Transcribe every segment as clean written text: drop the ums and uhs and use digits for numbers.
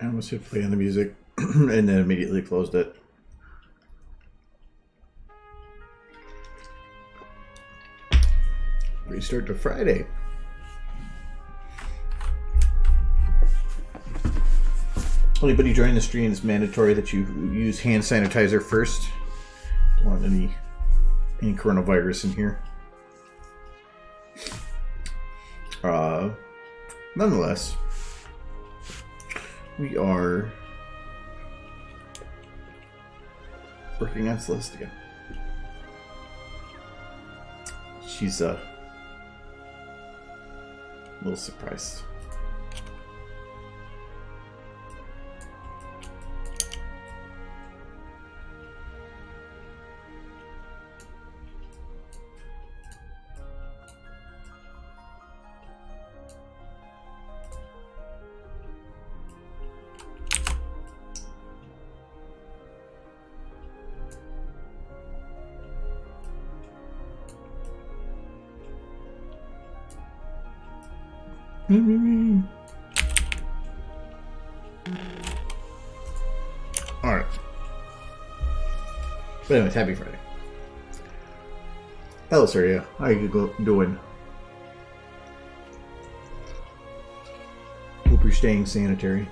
I almost hit play on the music and then immediately closed it. Restart to Friday. Anybody joining the stream, it's mandatory that you use hand sanitizer first. Don't want any coronavirus in here. Nonetheless, we are working on Celeste again. She's a little surprised. Alright. But anyways, happy Friday. Hello, sir. How are you doing? Hope you're staying sanitary.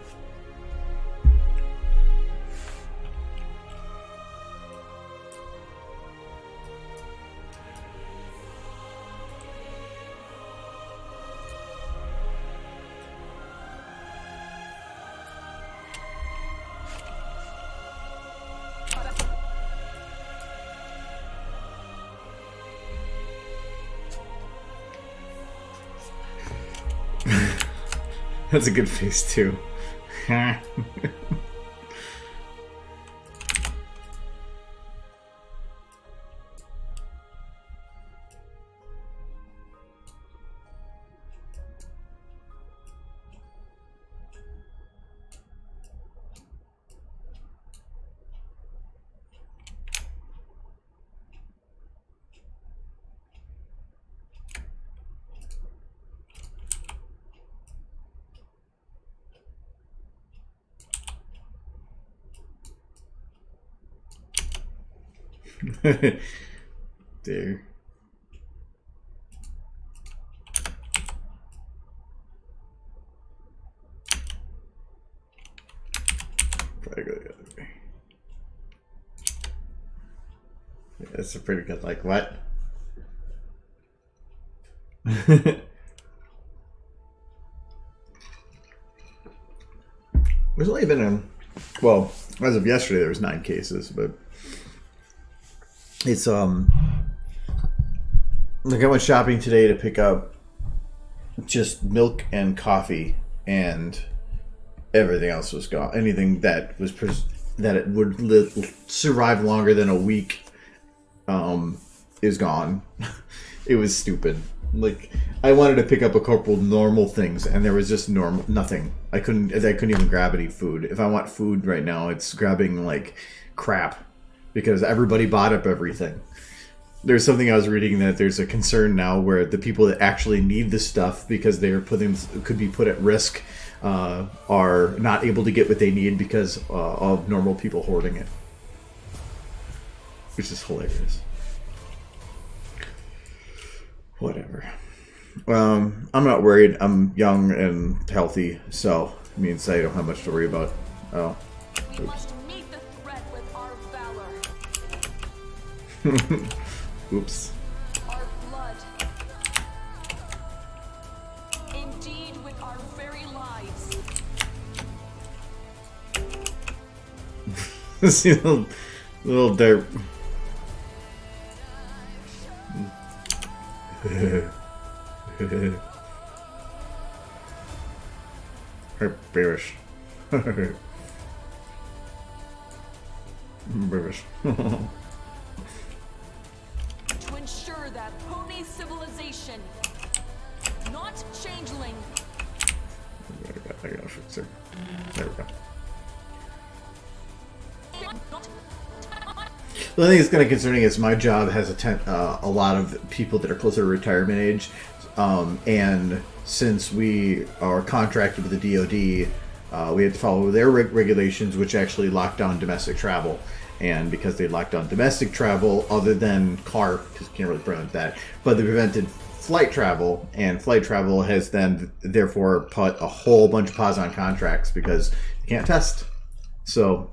That's a good face too. There. Probably go the other way. Yeah, that's a pretty good, like, what? There's only been well, as of yesterday there was 9 cases, but it's like I went shopping today to pick up just milk and coffee, and everything else was gone. Anything that was that it would survive longer than a week is gone. It was stupid. Like, I wanted to pick up a couple normal things, and there was just nothing. I couldn't even grab any food. If I want food right now, it's grabbing like crap, because everybody bought up everything. There's something I was reading that there's a concern now where the people that actually need this stuff, because they are could be put at risk, are not able to get what they need because of normal people hoarding it, which is hilarious. Whatever. I'm not worried. I'm young and healthy, so it means I don't have much to worry about. Oh. We must meet the threat with our valor. Oops. Our blood. Indeed, with our very lives. See, little dirt. Her bearish. Bearish. To ensure that pony civilization, not changeling. I gotta fix her. There we go. The thing that's kind of concerning is my job has a lot of people that are closer to retirement age, and since we are contracted with the DoD, We had to follow their regulations, which actually locked down domestic travel. And because they locked down domestic travel, other than car, because you can't really prevent that, but they prevented flight travel, and flight travel has then therefore put a whole bunch of pause on contracts because you can't test. So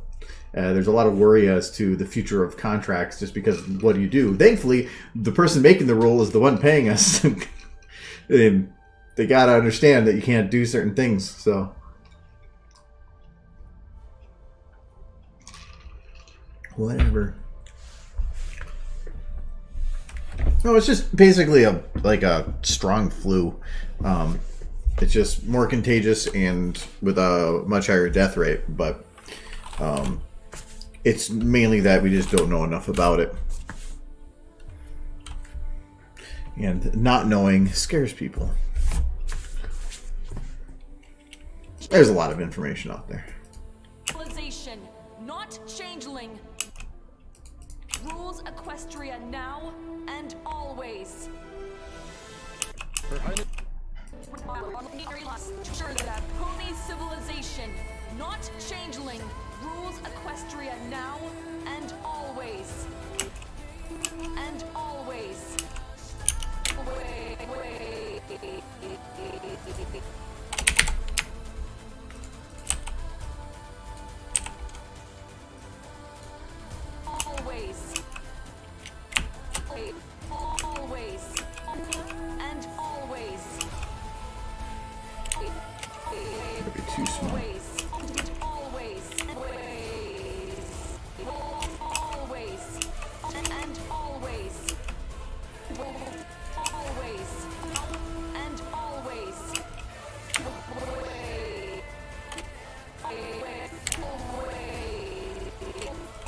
there's a lot of worry as to the future of contracts, just because what do you do? Thankfully, the person making the rule is the one paying us. And they got to understand that you can't do certain things. So whatever. No, it's just basically a strong flu. It's just more contagious and with a much higher death rate, but it's mainly that we just don't know enough about it. And not knowing scares people. There's a lot of information out there. Civilization, not changeling. Rules Equestria now and always. Sure that pony civilization, not changeling. Rules Equestria now and always. And always. Always. Always. And always. That'd be too small. Always. Always. Always. And always. Always. And always.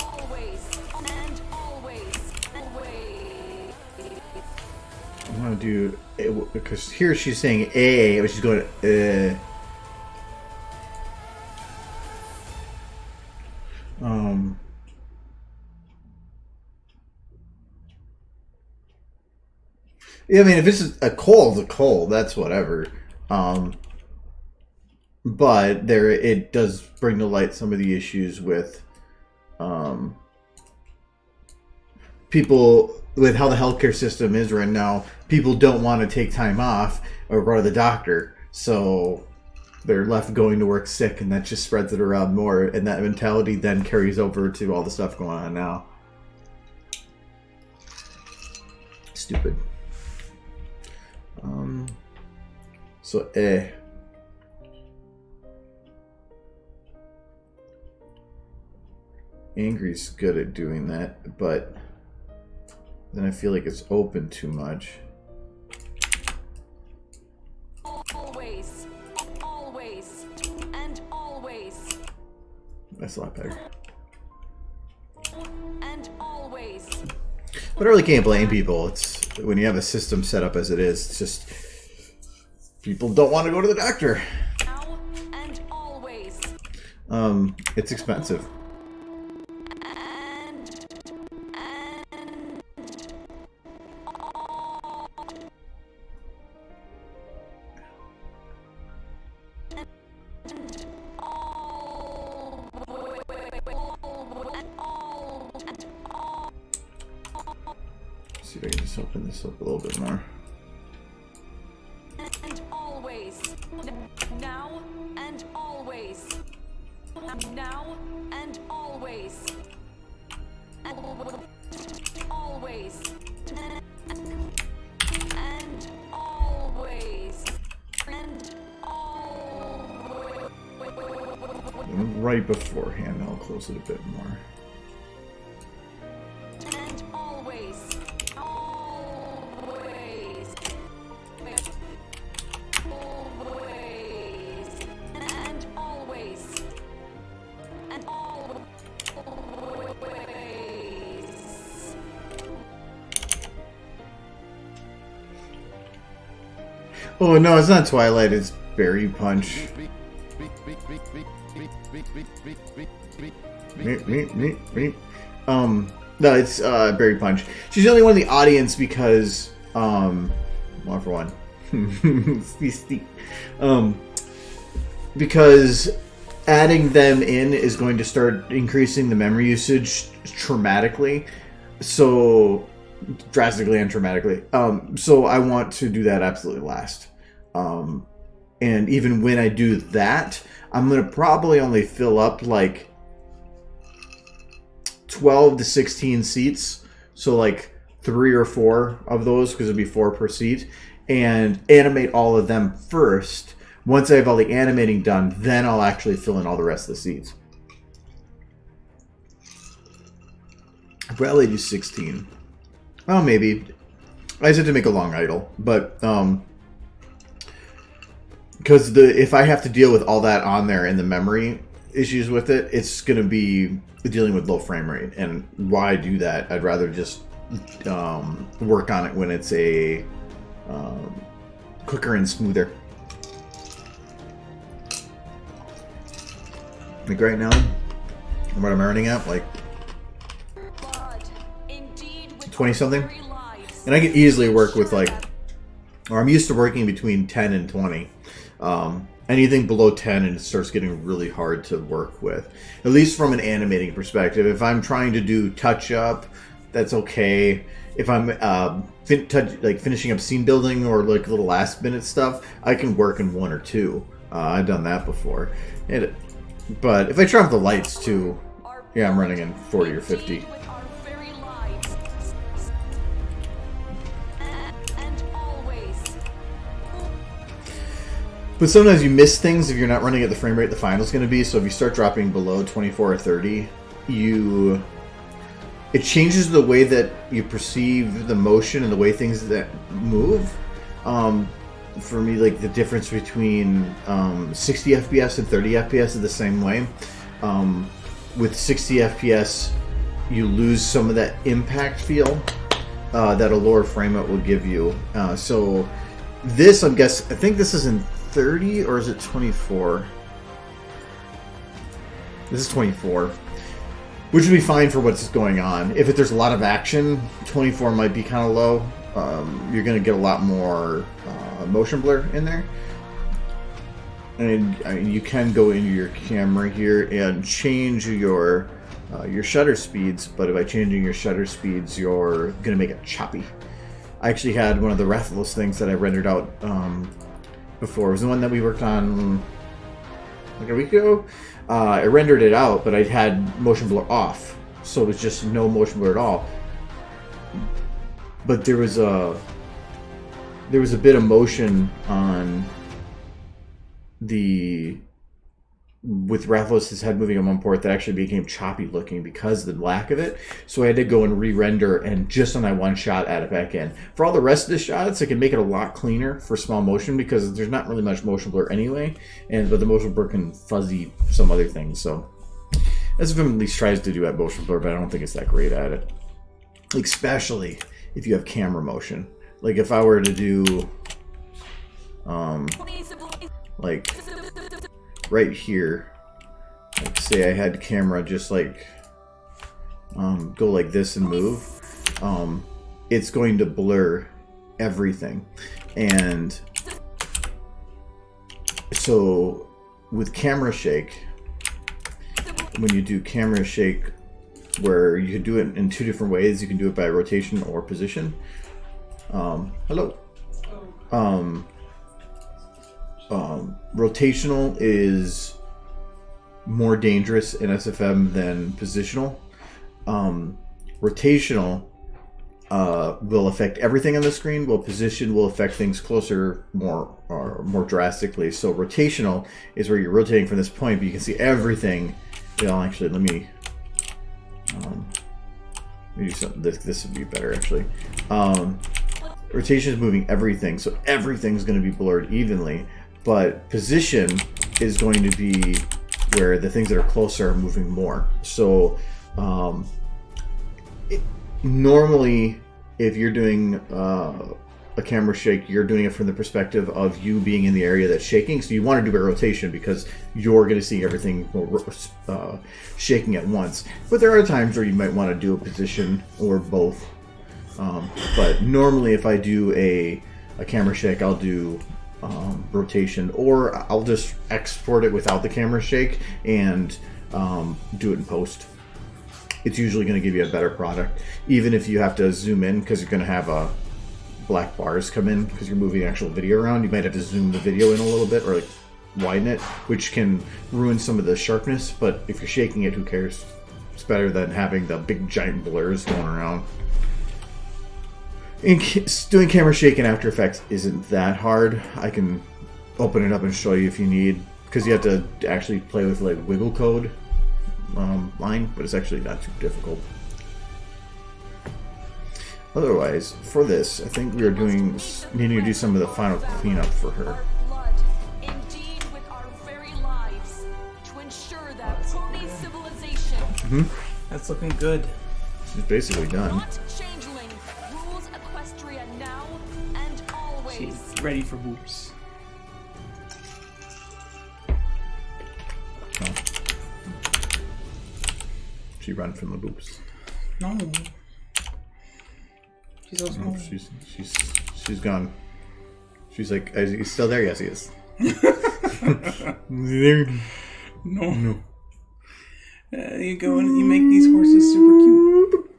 Always. And always. I want to do it, because here she's saying A, but she's going yeah, I mean, if it's a cold, that's whatever. But there, it does bring to light some of the issues with people, with how the healthcare system is right now. People don't want to take time off or go to the doctor, so they're left going to work sick, and that just spreads it around more, and that mentality then carries over to all the stuff going on now. Stupid. So Angry's good at doing that, but then I feel like it's open too much. Always. Always. And always. That's a lot better. And always. But I really can't blame people. It's when you have a system set up as it is, it's just people don't want to go to the doctor. Now and always. It's expensive. See if I can just open this up a little bit more. And always. Now and always. Now and always. And always. And always. And always. Right beforehand, I'll close it a bit more. And always. Always. Always. And always. And always. Oh no, it's not Twilight, it's Berry Punch. No, it's Berry Punch. She's the only one in the audience because one for one. Because adding them in is going to start increasing the memory usage dramatically. So drastically and dramatically. So I want to do that absolutely last. And even when I do that, I'm going to probably only fill up like 12 to 16 seats. So like 3 or 4 of those, because it'd be 4 per seat, and animate all of them first. Once I have all the animating done, then I'll actually fill in all the rest of the seats. I'd probably do 16. Well, maybe. I just have to make a long idle, but because if I have to deal with all that on there and the memory issues with it, it's going to be dealing with low frame rate. And why do that? I'd rather just work on it when it's a quicker and smoother. Like right now, what I'm earning at, like 20 something, and I can easily work with like, or I'm used to working between 10 and 20. Anything below 10 and it starts getting really hard to work with, at least from an animating perspective. If I'm trying to do touch up, that's okay. If I'm finishing up scene building or like little last minute stuff, I can work in 1 or 2. I've done that before. But if I turn off the lights too, yeah, I'm running in 40 or 50. But sometimes you miss things if you're not running at the frame rate the final's going to be. So if you start dropping below 24 or 30, it changes the way that you perceive the motion and the way things that move. For me, like the difference between 60 FPS and 30 FPS is the same way. With 60 FPS, you lose some of that impact feel that a lower frame rate will give you. So this, I think this is in 30 or is it 24? This is 24, which would be fine for what's going on. If there's a lot of action, 24 might be kind of low. You're going to get a lot more motion blur in there. And you can go into your camera here and change your shutter speeds, but by changing your shutter speeds, you're going to make it choppy. I actually had one of the Breathless things that I rendered out before. It was the one that we worked on like a week ago. I rendered it out, but I had motion blur off, so it was just no motion blur at all. But there was a bit of motion on with Breathless' head moving on one port that actually became choppy looking because of the lack of it. So I had to go and re-render and just on that one shot add it back in. For all the rest of the shots, I can make it a lot cleaner for small motion because there's not really much motion blur anyway, but the motion blur can fuzzy some other things. So SFM at least tries to do that motion blur, but I don't think it's that great at it. Like, especially if you have camera motion. Like if I were to do like right here, like say I had camera just like go like this and move, it's going to blur everything. And so with camera shake, when you do camera shake, where you can do it in 2 different ways, you can do it by rotation or position. Rotational is more dangerous in SFM than positional. Rotational will affect everything on the screen, while position will affect things closer more drastically. So rotational is where you're rotating from this point, but you can see everything. Actually, let me do something. This would be better actually. Rotation is moving everything, so everything's going to be blurred evenly. But position is going to be where the things that are closer are moving more. So normally, if you're doing a camera shake, you're doing it from the perspective of you being in the area that's shaking. So you want to do a rotation because you're going to see everything shaking at once. But there are times where you might want to do a position or both. But normally, if I do a camera shake, I'll do rotation, or I'll just export it without the camera shake and do it in post. It's usually going to give you a better product, even if you have to zoom in because you're going to have black bars come in because you're moving actual video around. You might have to zoom the video in a little bit or like widen it, which can ruin some of the sharpness. But if you're shaking it, who cares? It's better than having the big giant blurs going around. Doing camera shake in After Effects isn't that hard. I can open it up and show you if you need, because you have to actually play with like wiggle code line, but it's actually not too difficult. Otherwise, for this, I think we are needing to do some of the final cleanup for her. That's looking good. She's basically done. She's ready for boops. Oh. She ran from the boops. No. She's so small. Oh, she's gone. She's like, is he still there? Yes, he is. There. No. You go and you make these horses super cute.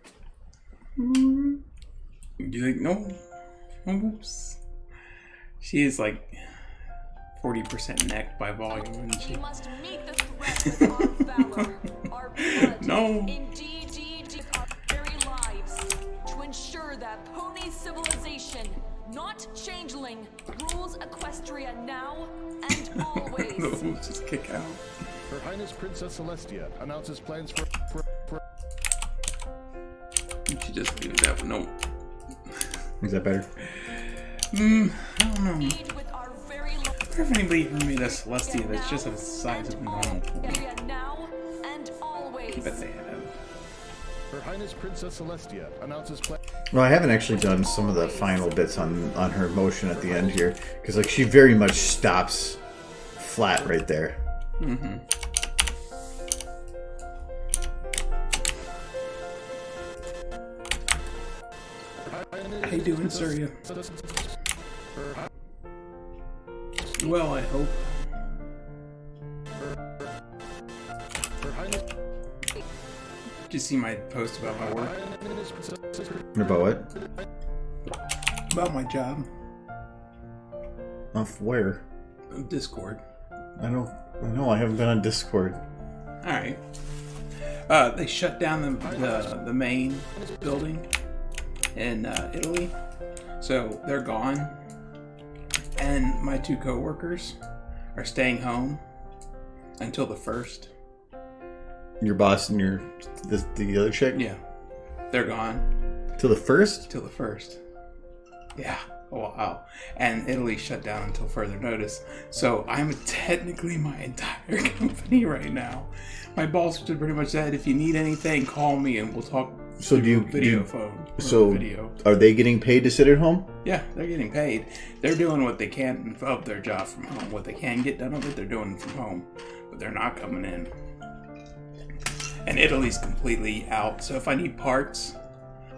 You're like, no. Oops. She is like 40% necked by volume, isn't she? Must meet the threat with our valor, our blood, No. indeed our very lives, to ensure that pony civilization, not changeling, rules Equestria now and always. The hoops just kick out. Her Highness Princess Celestia announces plans for... She just do that. No. Is that better? I don't know. I wonder if anybody ever made a Celestia that's just the size of a normal pony. I bet they have. Her Highness Princess Celestia announces plans... Well, I haven't actually done some of the final bits on her motion at the end here, because like she very much stops flat right there. Mm-hmm. How you doing, Surya? Well, I hope. Did you see my post about my work? About what? About my job? Off where? Discord. I know. I haven't been on Discord. Alright. They shut down the main building in Italy. So they're gone. And my two co-workers are staying home until the 1st. Your boss and the other chick? Yeah. They're gone. Till the 1st? Till the 1st. Yeah. Oh, wow. And Italy shut down until further notice. So I'm technically my entire company right now. My boss pretty much said, if you need anything, call me and we'll talk. So Video. Are they getting paid to sit at home? Yeah, they're getting paid. They're doing what they can of their job from home. What they can get done of it, they're doing from home. But they're not coming in. And Italy's completely out. So if I need parts,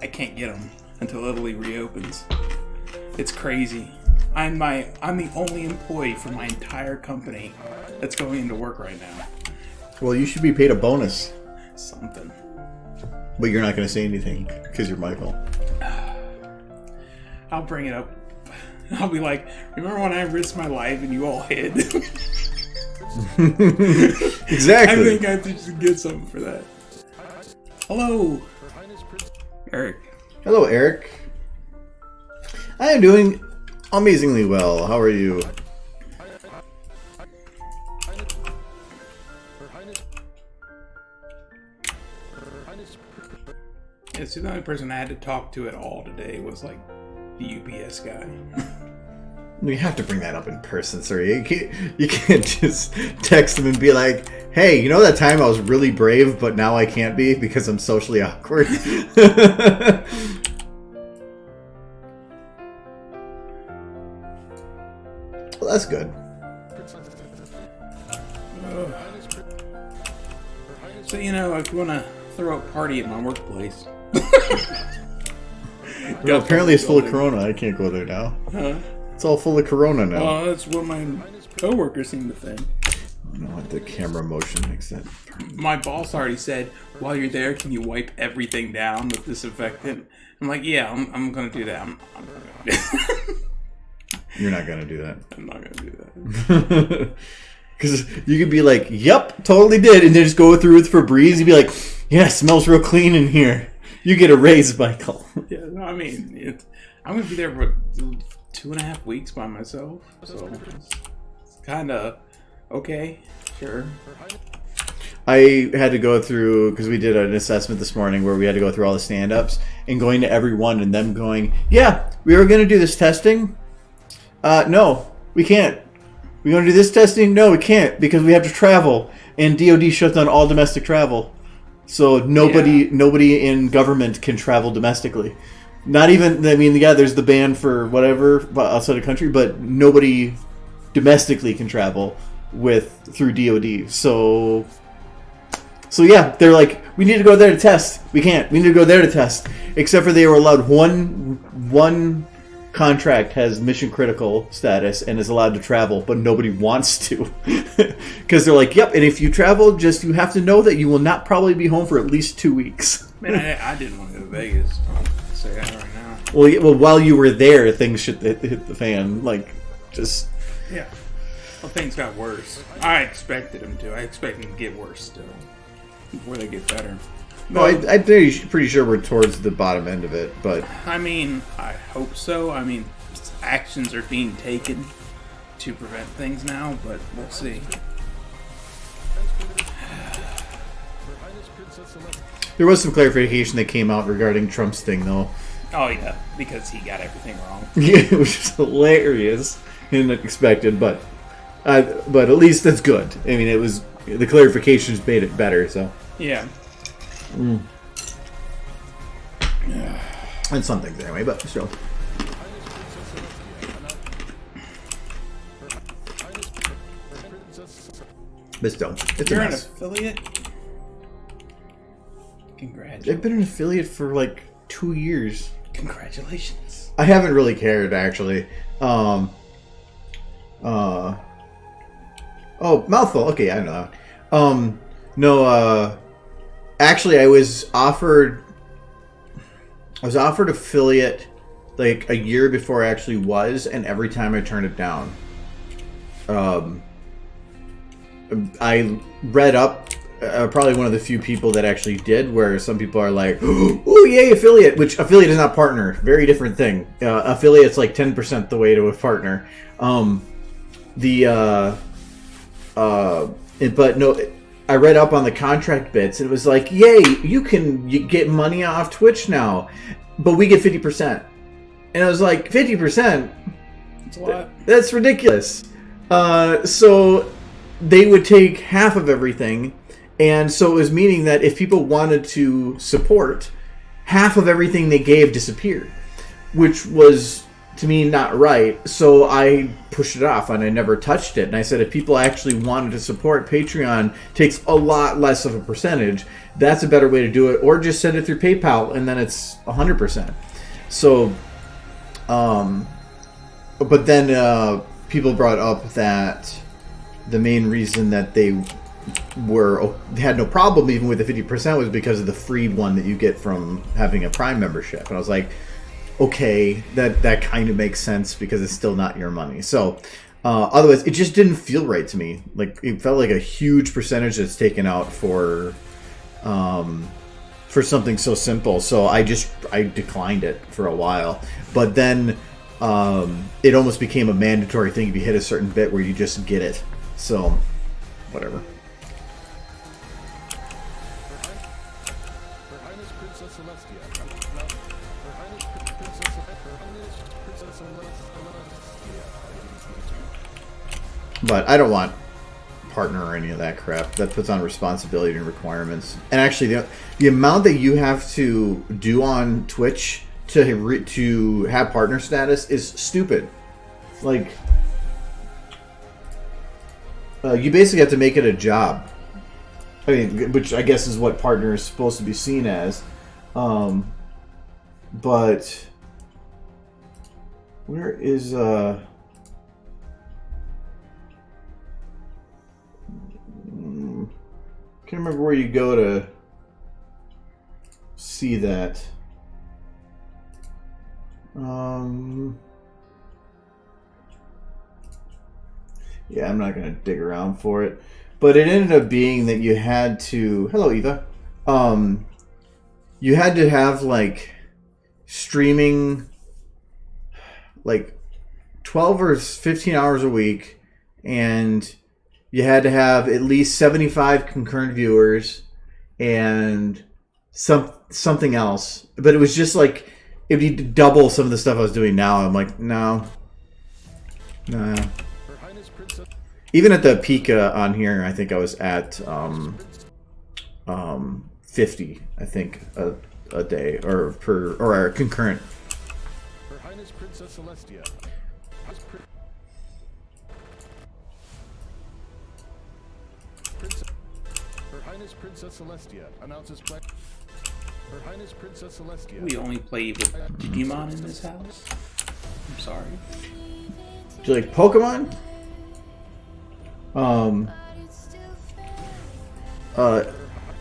I can't get them until Italy reopens. It's crazy. I'm the only employee for my entire company that's going into work right now. Well, you should be paid a bonus. Something. But you're not going to say anything because you're Michael. I'll bring it up. I'll be like, remember when I risked my life and you all hid? Exactly. I think I have to just get something for that. Hello, Eric. Hello, Eric. I am doing amazingly well. How are you? Yeah, see, the only person I had to talk to at all today was like the UPS guy. You have to bring that up in person, sir. You can't just text them and be like, hey, you know that time I was really brave, but now I can't be because I'm socially awkward? Well, that's good. So, if you want to throw a party at my workplace. Well, apparently it's full of Corona. I can't go there now. Huh? It's all full of corona now. Well, that's what my coworkers seem to think. I don't know what the camera motion makes that. My boss already said, while you're there, can you wipe everything down with disinfectant? I'm like, yeah, I'm going to do that. I'm not going to do that. You're not gonna do that. I'm not going to do that. Because you could be like, yep, totally did, and then just go through with Febreze. You'd be like, yeah, it smells real clean in here. You get a raise, Michael. Yeah, no, I mean, I'm going to be there for 2.5 weeks by myself. So it's kind of okay, sure. I had to go through, because we did an assessment this morning where we had to go through all the stand-ups and going to every one and them going, yeah, we were going to do this testing. No, we can't. We're going to do this testing? No, we can't because we have to travel. And DOD shut down all domestic travel. So nobody in government can travel domestically. Not even, I mean, yeah, there's the ban for whatever outside the country, but nobody domestically can travel through DOD. So yeah, they're like, we need to go there to test. We can't. We need to go there to test. Except for they were allowed one contract has mission critical status and is allowed to travel, but nobody wants to. Because they're like, yep, and if you travel, you have to know that you will not probably be home for at least 2 weeks. Man, I didn't want to go to Vegas. I'll say that right now. Well, while you were there, things should hit the fan. Yeah. Well, things got worse. I expected them to. I expect them to get worse still before they get better. No, I'm pretty sure we're towards the bottom end of it, but... I mean, I hope so. I mean, actions are being taken to prevent things now, but we'll see. There was some clarification that came out regarding Trump's thing, though. Oh, yeah, because he got everything wrong. Yeah, which is hilarious and unexpected, but at least that's good. I mean, the clarifications made it better, so... Yeah. And some things anyway, but still. But still, it's You're a an mess. affiliate? Congratulations. I've been an affiliate for like 2 years. Congratulations. I haven't really cared, actually. Oh, mouthful. Okay, I know. No, actually, I was offered affiliate like a year before I actually was, and every time I turned it down. I read up, probably one of the few people that actually did, where some people are like, oh, yay, affiliate, which affiliate is not partner. Very different thing. Affiliate's like 10% the way to a partner. But no... I read up on the contract bits, and it was like, yay, you get money off Twitch now, but we get 50%. And I was like, 50%? That's a lot. That's ridiculous. So they would take half of everything, and so it was meaning that if people wanted to support, half of everything they gave disappeared, which was... to me, not right. So I pushed it off and I never touched it. And I said, if people actually wanted to support, Patreon takes a lot less of a percentage. That's a better way to do it. Or just send it through PayPal and then it's 100%. So, but then people brought up that the main reason that they had no problem even with the 50% was because of the free one that you get from having a Prime membership. And I was like, okay, that kind of makes sense because it's still not your money. So otherwise, it just didn't feel right to me. Like, it felt like a huge percentage that's taken out for something so simple. So I declined it for a while. But then it almost became a mandatory thing if you hit a certain bit where you just get it. So whatever. But I don't want partner or any of that crap. That puts on responsibility and requirements. And actually, the amount that you have to do on Twitch to have partner status is stupid. Like, you basically have to make it a job. I mean, which I guess is what partner is supposed to be seen as. But where is Can't remember where you go to see that. Yeah, I'm not gonna dig around for it, but it ended up being that you had to. Hello, Eva. You had to have like streaming, like 12 or 15 hours a week, and you had to have at least 75 concurrent viewers and something else. But it was just like if you double some of the stuff I was doing now, I'm like, no. Even at the peak on here, I think I was at 50, I think, a day or concurrent. Her Highness Princess Celestia. Her Highness Princess Celestia announces plan. Her Highness Princess Celestia. We only play with Digimon in this house. I'm sorry. Do you like Pokemon?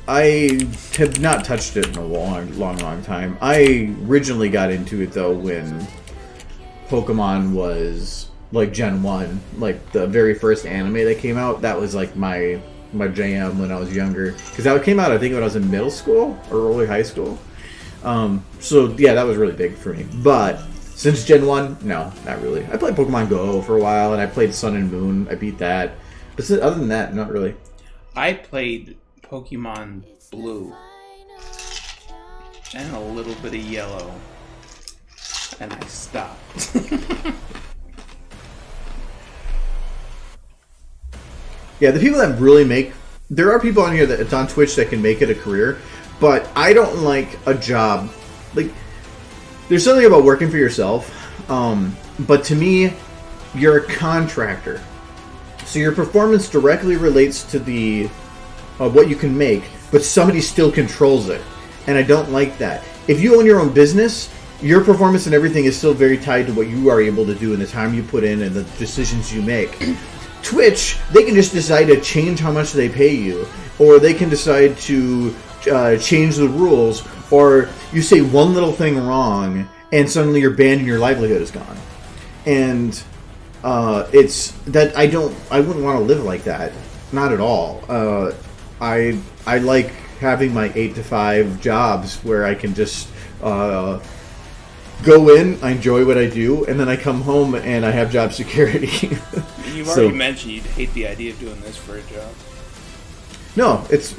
I have not touched it in a long time. I originally got into it though when Pokemon was like Gen 1, like the very first anime that came out. That was like my jam when I was younger, because that came out I think when I was in middle school or early high school. So yeah, that was really big for me. But since Gen 1, no, not really. I played Pokemon Go for a while, and I played Sun and Moon. I beat that. But other than that, not really. I played Pokemon Blue and a little bit of Yellow, and I stopped. Yeah, the people that really make... There are people on here that it's on Twitch that can make it a career, but I don't like a job. Like, there's something about working for yourself, but to me, you're a contractor. So your performance directly relates to the what you can make, but somebody still controls it. And I don't like that. If you own your own business, your performance and everything is still very tied to what you are able to do and the time you put in and the decisions you make. Twitch, they can just decide to change how much they pay you, or they can decide to change the rules, or you say one little thing wrong and suddenly you're banned and your livelihood is gone. And it's that I wouldn't want to live like that, not at all. I like having my 8 to 5 jobs where I can just go in, I enjoy what I do, and then I come home and I have job security. You've already mentioned you'd hate the idea of doing this for a job. No, it's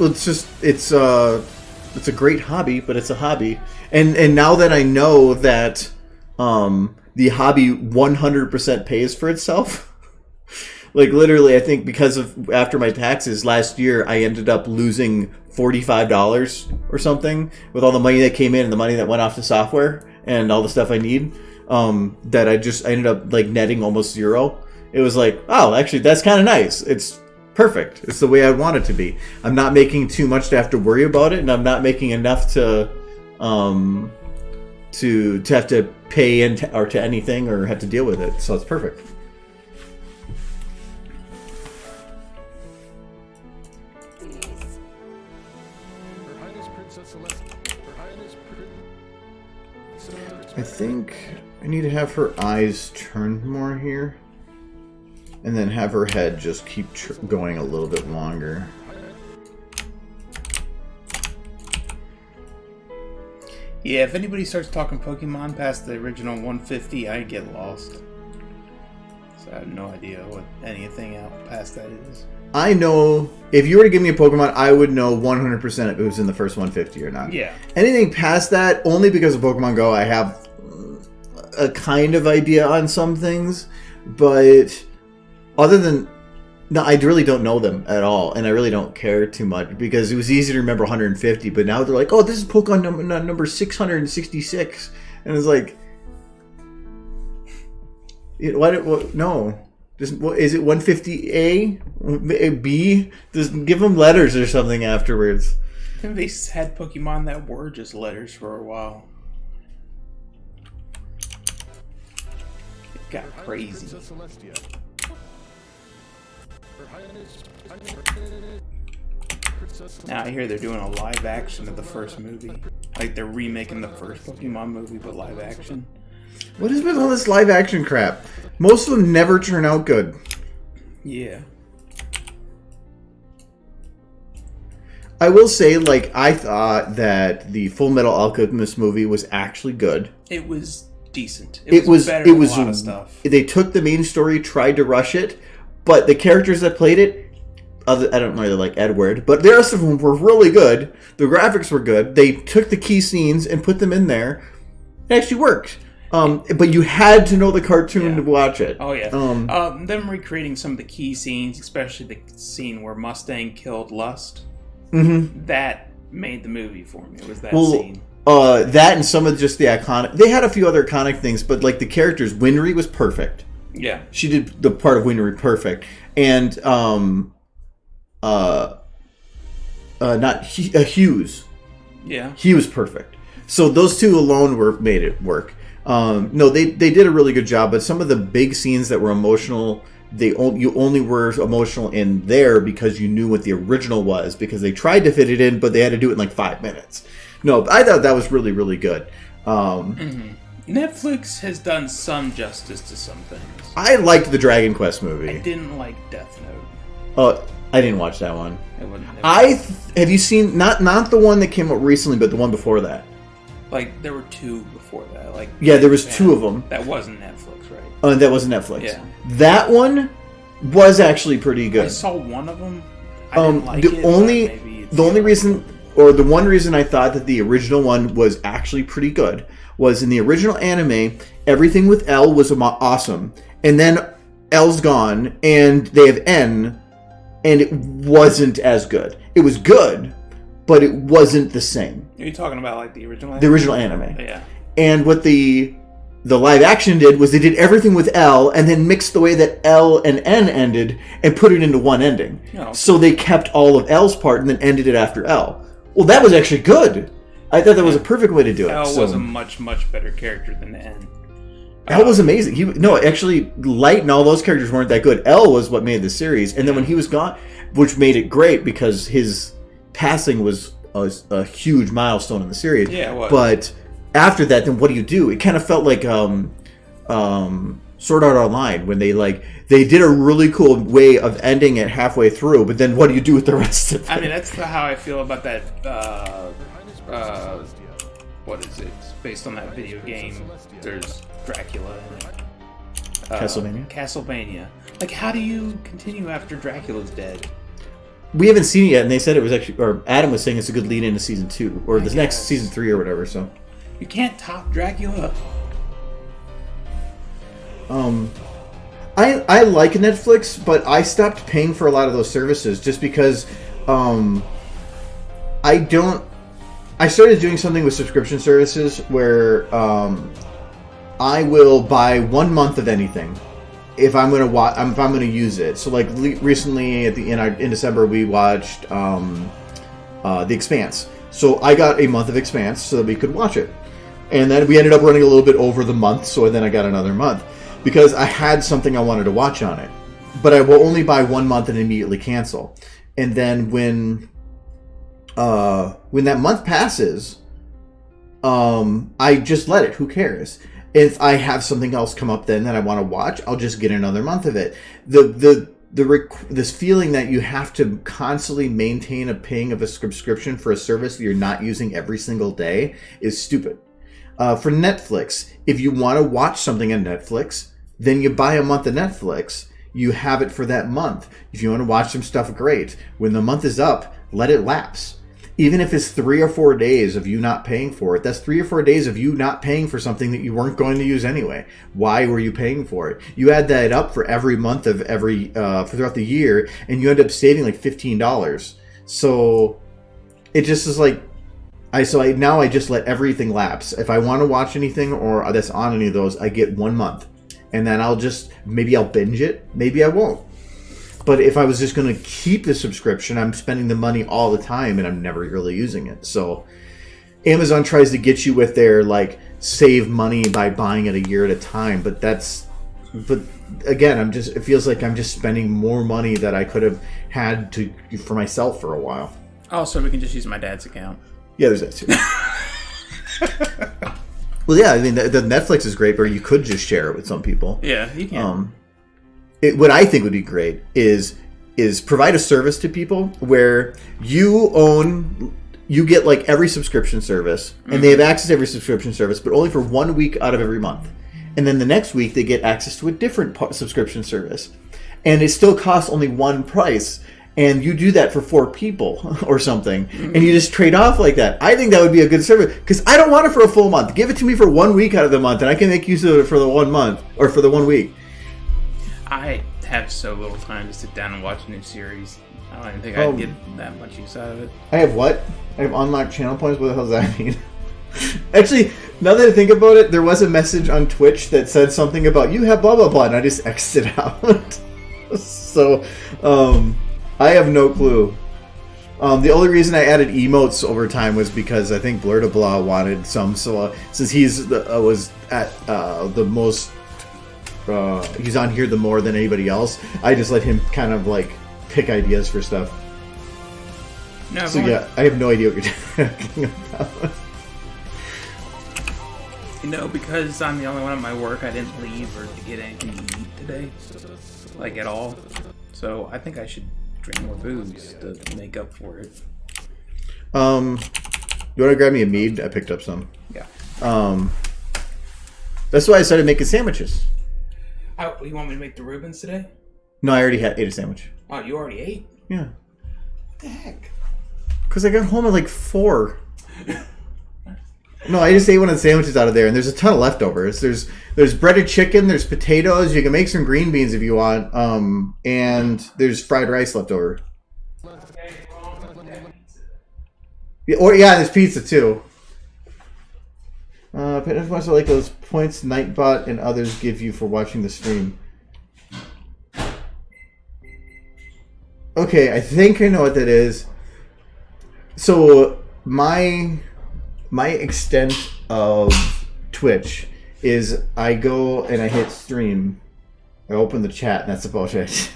a great hobby, but it's a hobby. And now that I know that the hobby 100% pays for itself, like literally, I think because of after my taxes last year, I ended up losing $45 or something with all the money that came in and the money that went off to software and all the stuff I need. That I ended up like netting almost zero. It was like, oh, actually, that's kind of nice. It's perfect. It's the way I want it to be. I'm not making too much to have to worry about it, and I'm not making enough to have to pay or to anything or have to deal with it. So it's perfect. I think I need to have her eyes turned more here. And then have her head just keep going a little bit longer. Yeah, if anybody starts talking Pokemon past the original 150, I get lost. So I have no idea what anything out past that is. I know, if you were to give me a Pokemon, I would know 100% if it was in the first 150 or not. Yeah. Anything past that, only because of Pokemon Go, I have a kind of idea on some things. But other than... No, I really don't know them at all, and I really don't care too much, because it was easy to remember 150, but now they're like, oh, this is Pokemon number 666, and it's like... No. Is it 150A? B? Just give them letters or something afterwards. I think they had Pokemon that were just letters for a while. It got crazy. Now I hear they're doing a live action of the first movie. Like they're remaking the first Pokemon movie, but live action. What is with all this live action crap? Most of them never turn out good. Yeah. I will say, like, I thought that the Full Metal Alchemist movie was actually good. It was decent. It was better than a lot of stuff. They took the main story, tried to rush it, but the characters that played it, I don't really like Edward, but the rest of them were really good. The graphics were good. They took the key scenes and put them in there. It actually worked. But you had to know the cartoon to watch it. Oh, yeah. Them recreating some of the key scenes, especially the scene where Mustang killed Lust, that made the movie for me. It was that scene. That and some of just the iconic... They had a few other iconic things, but like the characters, Winry was perfect. Yeah. She did the part of Winry perfect. And, Hughes. Yeah. He was perfect. So those two alone made it work. No, they did a really good job, but some of the big scenes that were emotional, you only were emotional in there because you knew what the original was, because they tried to fit it in, but they had to do it in like 5 minutes. No, I thought that was really, really good. Netflix has done some justice to some things. I liked the Dragon Quest movie. I didn't like Death Note. I didn't watch that one. Have you seen not the one that came out recently, but the one before that? Like there were two before that. There was two of them. That wasn't Netflix, right? That wasn't Netflix. Yeah. That one was actually pretty good. I saw one of them. I didn't like the one reason I thought that the original one was actually pretty good was in the original anime, everything with L was awesome, and then L's gone, and they have N. And it wasn't as good. It was good, but it wasn't the same. Are you talking about like the original anime? The original anime. Yeah. And what the live action did was they did everything with L and then mixed the way that L and N ended and put it into one ending. Oh. So they kept all of L's part and then ended it after L. Well, that was actually good. I thought that was a perfect way to do it. L was a much, much better character than N. L was amazing. Actually, Light and all those characters weren't that good. L was what made the series, and then when he was gone, which made it great because his passing was a huge milestone in the series. Yeah, it was. But after that, then what do you do? It kind of felt like Sword Art Online when they did a really cool way of ending it halfway through, but then what do you do with the rest of it? I mean, that's how I feel about that. What is it? It's based on that video game. There's Dracula in it. Castlevania. Like, how do you continue after Dracula's dead? We haven't seen it yet, and they said it was actually, or Adam was saying it's a good lead into season 2, or the next season 3 or whatever. So you can't top Dracula. I like Netflix, but I stopped paying for a lot of those services just because I started doing something with subscription services where I will buy 1 month of anything if I'm gonna use it. So like recently in December we watched The Expanse. So I got a month of Expanse so that we could watch it, and then we ended up running a little bit over the month. So then I got another month because I had something I wanted to watch on it. But I will only buy 1 month and immediately cancel. And then when that month passes, I just let it. Who cares? If I have something else come up then that I want to watch, I'll just get another month of it. This feeling that you have to constantly maintain paying of a subscription for a service that you're not using every single day is stupid. For Netflix, if you want to watch something on Netflix, then you buy a month of Netflix. You have it for that month. If you want to watch some stuff, great. When the month is up, let it lapse. Even if it's 3 or 4 days of you not paying for it, that's 3 or 4 days of you not paying for something that you weren't going to use anyway. Why were you paying for it? You add that up for every month of throughout the year, and you end up saving like $15. So it just is like, I just let everything lapse. If I want to watch anything or that's on any of those, I get 1 month, and then maybe I'll binge it, maybe I won't. But if I was just going to keep the subscription, I'm spending the money all the time and I'm never really using it. So Amazon tries to get you with their save money by buying it a year at a time. But again, it feels like I'm just spending more money that I could have had for myself for a while. Also, we can just use my dad's account. Yeah, there's that too. Well, yeah, I mean, the Netflix is great, but you could just share it with some people. Yeah, you can. What I think would be great is provide a service to people where you get like every subscription service, and they have access to every subscription service, but only for 1 week out of every month. And then the next week they get access to a different subscription service, and it still costs only one price. And you do that for 4 people or something, and you just trade off like that. I think that would be a good service, because I don't want it for a full month. Give it to me for 1 week out of the month, and I can make use of it for the 1 month or for the 1 week. I have so little time to sit down and watch a new series. I don't even think I'd get that much use out of it. I have what? I have unlocked channel points? What the hell does that mean? Actually, now that I think about it, there was a message on Twitch that said something about, you have blah blah blah, and I just exited out. So, I have no clue. The only reason I added emotes over time was because I think Blur to Blah wanted some. So since he's was at the most, he's on here the more than anybody else, I just let him kind of like pick ideas for stuff. No, so yeah, I have no idea what you're talking about. Because I'm the only one at my work, I didn't leave or to get anything to eat today, like at all. So I think I should drink more booze to make up for it. You want to grab me a mead? I picked up some. Yeah. That's why I started making sandwiches. Oh, you want me to make the Reubens today? No, I already ate a sandwich. Oh, you already ate? Yeah. What the heck? Because I got home at like 4. No, I just ate one of the sandwiches out of there, and there's a ton of leftovers. There's breaded chicken, there's potatoes, you can make some green beans if you want, and there's fried rice left over. Yeah, there's pizza too. As much like those points Nightbot and others give you for watching the stream. Okay, I think I know what that is. So my extent of Twitch is I go and I hit stream, I open the chat, and that's about it.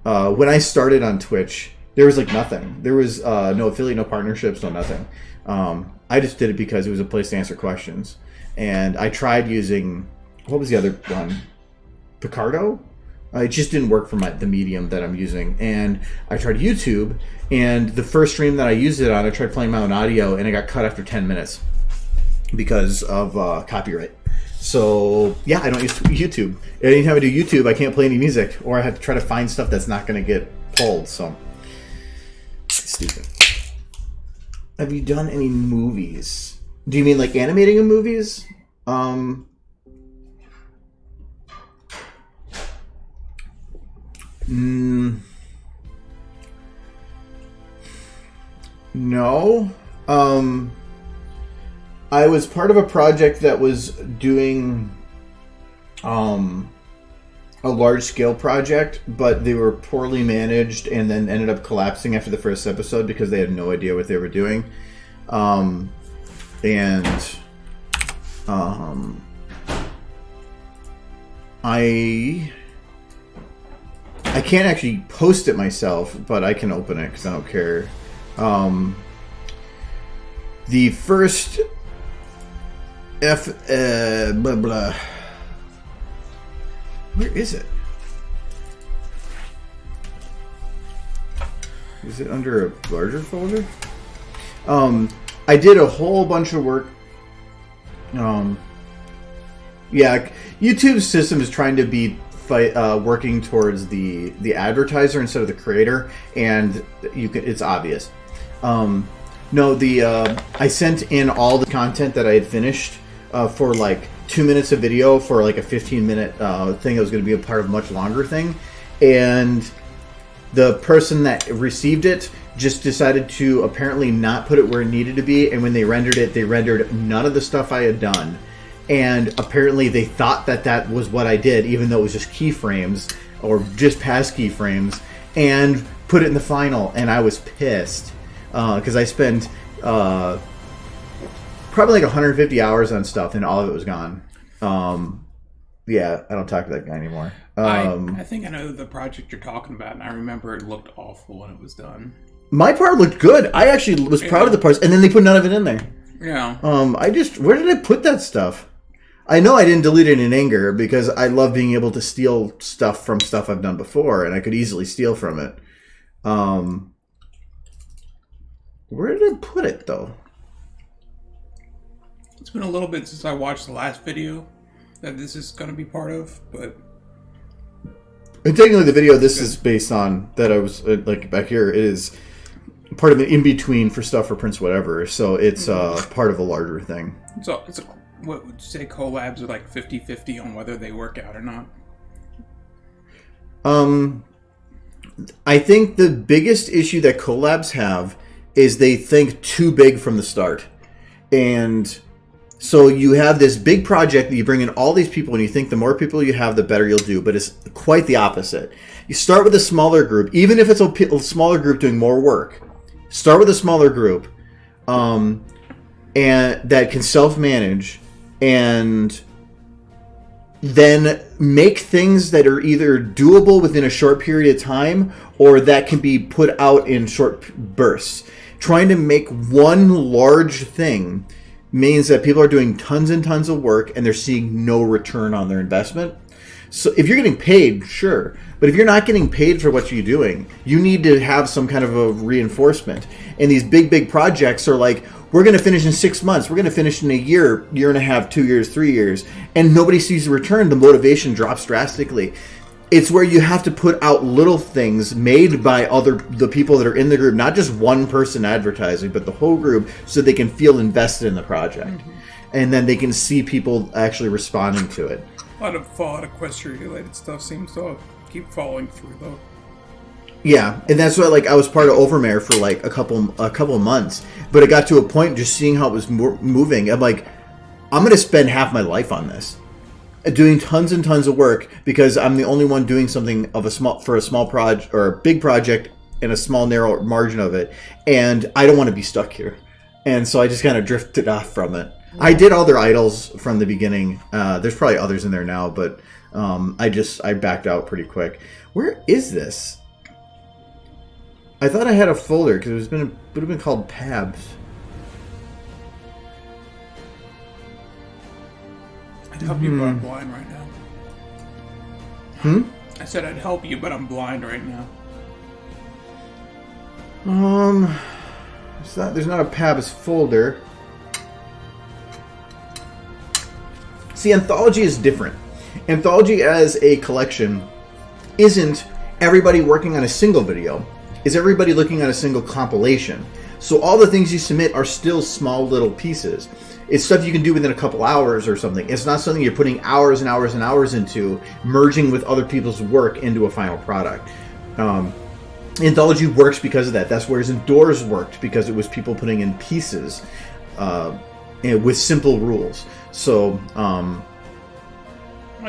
When I started on Twitch, there was like nothing. There was no affiliate, no partnerships, no nothing. I just did it because it was a place to answer questions. And I tried using, what was the other one? Picardo? It just didn't work for the medium that I'm using. And I tried YouTube, and the first stream that I used it on, I tried playing my own audio, and it got cut after 10 minutes because of copyright. So, yeah, I don't use YouTube. Anytime I do YouTube, I can't play any music, or I have to try to find stuff that's not going to get pulled. So, stupid. Have you done any movies? Do you mean like animating in movies? No. I was part of a project that was doing a large-scale project, but they were poorly managed and then ended up collapsing after the first episode because they had no idea what they were doing. I can't actually post it myself, but I can open it because I don't care. The first blah blah. Where is it? Is it under a larger folder? I did a whole bunch of work. Yeah, YouTube's system is trying to be working towards the advertiser instead of the creator, and it's obvious. I sent in all the content that I had finished for like 2 minutes of video for like a 15-minute thing that was going to be a part of a much longer thing, and the person that received it just decided to apparently not put it where it needed to be, and when they rendered it, they rendered none of the stuff I had done. And apparently they thought that was what I did, even though it was just keyframes or just past keyframes, and put it in the final. And I was pissed because I spent probably like 150 hours on stuff, and all of it was gone. Yeah, I don't talk to that guy anymore. I think I know the project you're talking about, and I remember it looked awful when it was done. My part looked good. I actually was proud of the parts, and then they put none of it in there. Yeah. Where did I put that stuff? I know I didn't delete it in anger because I love being able to steal stuff from stuff I've done before, and I could easily steal from it. Where did I put it, though? It's been a little bit since I watched the last video that this is going to be part of, but... And technically, the video this is based on, that I was, like, back here, is part of an in-between for stuff for Prince Whatever, so it's part of a larger thing. So, what would you say, collabs are like 50-50 on whether they work out or not? I think the biggest issue that collabs have is they think too big from the start. And so you have this big project that you bring in all these people, and you think the more people you have, the better you'll do. But it's quite the opposite. You start with a smaller group, even if it's a smaller group doing more work. Start with a smaller group, and that can self-manage, and then make things that are either doable within a short period of time or that can be put out in short bursts. Trying to make one large thing means that people are doing tons and tons of work and they're seeing no return on their investment. So if you're getting paid, sure. But if you're not getting paid for what you're doing, you need to have some kind of a reinforcement. And these big projects are like, we're going to finish in 6 months. We're going to finish in a year and a half, 2 years, 3 years. And nobody sees the return. The motivation drops drastically. It's where you have to put out little things made by the people that are in the group, not just one person advertising, but the whole group, so they can feel invested in the project. Mm-hmm. And then they can see people actually responding to it. A lot of Fallout Equestria related stuff seems to keep following through, though. Yeah, and that's why, like, I was part of Overmare for like a couple of months, but it got to a point just seeing how it was moving. I'm like, I'm going to spend half my life on this, doing tons and tons of work because I'm the only one doing something of a small project or a big project in a small narrow margin of it, and I don't want to be stuck here. And so I just kind of drifted off from it. I did all their idols from the beginning. There's probably others in there now, but I backed out pretty quick. Where is this? I thought I had a folder because it would have been called tabs. I'd help you, but I'm blind right now. I said I'd help you, but I'm blind right now. There's not a tabs folder. See, Anthology is different. Anthology as a collection isn't everybody working on a single video. Is everybody looking at a single compilation. So all the things you submit are still small little pieces. It's stuff you can do within a couple hours or something. It's not something you're putting hours and hours and hours into, merging with other people's work into a final product. Anthology works because of that. That's whereas Indoors worked because it was people putting in pieces with simple rules. So, my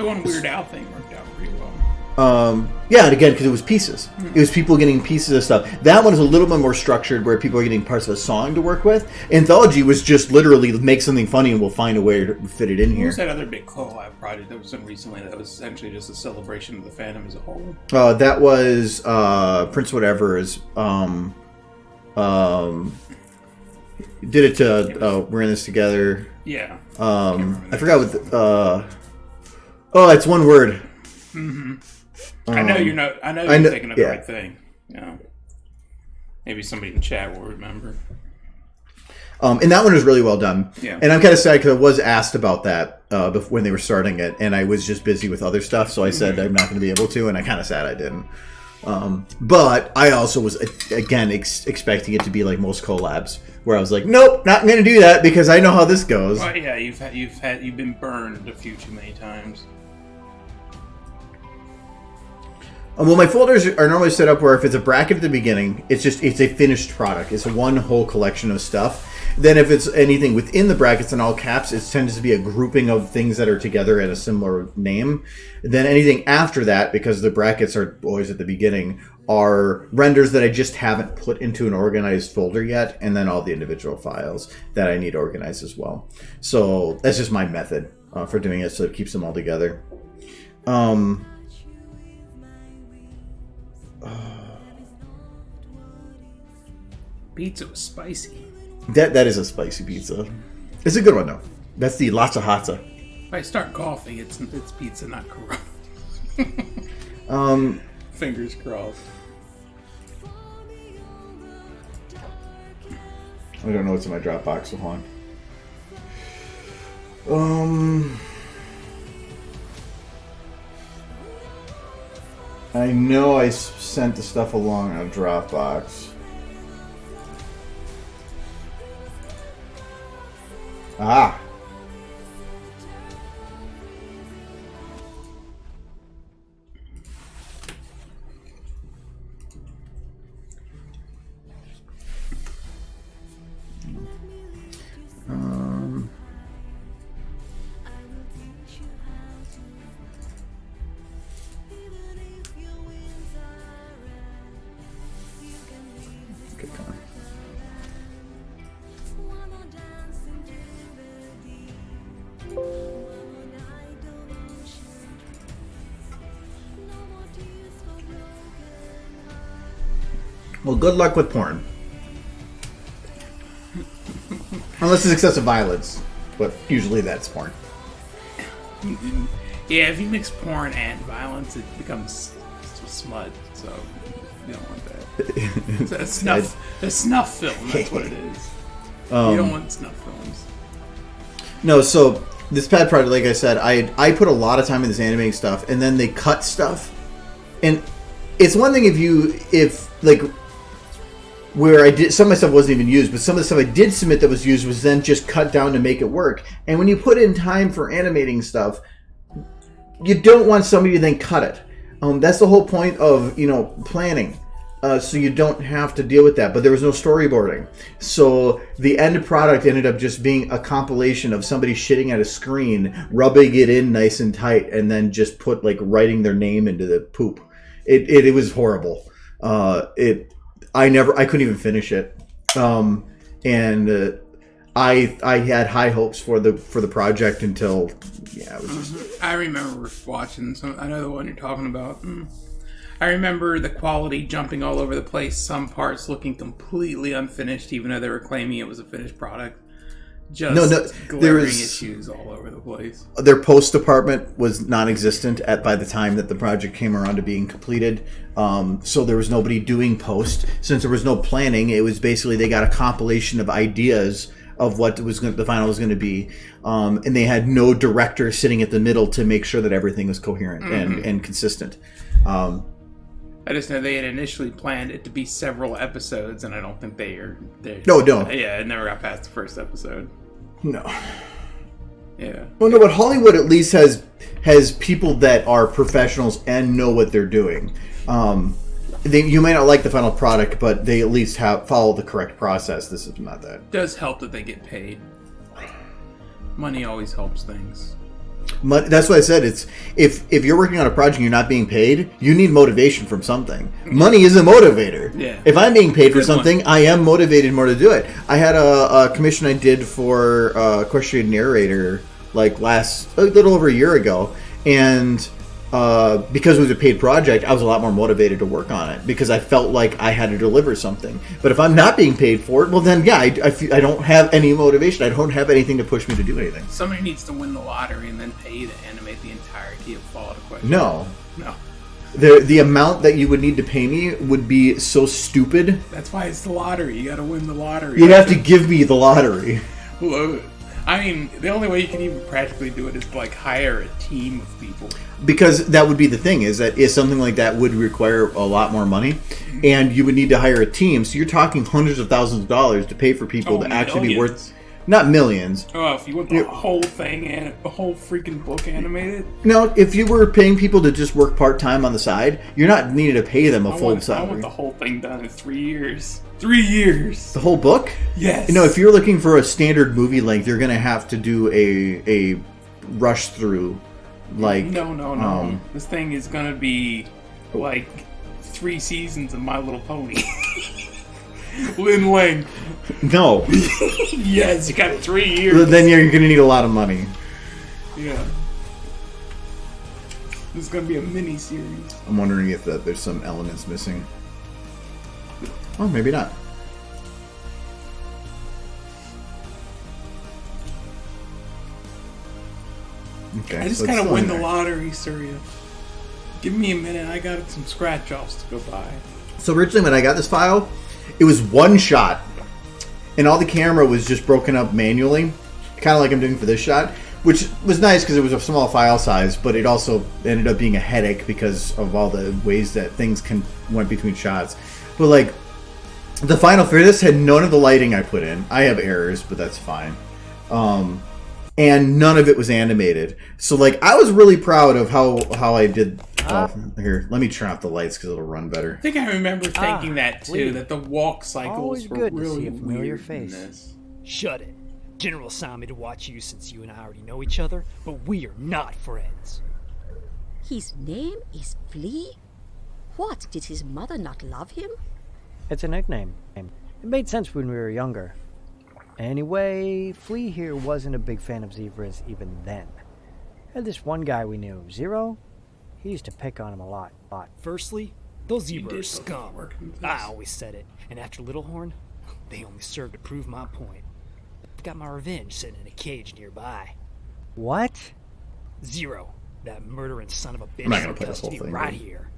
one Weird Al thing worked out pretty well. Yeah, and again, because it was pieces. It was people getting pieces of stuff. That one is a little bit more structured, where people are getting parts of a song to work with. Anthology was just literally make something funny and we'll find a way to fit it in here. What was that other big collab project that was done recently that was essentially just a celebration of the fandom as a whole? That was Prince Whatever's. Did it to We're in This Together. Yeah. I forgot what. It's one word. Mm-hmm. I know you're not. I know you're thinking of the right thing. Yeah. Maybe somebody in chat will remember. And that one was really well done. Yeah. And I'm kind of sad because I was asked about that when they were starting it, and I was just busy with other stuff, so I said I'm not going to be able to, and I kind of sad I didn't. But I also was again expecting it to be like most collabs, where I was like, nope, not going to do that because I know how this goes. Well, yeah, you've been burned a few too many times. Well, my folders are normally set up where if it's a bracket at the beginning, it's a finished product. It's one whole collection of stuff. Then if it's anything within the brackets in all caps, it tends to be a grouping of things that are together at a similar name. Then anything after that, because the brackets are always at the beginning, are renders that I just haven't put into an organized folder yet, and then all the individual files that I need organized as well. So that's just my method for doing it, so it keeps them all together. Pizza was spicy. That is a spicy pizza. It's a good one though. That's the lots of hatsa. If I start coughing, it's pizza, not corona. Fingers crossed. I don't know what's in my Dropbox. So hold on. I know I sent the stuff along on Dropbox. Ah. Good time. Well, good luck with porn. Unless it's excessive violence. But usually that's porn. Yeah, if you mix porn and violence, it becomes smut. So you don't want that. It's a snuff film. That's what it is. You don't want snuff films. No, so this pad project, like I said, I put a lot of time in this animating stuff, and then they cut stuff. And it's one thing if where I did some of my stuff wasn't even used, but some of the stuff I did submit that was used was then just cut down to make it work. And when you put in time for animating stuff, you don't want somebody to then cut it. That's the whole point of planning, so you don't have to deal with that. But there was no storyboarding, so the end product ended up just being a compilation of somebody shitting at a screen, rubbing it in nice and tight, and then just writing their name into the poop. It was horrible. I couldn't even finish it, and I had high hopes for the project until it was just. I remember watching some. I know the one you're talking about. I remember the quality jumping all over the place. Some parts looking completely unfinished, even though they were claiming it was a finished product. Just glaring issues all over the place. Their post department was non-existent by the time that the project came around to being completed. So there was nobody doing post. Since there was no planning, it was basically they got a compilation of ideas of what the final was going to be, and they had no director sitting at the middle to make sure that everything was coherent and consistent. I just know they had initially planned it to be several episodes, and I don't think they are. No. Yeah, it never got past the first episode. No. Yeah. Well, no, but Hollywood at least has people that are professionals and know what they're doing. You may not like the final product, but they at least follow the correct process. This is not that. It does help that they get paid. Money always helps things. That's what I said. It's if you're working on a project and you're not being paid, you need motivation from something. Money is a motivator. Yeah. If I'm being paid for something, I am motivated more to do it. I had a commission I did for Equestrian Narrator a little over a year ago, and because it was a paid project, I was a lot more motivated to work on it because I felt like I had to deliver something. But if I'm not being paid for it, well then, I don't have any motivation. I don't have anything to push me to do anything. Somebody needs to win the lottery and then pay you to animate the entirety of Fallout Equestrian. No. The amount that you would need to pay me would be so stupid. That's why it's the lottery. You gotta win the lottery. You'd have to give me the lottery. Well, I mean, the only way you can even practically do it is to hire a team of people. Because that would be the thing, is something like that would require a lot more money, and you would need to hire a team. So you're talking hundreds of thousands of dollars to pay for people to actually be worth, not millions. Oh, if you want the whole thing and the whole freaking book animated? No, if you were paying people to just work part-time on the side, you're not needing to pay them a full salary. I want the whole thing done in 3 years. 3 years! The whole book? Yes! If you're looking for a standard movie length, you're going to have to do a rush through. No. This thing is going to be 3 seasons of My Little Pony. Lin length. No. Yes, you got 3 years. Then you're going to need a lot of money. Yeah. This is going to be a mini-series. I'm wondering if there's some elements missing. Oh, maybe not. Okay, I just so it's gotta still win in the there. lottery, Surya. Give me a minute. I got some scratch offs to go by. So originally when I got this file, it was one shot. And all the camera was just broken up manually. Kind of like I'm doing for this shot. Which was nice because it was a small file size, but it also ended up being a headache because of all the ways that things went between shots. But like, the final for this had none of the lighting I put in. I have errors, but that's fine. And none of it was animated. So like, I was really proud of how I did. Oh, here, let me turn off the lights because it'll run better. I think I remember thinking that too. Lee. That the walk cycles Always were good to really see a familiar weird in face. this. Shut it. General assigned me to watch you since you and I already know each other, but we are not friends. His name is Flea? What, did his mother not love him? It's a nickname. It made sense when we were younger. Anyway, Flea here wasn't a big fan of zebras even then. Had this one guy we knew, Zero. He used to pick on him a lot. Firstly, those You zebras are did scum. work with this. I always said it. And after Littlehorn, they only served to prove my point. I've got my revenge sitting in a cage nearby. What? Zero, that murdering son of a bitch I'm not gonna in play this whole custody thing, right dude. here.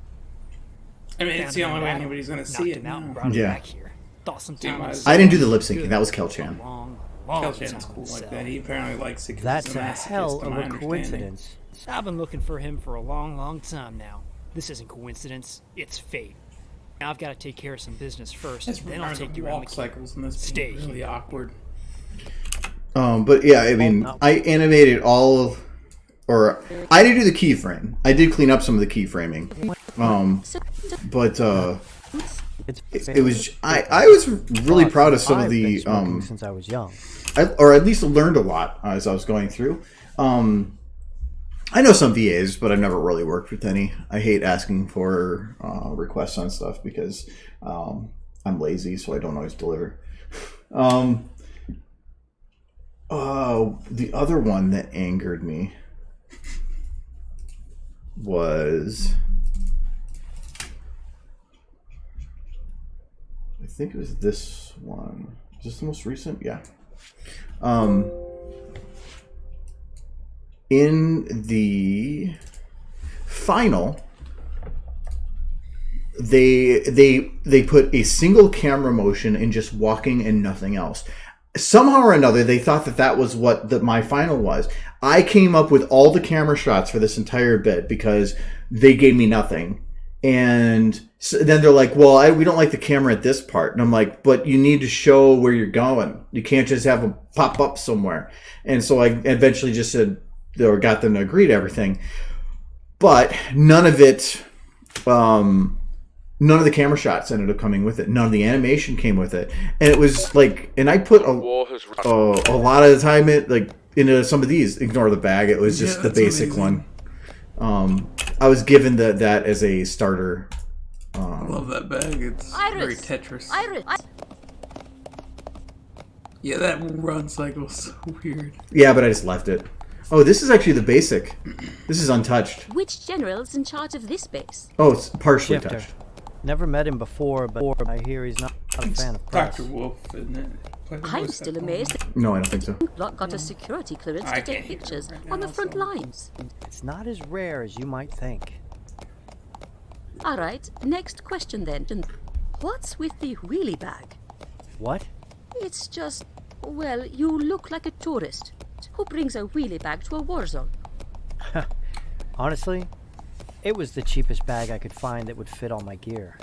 I mean, it's Found the him only in way battle, anybody's gonna knocked see it him out now. and brought him Yeah. back here. Thought sometime I I'd I didn't do the see lip him syncing. good. That was Kel-Chan. A long Kel-Chan's time cool in like cell. that. He apparently likes it 'cause That's he's a a hell masochist, to of my a understanding. coincidence. I've been looking for him for a long time now. This isn't coincidence, it's fate. Now I've got to take care of some business first, Just then I'll remember take the you around the walk camp. cycles in this Stay being really here. awkward. But yeah, I mean, no. I animated I did do the keyframe. I did clean up some of the keyframing. But it was I was really proud of some of I've been the smoking since I was young. or at least learned a lot as I was going through. I know some VAs, but I've never really worked with any. I hate asking for requests on stuff because I'm lazy, so I don't always deliver. The other one that angered me was, I think it was this one. Is this the most recent? Yeah. In the final, they put a single camera motion in just walking and nothing else. Somehow or another, they thought that was what my final was. I came up with all the camera shots for this entire bit because they gave me nothing. And so then they're like, well, we don't like the camera at this part. And I'm like, but you need to show where you're going. You can't just have them pop up somewhere. And so I eventually just said, or got them to agree to everything. But none of it, none of the camera shots ended up coming with it. None of the animation came with it. And it was like, and I put a lot of the time into some of these. Ignore the bag. It was just the that's basic amazing. one. I was given that as a starter. I love that bag. It's very Iris! Tetris. Iris! Yeah, that run cycle's so weird. Yeah, but I just left it. Oh, this is actually the basic. This is untouched. Which general's in charge of this base? Oh, it's partially Shifter. touched. Never met him before, but I hear he's not a fan of press. Dr. Wolf, isn't it? Play the I'm voice still that amazed that No, I don't think so. Block got a security clearance I to can't take hear pictures right on the now, front so- lines. It's not as rare as you might think. All right, next question then. What's with the wheelie bag? What? It's just, well, you look like a tourist. Who brings a wheelie bag to a war zone? Honestly, it was the cheapest bag I could find that would fit all my gear.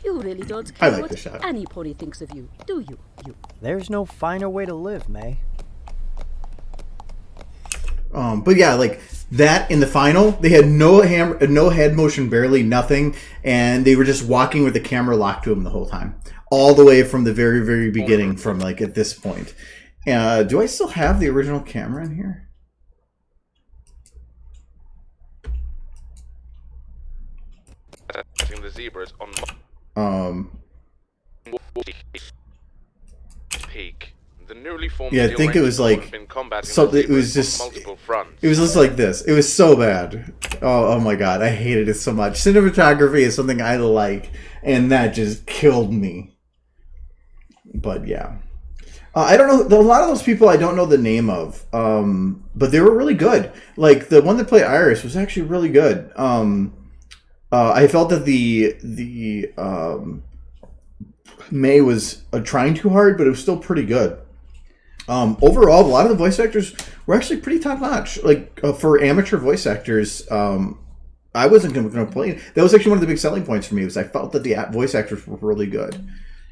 You really don't I care like what the shot. any pony thinks of you, do you? There's no finer way to live, May. But yeah, like that in the final, they had no head motion, barely nothing, and they were just walking with the camera locked to them the whole time, all the way from the very, very beginning, from like at this point. Do I still have the original camera in here? The zebras on peak. The newly formed Yeah, I think it was like something. It was just multiple fronts. It was just like this. It was so bad. Oh my god, I hated it so much. Cinematography is something I like, and that just killed me. But yeah. I don't know. A lot of those people I don't know the name of, but they were really good. Like the one that played Iris was actually really good. I felt that the May was trying too hard, but it was still pretty good. Overall, a lot of the voice actors were actually pretty top notch. Like for amateur voice actors, I wasn't going to complain. That was actually one of the big selling points for me. Was I felt that the voice actors were really good.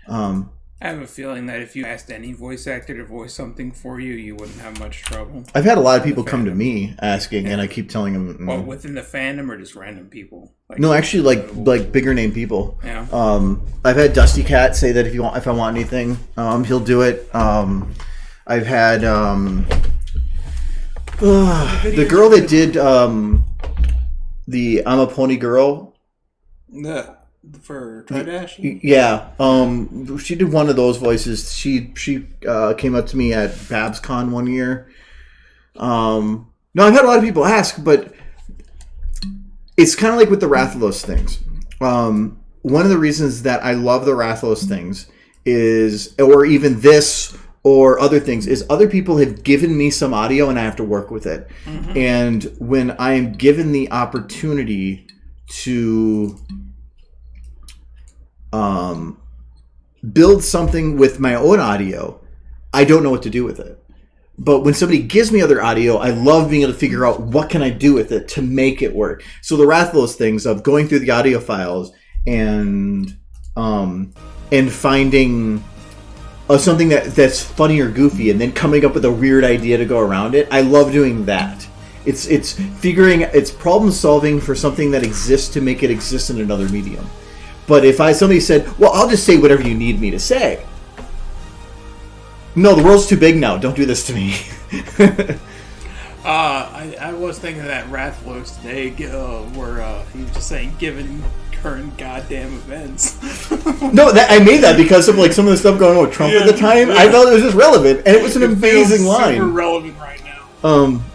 I have a feeling that if you asked any voice actor to voice something for you, you wouldn't have much trouble. I've had a lot of people come to me asking, and I keep telling them. Well, within the fandom or just random people? Like, no, actually, like bigger name people. Yeah. I've had Dusty Cat say that if I want anything, he'll do it. I've had the girl that did the I'm a Pony Girl. For Tridash? Yeah. She did one of those voices. She came up to me at BabsCon one year. No, I've had a lot of people ask, but it's kind of like with the Rathalos things. One of the reasons that I love the Rathalos things is, or even this or other things, is other people have given me some audio and I have to work with it. Mm-hmm. And when I am given the opportunity to build something with my own audio, I don't know what to do with it. But when somebody gives me other audio, I love being able to figure out what can I do with it to make it work. So the Rathalos things of going through the audio files and finding something that's funny or goofy, and then coming up with a weird idea to go around it. I love doing that. It's problem solving for something that exists to make it exist in another medium. But if somebody said, well, I'll just say whatever you need me to say. No, the world's too big now. Don't do this to me. I was thinking that Rathalos today where he was just saying, given current goddamn events. No, I made that because of like some of the stuff going on with Trump at the time. Yeah. I felt it was just relevant, and it was an amazing line. Super relevant right now.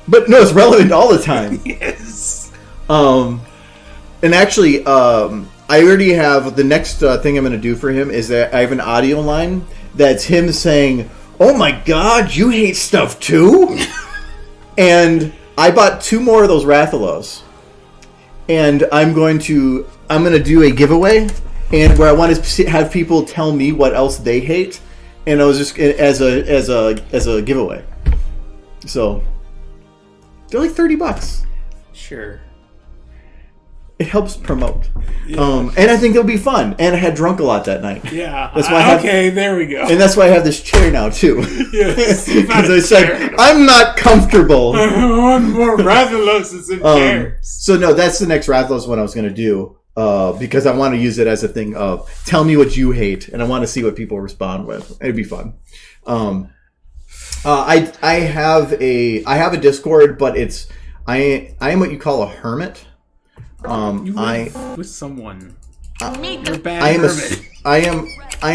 But no, it's relevant all the time. Yes. And actually, I already have the next thing I'm going to do for him is that I have an audio line that's him saying, "Oh my God, you hate stuff too," and I bought 2 more of those Rathalos, and I'm going to do a giveaway, and where I want to have people tell me what else they hate, and I was just as a giveaway. So they're like $30. Sure. It helps promote. Yeah. And I think it'll be fun. And I had drunk a lot that night. Yeah. That's why there we go. And that's why I have this chair now, too. Yes. Because I said, I'm not comfortable. I want more Rathaloses and chairs. So, no, that's the next Rathalos one I was going to do. Because I want to use it as a thing of, tell me what you hate. And I want to see what people respond with. It'd be fun. I have a Discord, but I am what you call a hermit. With someone. You're a bad hermit. I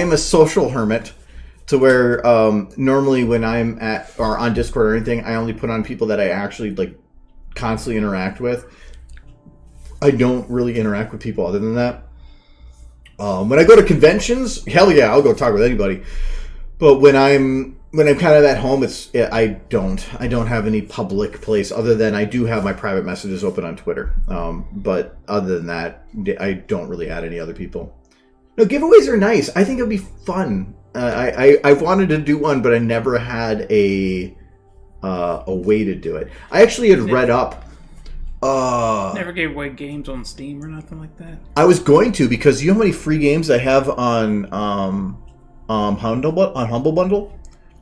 am a social hermit, to where normally when I'm on Discord or anything, I only put on people that I actually like constantly interact with. I don't really interact with people other than that. When I go to conventions, hell yeah, I'll go talk with anybody. But when I'm kind of at home, I don't have any public place other than I do have my private messages open on Twitter. But other than that, I don't really add any other people. No, giveaways are nice. I think it'll be fun. I've wanted to do one, but I never had a way to do it. I actually had read up. Never gave away games on Steam or nothing like that. I was going to, because you know how many free games I have on Humble Bundle.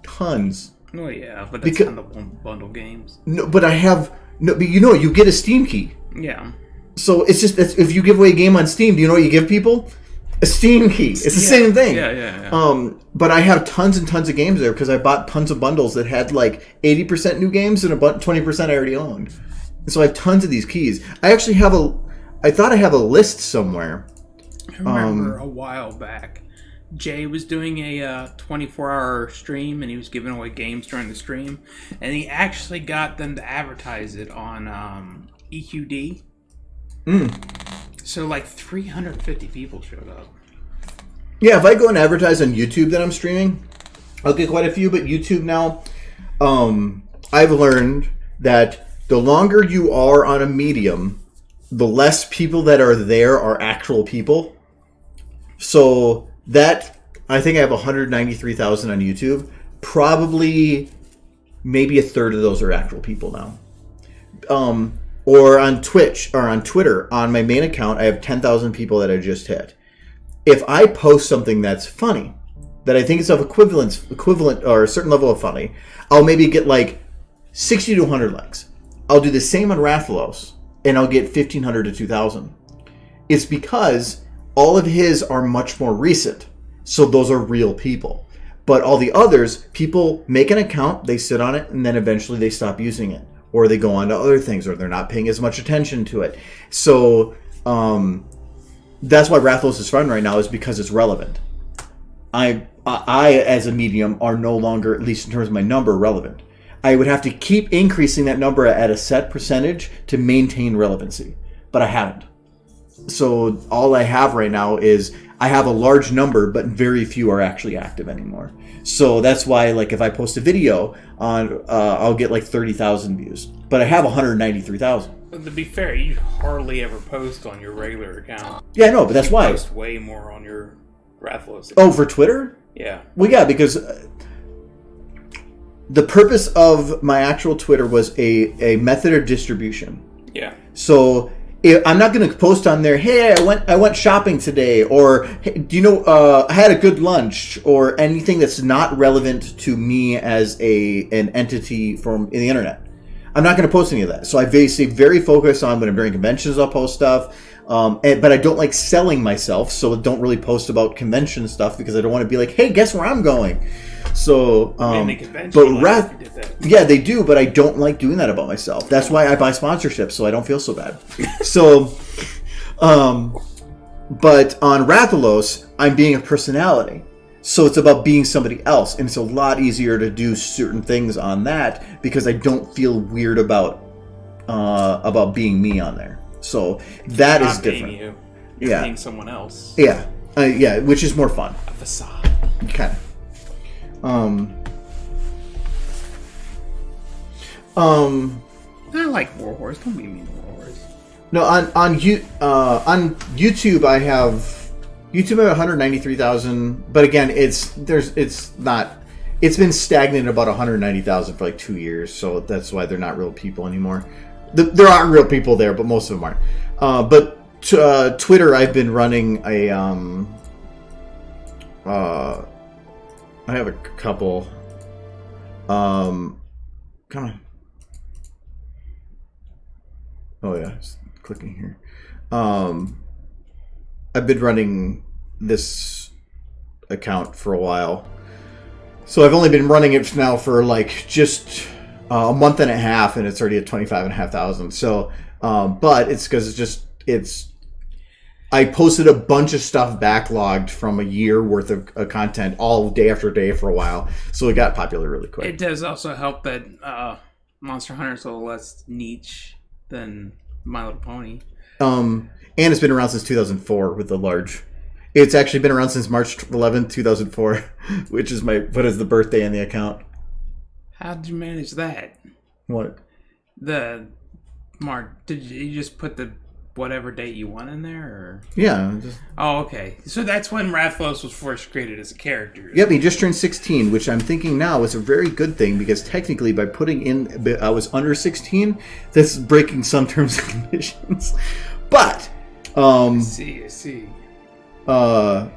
Tons. Oh yeah, but that's kind of bundle games. No, but I have no. But you get a Steam key. Yeah. So it's just if you give away a game on Steam, do you know what you give people? A Steam key. It's the same thing. Yeah. But I have tons and tons of games there because I bought tons of bundles that had like 80% new games and 20% I already owned. So I have tons of these keys. I actually have I thought I have a list somewhere. I remember a while back, Jay was doing a 24-hour stream, and he was giving away games during the stream, and he actually got them to advertise it on EQD. So like 350 people showed up. Yeah, if I go and advertise on YouTube that I'm streaming, I'll get quite a few, but YouTube now, I've learned that the longer you are on a medium, the less people that are there are actual people. So that, I think I have 193,000 on YouTube. Probably maybe a third of those are actual people now. Or on Twitch or on Twitter, on my main account, I have 10,000 people that I just hit. If I post something that's funny, that I think is of equivalent or a certain level of funny, I'll maybe get like 60 to 100 likes. I'll do the same on Rathalos, and I'll get 1,500 to 2,000. It's because all of his are much more recent, so those are real people. But all the others, people make an account, they sit on it, and then eventually they stop using it. Or they go on to other things, or they're not paying as much attention to it. So that's why Rathalos is fun right now, is because it's relevant. I, as a medium, are no longer, at least in terms of my number, relevant. I would have to keep increasing that number at a set percentage to maintain relevancy. But I haven't. So all I have right now is I have a large number, but very few are actually active anymore. So that's why, like, if I post a video on, I'll get like 30,000 views, but I have 193,000. But to be fair, you hardly ever post on your regular account. Yeah, no, but that's why. You post way more on your Rathalos account. Oh, for Twitter? Yeah. Well, yeah, because the purpose of my actual Twitter was a method of distribution. Yeah. So I'm not going to post on there, hey, I went shopping today, or hey, do you know, I had a good lunch, or anything that's not relevant to me as an entity from the internet. I'm not going to post any of that. So I stay very focused on when I'm during conventions, I'll post stuff. But I don't like selling myself, so don't really post about convention stuff because I don't want to be like, hey, guess where I'm going. So, yeah, they do, but I don't like doing that about myself. That's why I buy sponsorships, so I don't feel so bad. So, but on Rathalos, I'm being a personality. So it's about being somebody else, and it's a lot easier to do certain things on that because I don't feel weird about being me on there. So that is different. You're being someone else. Yeah, yeah, which is more fun. A facade. Kind of. I like Warhorse. Don't be mean to Warhorse. No, on YouTube I have 193,000, but again, it's been stagnant about 190,000 for like 2 years, so that's why they're not real people anymore. There are real people there, but most of them aren't. But Twitter, I've been running a I have a couple. Come on. Oh yeah, just clicking here. I've been running this account for a while, so I've only been running it now for like just a month and a half, and it's already at 25,500. So, but it's because I posted a bunch of stuff backlogged from a year worth of content all day after day for a while, so it got popular really quick. It does also help that Monster Hunter is a little less niche than My Little Pony. And it's been around since 2004 with the large. It's actually been around since March 11th, 2004, which is the birthday in the account. How did you manage that? What? Mark, did you just put the whatever date you want in there, or? Yeah. Oh, okay. So that's when Rathalos was first created as a character. Yep, he just turned 16, which I'm thinking now is a very good thing, because technically by putting in I was under 16, this is breaking some terms and conditions. But I see. So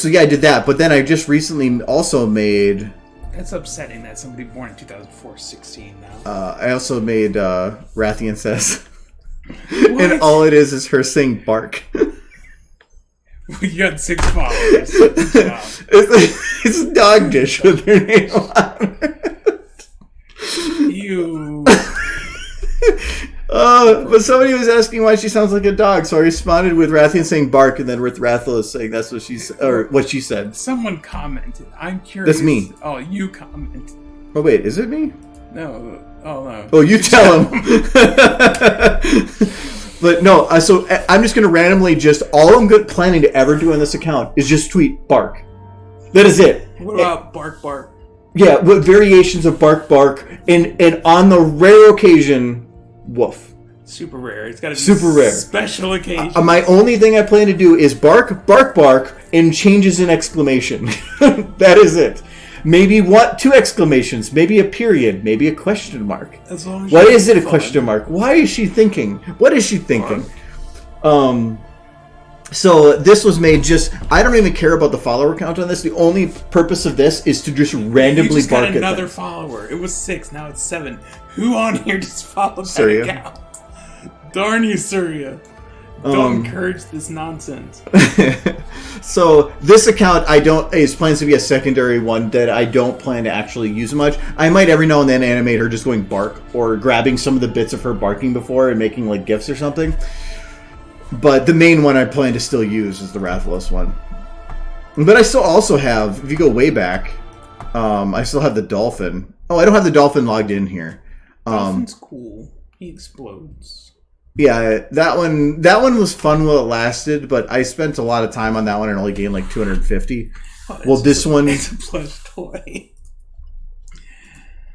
yeah, I did that, but then I just recently also made. That's upsetting that somebody born in 2004 is 16 now. I also made Rathian Says. And all it is her saying bark. You got 6 followers. It's a dog dish with her name on it. You. But somebody was asking why she sounds like a dog, so I responded with Rathian saying bark, and then with Rathalos saying that's what she said, or what she said. Someone commented. I'm curious. That's me. Oh, you commented. Oh wait, is it me? No. Oh no. Oh, you tell him. But no, so I'm just gonna randomly all I'm planning to ever do on this account is just tweet bark. That is it. What about Bark Bark? Yeah, with variations of Bark Bark, and on the rare occasion, Woof. Super rare. It's got to be Super rare. Special occasion. My only thing I plan to do is bark, bark, bark, and changes in exclamation. That is it. Maybe 2 exclamations, maybe a period, maybe a question mark. As long as Why you is it a fun. question mark? Why is she thinking? What is she thinking? So this was made just... I don't even care about the follower count on this. The only purpose of this is to just randomly You just bark got at another them. follower. It was 6, now it's 7. Who on here just followed that Surya. account? Darn you, Surya. Don't encourage this nonsense. So this account is plans to be a secondary one that I don't plan to actually use much. I might every now and then animate her just going bark or grabbing some of the bits of her barking before and making like GIFs or something. But the main one I plan to still use is the Rathalos one. But I still also have, if you go way back, I still have the Dolphin. Oh, I don't have the Dolphin logged in here. Dolphin's cool. He explodes. Yeah, that one was fun while it lasted, but I spent a lot of time on that one and only gained like 250. Oh, Well, this one... It's a plush toy.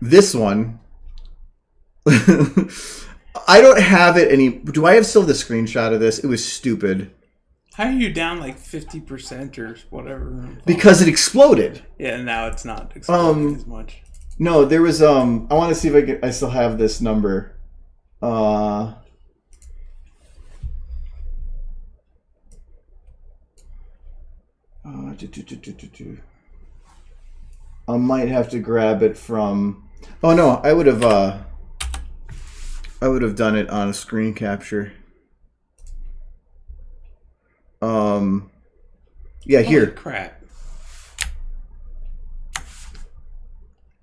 This one... I don't have it any... Do I have still the screenshot of this? It was stupid. How are you down like 50% or whatever? Because it exploded. Yeah, now it's not exploding as much. No, there was... I want to see if I still have this number. I might have to grab it from... Oh no, I would have done it on a screen capture. Yeah, here. Holy crap.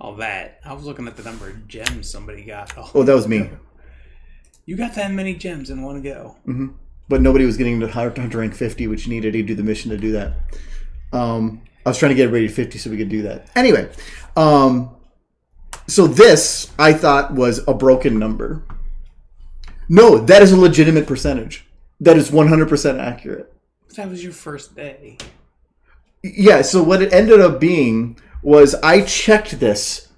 All that. I was looking at the number of gems somebody got. Oh, that was me. You got that many gems in one go. Mm-hmm. But nobody was getting to hunter rank 50, which you needed to do the mission to do that. I was trying to get everybody to 50 so we could do that. Anyway, so this I thought was a broken number. No, that is a legitimate percentage. That is 100% accurate. That was your first day. Yeah, so what it ended up being was I checked this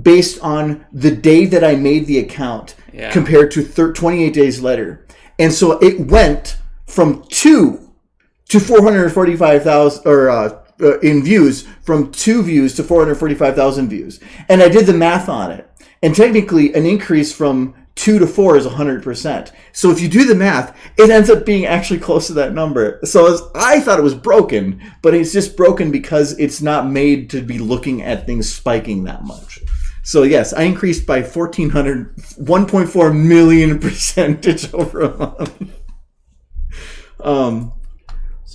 based on the day that I made the account compared to 28 days later. And so it went from 2 to 445,000, or in views, from 2 views to 445,000 views. And I did the math on it. And technically, an increase from 2 to 4 is 100%. So if you do the math, it ends up being actually close to that number. So I thought it was broken, but it's just broken because it's not made to be looking at things spiking that much. So yes, I increased by 1.4 million percentage over a month.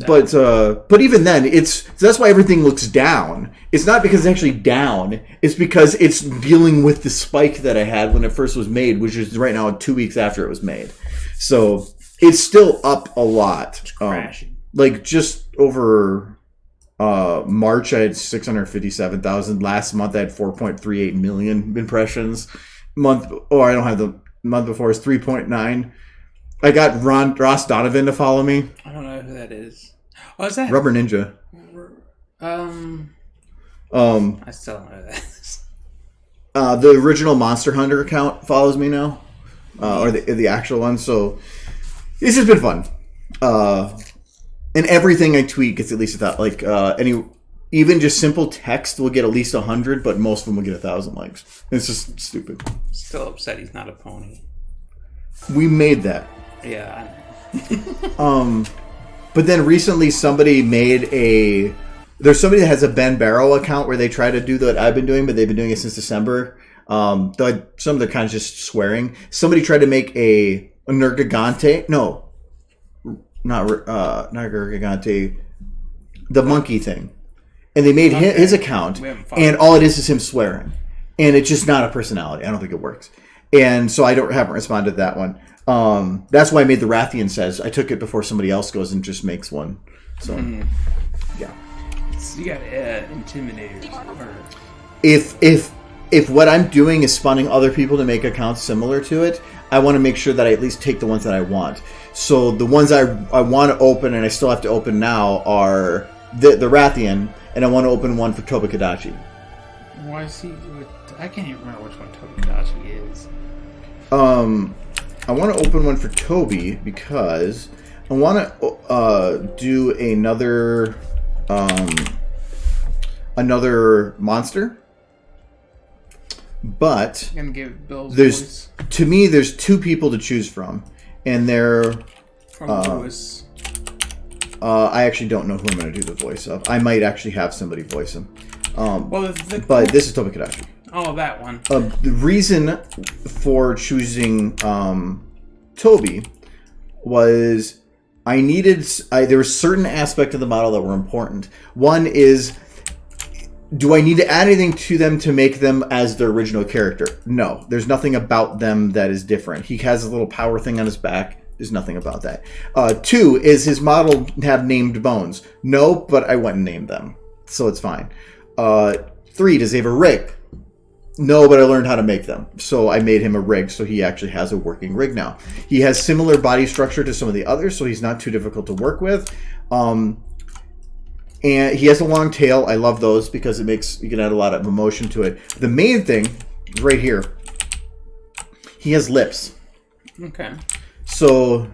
But even then, that's why everything looks down. It's not because it's actually down. It's because it's dealing with the spike that I had when it first was made, which is right now 2 weeks after it was made. So it's still up a lot. It's crashing. Like just over March, I had 657,000. Last month, I had 4.38 million impressions. I don't have the month before. It's 3.9. I got Ross Donovan to follow me. I don't know who that is. Oh, is that Rubber Ninja? I still don't know who that is. The original Monster Hunter account follows me now, or the actual one. So it's just been fun. And everything I tweet gets at least that. Like even just simple text will get at least 100, but most of them will get 1,000 likes. It's just stupid. Still upset he's not a pony. We made that. Yeah. But then recently somebody made there's somebody that has a Ben Barrow account where they try to do what I've been doing, but they've been doing it since December. Some of the kind of just swearing. Somebody tried to make a Nergigante. No, not Nergigante. The monkey thing. And they made his account, and all it is him swearing. And it's just not a personality. I don't think it works. And so haven't responded to that one. That's why I made the Rathian says. I took it before somebody else goes and just makes one. So, yeah. So you got intimidators. If what I'm doing is spawning other people to make accounts similar to it, I want to make sure that I at least take the ones that I want. So the ones I want to open and I still have to open now are the Rathian, and I want to open one for Tobakadachi. Why is he? I can't even remember which one Tobakadachi is. I want to open one for Toby because I want to do another monster. But I'm gonna give Bill's there's voice to me there's two people to choose from, and they're from Lewis. I actually don't know who I'm going to do the voice of. I might actually have somebody voice him. Well, but this is Tobakadachi. Oh, that one. The reason for choosing Toby was there were certain aspects of the model that were important. One is, do I need to add anything to them to make them as their original character? No. There's nothing about them that is different. He has a little power thing on his back. There's nothing about that. 2 is his model have named bones. No, but I went and named them. So it's fine. 3, does he have a rig? No, but I learned how to make them. So I made him a rig, so he actually has a working rig now. He has similar body structure to some of the others, so he's not too difficult to work with. And he has a long tail. I love those because you can add a lot of emotion to it. The main thing, right here, he has lips. Okay. So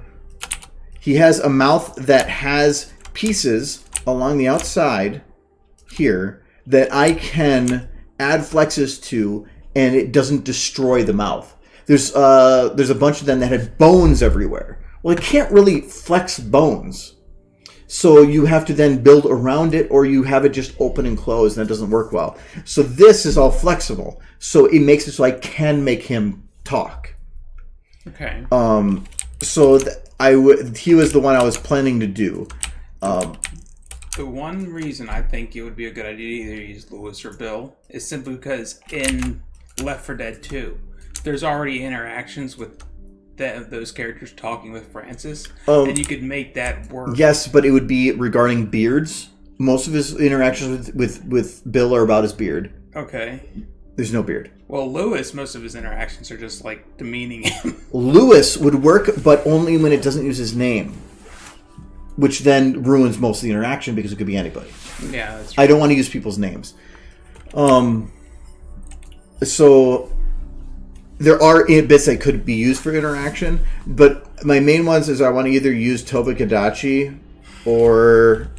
he has a mouth that has pieces along the outside here that I can add flexes to, and it doesn't destroy the mouth. There's a bunch of them that had bones everywhere. Well, it can't really flex bones. So you have to then build around it, or you have it just open and close, and that doesn't work well. So this is all flexible. So it makes it so I can make him talk. Okay. So he was the one I was planning to do. The one reason I think it would be a good idea to either use Lewis or Bill is simply because in Left 4 Dead 2, there's already interactions with those characters talking with Francis, and you could make that work. Yes, but it would be regarding beards. Most of his interactions with Bill are about his beard. Okay. There's no beard. Well, Lewis, most of his interactions are just like demeaning him. Lewis would work, but only when it doesn't use his name, which then ruins most of the interaction because it could be anybody. Yeah, that's right. I don't want to use people's names. So there are bits that could be used for interaction, but my main ones is I want to either use Tobakadachi or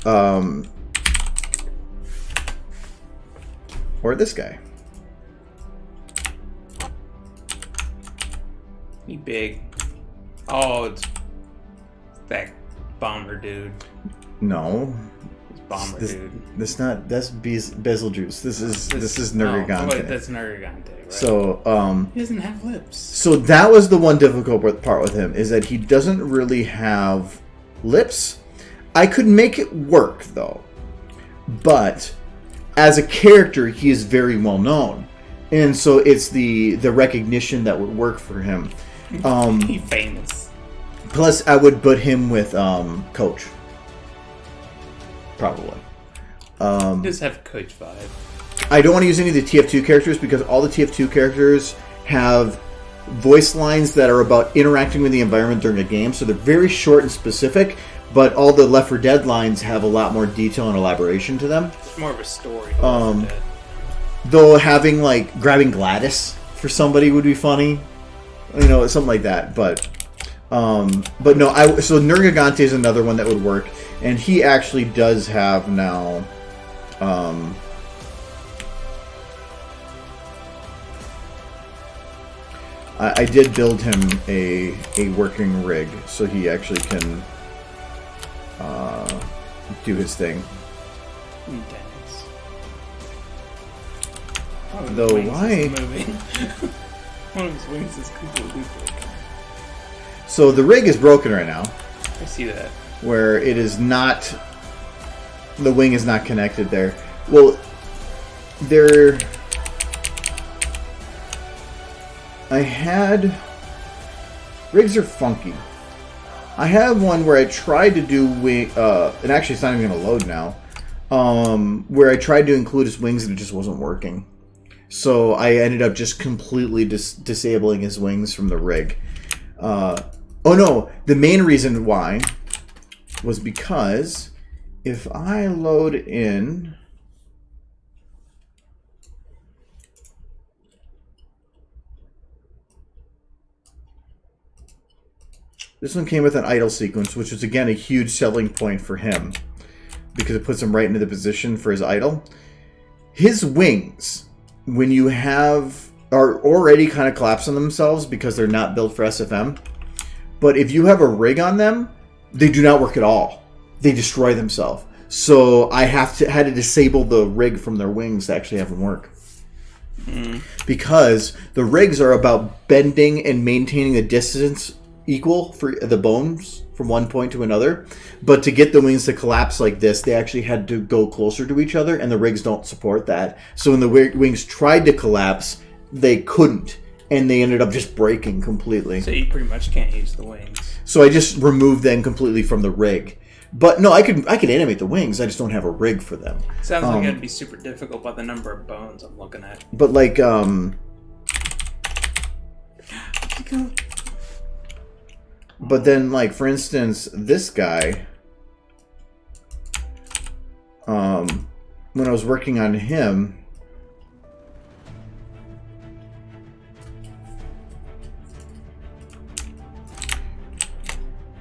this guy. He big. Oh, it's that bomber dude. No. It's bomber dude. That's Bezeljuice. This is Nergigante. Oh, wait, that's Nergigante, right? So he doesn't have lips. So that was the one difficult part with him, is that he doesn't really have lips. I could make it work though, but as a character, he is very well known, and so it's the recognition that would work for him. He's famous. Plus, I would put him with Coach. Probably. Just have Coach vibe. I don't want to use any of the TF2 characters because all the TF2 characters have voice lines that are about interacting with the environment during a game, so they're very short and specific, but all the Left 4 Dead lines have a lot more detail and elaboration to them. It's more of a story. Though having, like, grabbing Gladys for somebody would be funny. You know, something like that, but no, so Nergigante is another one that would work, and he actually does have now, I did build him a working rig, so he actually can do his thing. Though why? One of his wings is completely broken. So the rig is broken right now. I see that. Where it is not... The wing is not connected there. Well, there... I had... Rigs are funky. I have one where I tried to do wing... and actually it's not even going to load now. Where I tried to include his wings and it just wasn't working. So I ended up just completely disabling his wings from the rig. Oh no, the main reason why was because if I load in This one came with an idle sequence, which is again a huge selling point for him because it puts him right into the position for his idle. His wings, when you have, are already kind of collapsing themselves because they're not built for SFM. But if you have a rig on them, they do not work at all. They destroy themselves. So I had to disable the rig from their wings to actually have them work. Because the rigs are about bending and maintaining the distance equal for the bones from one point to another. But to get the wings to collapse like this, they actually had to go closer to each other, and the rigs don't support that. So when the wings tried to collapse, they couldn't, and they ended up just breaking completely. So you pretty much can't use the wings. So I just removed them completely from the rig. But no, I could animate the wings. I just don't have a rig for them. Sounds like it'd be super difficult by the number of bones I'm looking at. But like, but then like for instance, this guy, when I was working on him,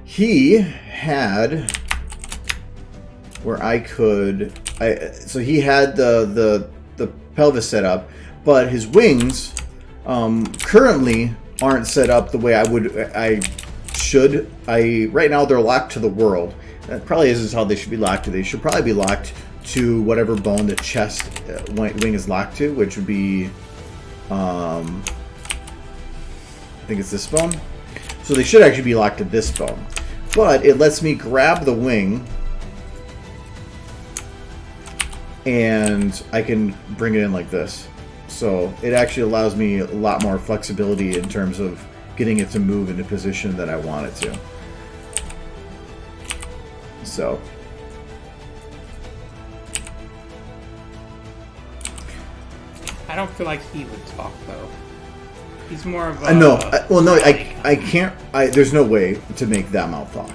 he had where I could, so he had the pelvis set up, but his wings currently aren't set up the way I should. Right now they're locked to the world. That probably isn't how they should be locked to. They should probably be locked to whatever bone the chest wing is locked to, which would be, I think it's this bone. So they should actually be locked to this bone. But it lets me grab the wing and I can bring it in like this. So it actually allows me a lot more flexibility in terms of getting it to move in the position that I want it to. So I don't feel like he would talk though. He's more of a... no, I can't. There's no way to make that mouth talk.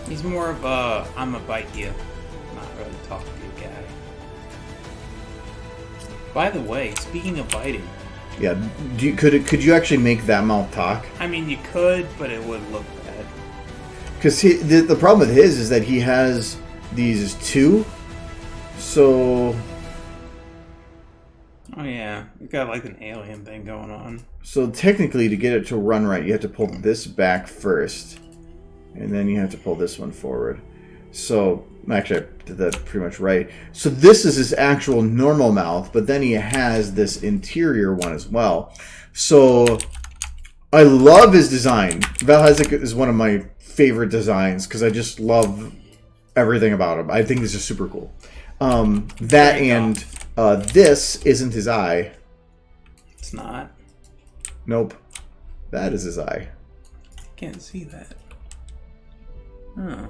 He's more of a, I'm a bite you, not really talk to you guy. By the way, speaking of biting... Yeah, could you actually make that mouth talk? I mean, you could, but it would look bad. Because the problem with his is that he has these two, so... Oh yeah, you got like an alien thing going on. So technically, to get it to run right, you have to pull this back first. And then you have to pull this one forward. So, actually, I did that pretty much right. So this is his actual normal mouth, but then he has this interior one as well. So, I love his design. Valhazek is one of my favorite designs, because I just love everything about him. I think this is super cool. That and this isn't his eye. It's not. Nope. That is his eye. Can't see that. Huh.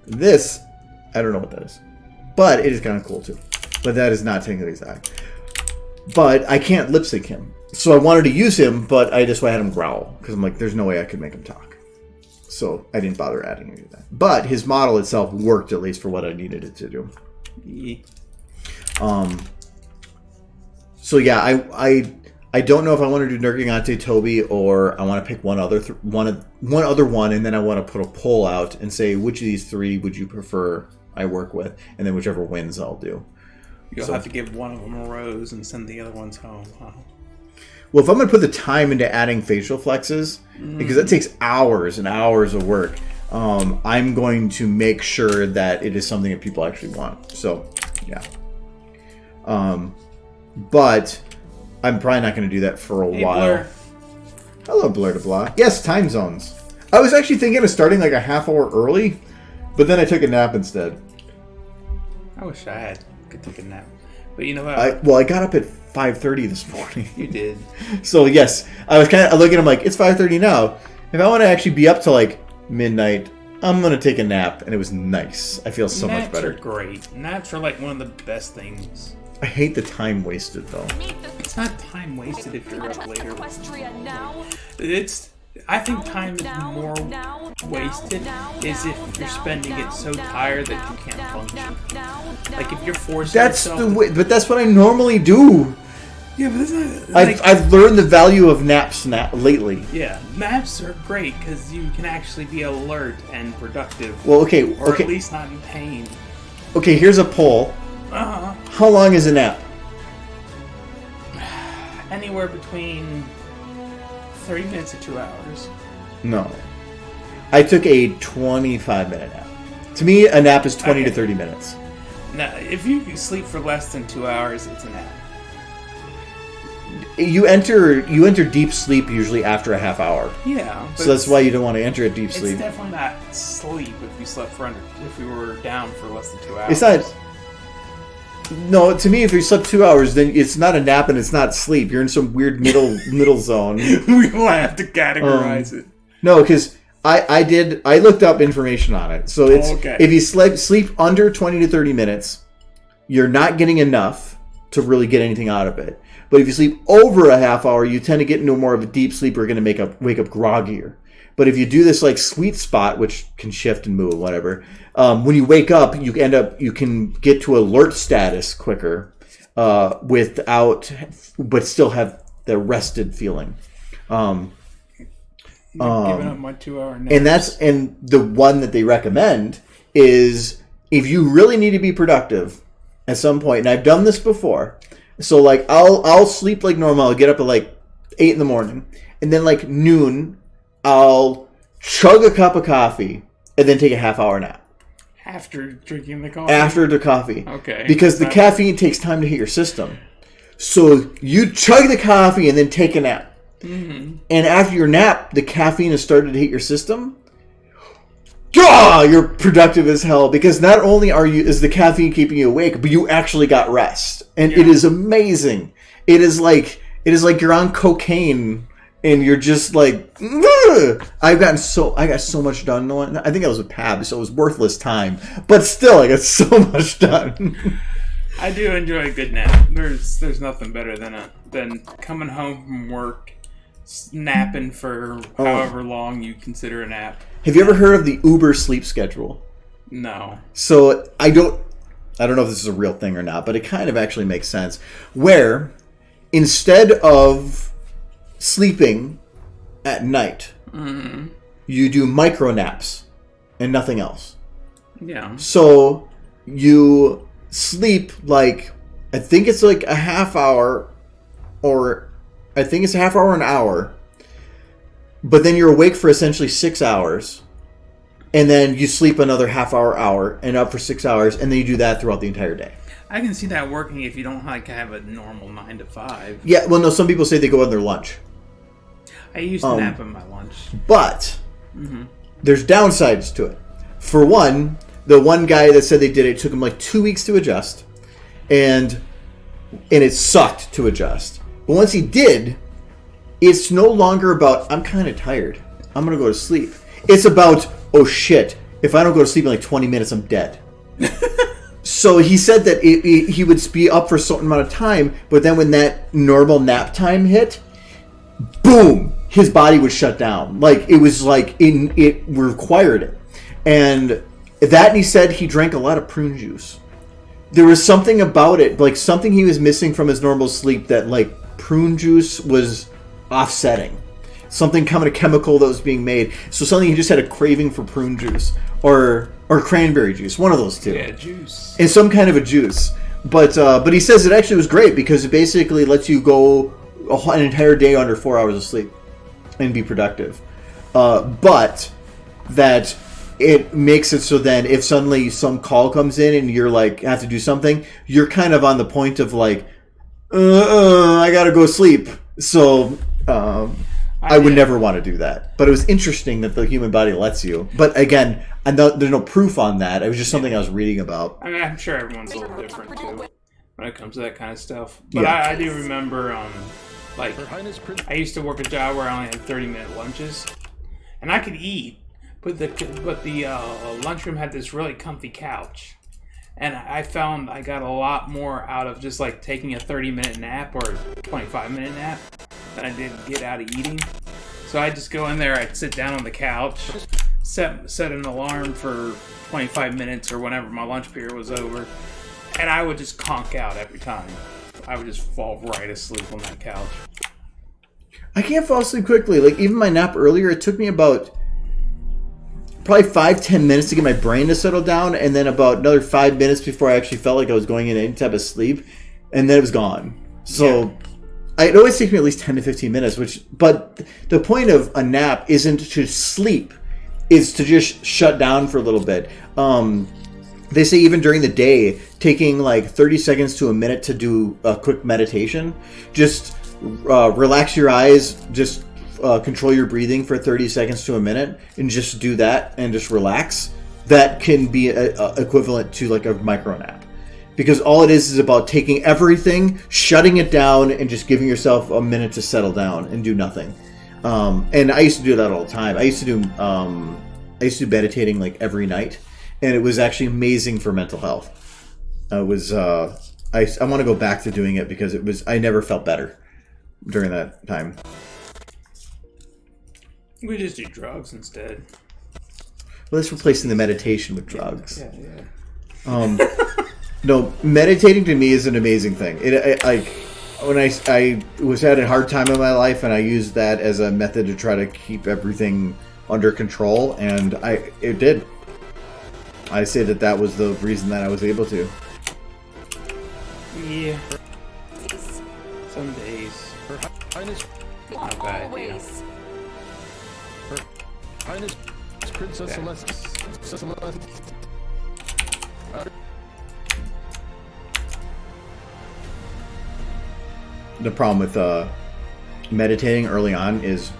This, I don't know what that is. But it is kind of cool too. But that is not technically his eye. But I can't lip sync him. So I wanted to use him, but I just had him growl. Because I'm like, there's no way I could make him talk. So I didn't bother adding any of that. But his model itself worked, at least for what I needed it to do. Yeah. So yeah, I don't know if I want to do Nergigante Toby or I want to pick one other one, and then I want to put a poll out and say which of these three would you prefer I work with, and then whichever wins I'll do. You'll have to give one of them a rose and send the other ones home. Huh? Well, if I'm going to put the time into adding facial flexes, because that takes hours and hours of work, I'm going to make sure that it is something that people actually want. So, yeah. But I'm probably not going to do that for a while. Blur. Hello, Blur to Blah. Yes, time zones. I was actually thinking of starting like a half hour early, but then I took a nap instead. I wish I could take a nap. But you know what? I got up at 5:30 this morning. You did. So yes, I was kind of looking. I'm like, it's 5:30 now. If I want to actually be up to like midnight, I'm gonna take a nap, and it was nice. I feel so much better. Naps are great. Naps are like one of the best things. I hate the time wasted though. It's not time wasted if you're up later. Equestria now. I think time is more wasted is if you're spending it so tired that you can't function. Like if you're forcing That's yourself the way, but that's what I normally do. Yeah, but that's not... I've learned the value of naps lately. Yeah, naps are great because you can actually be alert and productive. Well, okay. Or at least not in pain. Okay, here's a poll. Uh-huh. How long is a nap? Anywhere between 30 minutes to 2 hours. No. I took a 25-minute nap. To me, a nap is 20 to 30 minutes. Now, if you sleep for less than 2 hours, it's a nap. You enter deep sleep usually after a half hour. Yeah. So that's why you don't want to enter a deep sleep. It's definitely not sleep if you were down for less than 2 hours. It's not. No, to me, if you slept 2 hours, then it's not a nap and it's not sleep. You're in some weird middle zone. We will have to categorize it. No, because I looked up information on it. So it's if you sleep under 20 to 30 minutes, you're not getting enough to really get anything out of it. But if you sleep over a half hour, you tend to get into more of a deep sleep. You're going to wake up groggier. But if you do this like sweet spot, which can shift and move, whatever, when you wake up, you can get to alert status quicker, but still have the rested feeling. Giving up my 2 hour nap. And the one that they recommend is if you really need to be productive at some point, and I've done this before. So like I'll sleep like normal. I'll get up at like 8 in the morning, and then like noon, I'll chug a cup of coffee and then take a half-hour nap. After drinking the coffee? After the coffee. Okay. Because the caffeine takes time to hit your system. So you chug the coffee and then take a nap. Mm-hmm. And after your nap, the caffeine has started to hit your system. You're productive as hell because not only is the caffeine keeping you awake, but you actually got rest. And it is amazing. It is like you're on cocaine and you're just like, ugh! I got so much done. I think I was with Pab, so it was worthless time. But still, I got so much done. I do enjoy a good nap. There's nothing better than coming home from work, napping for however long you consider a nap. Have you ever heard of the Uber sleep schedule? No. So I don't know if this is a real thing or not, but it kind of actually makes sense. Where instead of sleeping at night, you do micro naps and nothing else. Yeah. So you sleep like, I think it's like a half hour, or I think it's a half hour, an hour. But then you're awake for essentially 6 hours. And then you sleep another half hour, and up for 6 hours. And then you do that throughout the entire day. I can see that working if you don't like have a normal 9 to 5. Yeah, well, no, some people say they go on their lunch. I used to nap on my lunch. But there's downsides to it. For one, the one guy that said they did it took him like 2 weeks to adjust. And it sucked to adjust. But once he did, it's no longer about, I'm kind of tired, I'm going to go to sleep. It's about, oh shit, if I don't go to sleep in like 20 minutes, I'm dead. So he said that he would be up for a certain amount of time, but then when that normal nap time hit, boom, his body would shut down. Like, it was like, it required it. And he said he drank a lot of prune juice. There was something about it, like something he was missing from his normal sleep that like prune juice was offsetting. Something kind of chemical that was being made. So suddenly he just had a craving for prune juice or cranberry juice, one of those two. Yeah, juice. And some kind of a juice. But he says it actually was great because it basically lets you go an entire day under 4 hours of sleep and be productive. But that it makes it so then if suddenly some call comes in and you're like have to do something, you're kind of on the point of like, I gotta go sleep. So I would never want to do that. But it was interesting that the human body lets you. But again, there's no proof on that. It was just something I was reading about. I mean, I'm sure everyone's a little different too when it comes to that kind of stuff. But I do remember, like, I used to work a job where I only had 30-minute lunches, and I could eat, but the lunchroom had this really comfy couch. And I found I got a lot more out of just like taking a 30-minute nap or 25-minute nap than I did get out of eating. So I'd just go in there, I'd sit down on the couch, set an alarm for 25 minutes or whenever my lunch period was over, and I would just conk out every time. I would just fall right asleep on that couch. I can't fall asleep quickly. Like, even my nap earlier, it took me about probably 5-10 minutes to get my brain to settle down, and then about another 5 minutes before I actually felt like I was going in any type of sleep, and then it was gone. So it always takes me at least 10 to 15 minutes, but the point of a nap isn't to sleep, is to just shut down for a little bit. They say even during the day, taking like 30 seconds to a minute to do a quick meditation, just relax your eyes, just control your breathing for 30 seconds to a minute, and just do that and just relax. That can be equivalent to like a micro nap. Because all it is about taking everything, shutting it down, and just giving yourself a minute to settle down and do nothing. And I used to do that all the time. I used to do meditating like every night, and it was actually amazing for mental health. I want to go back to doing it because I never felt better during that time. We just do drugs instead. Well, that's replacing the meditation with drugs. Yeah. No, meditating to me is an amazing thing. When I was had a hard time in my life, and I used that as a method to try to keep everything under control, and it did. I say that was the reason that I was able to. Yeah. Some days. Her Highness, Not bad, Always. Her Highness Princess Celestia. The problem with meditating early on is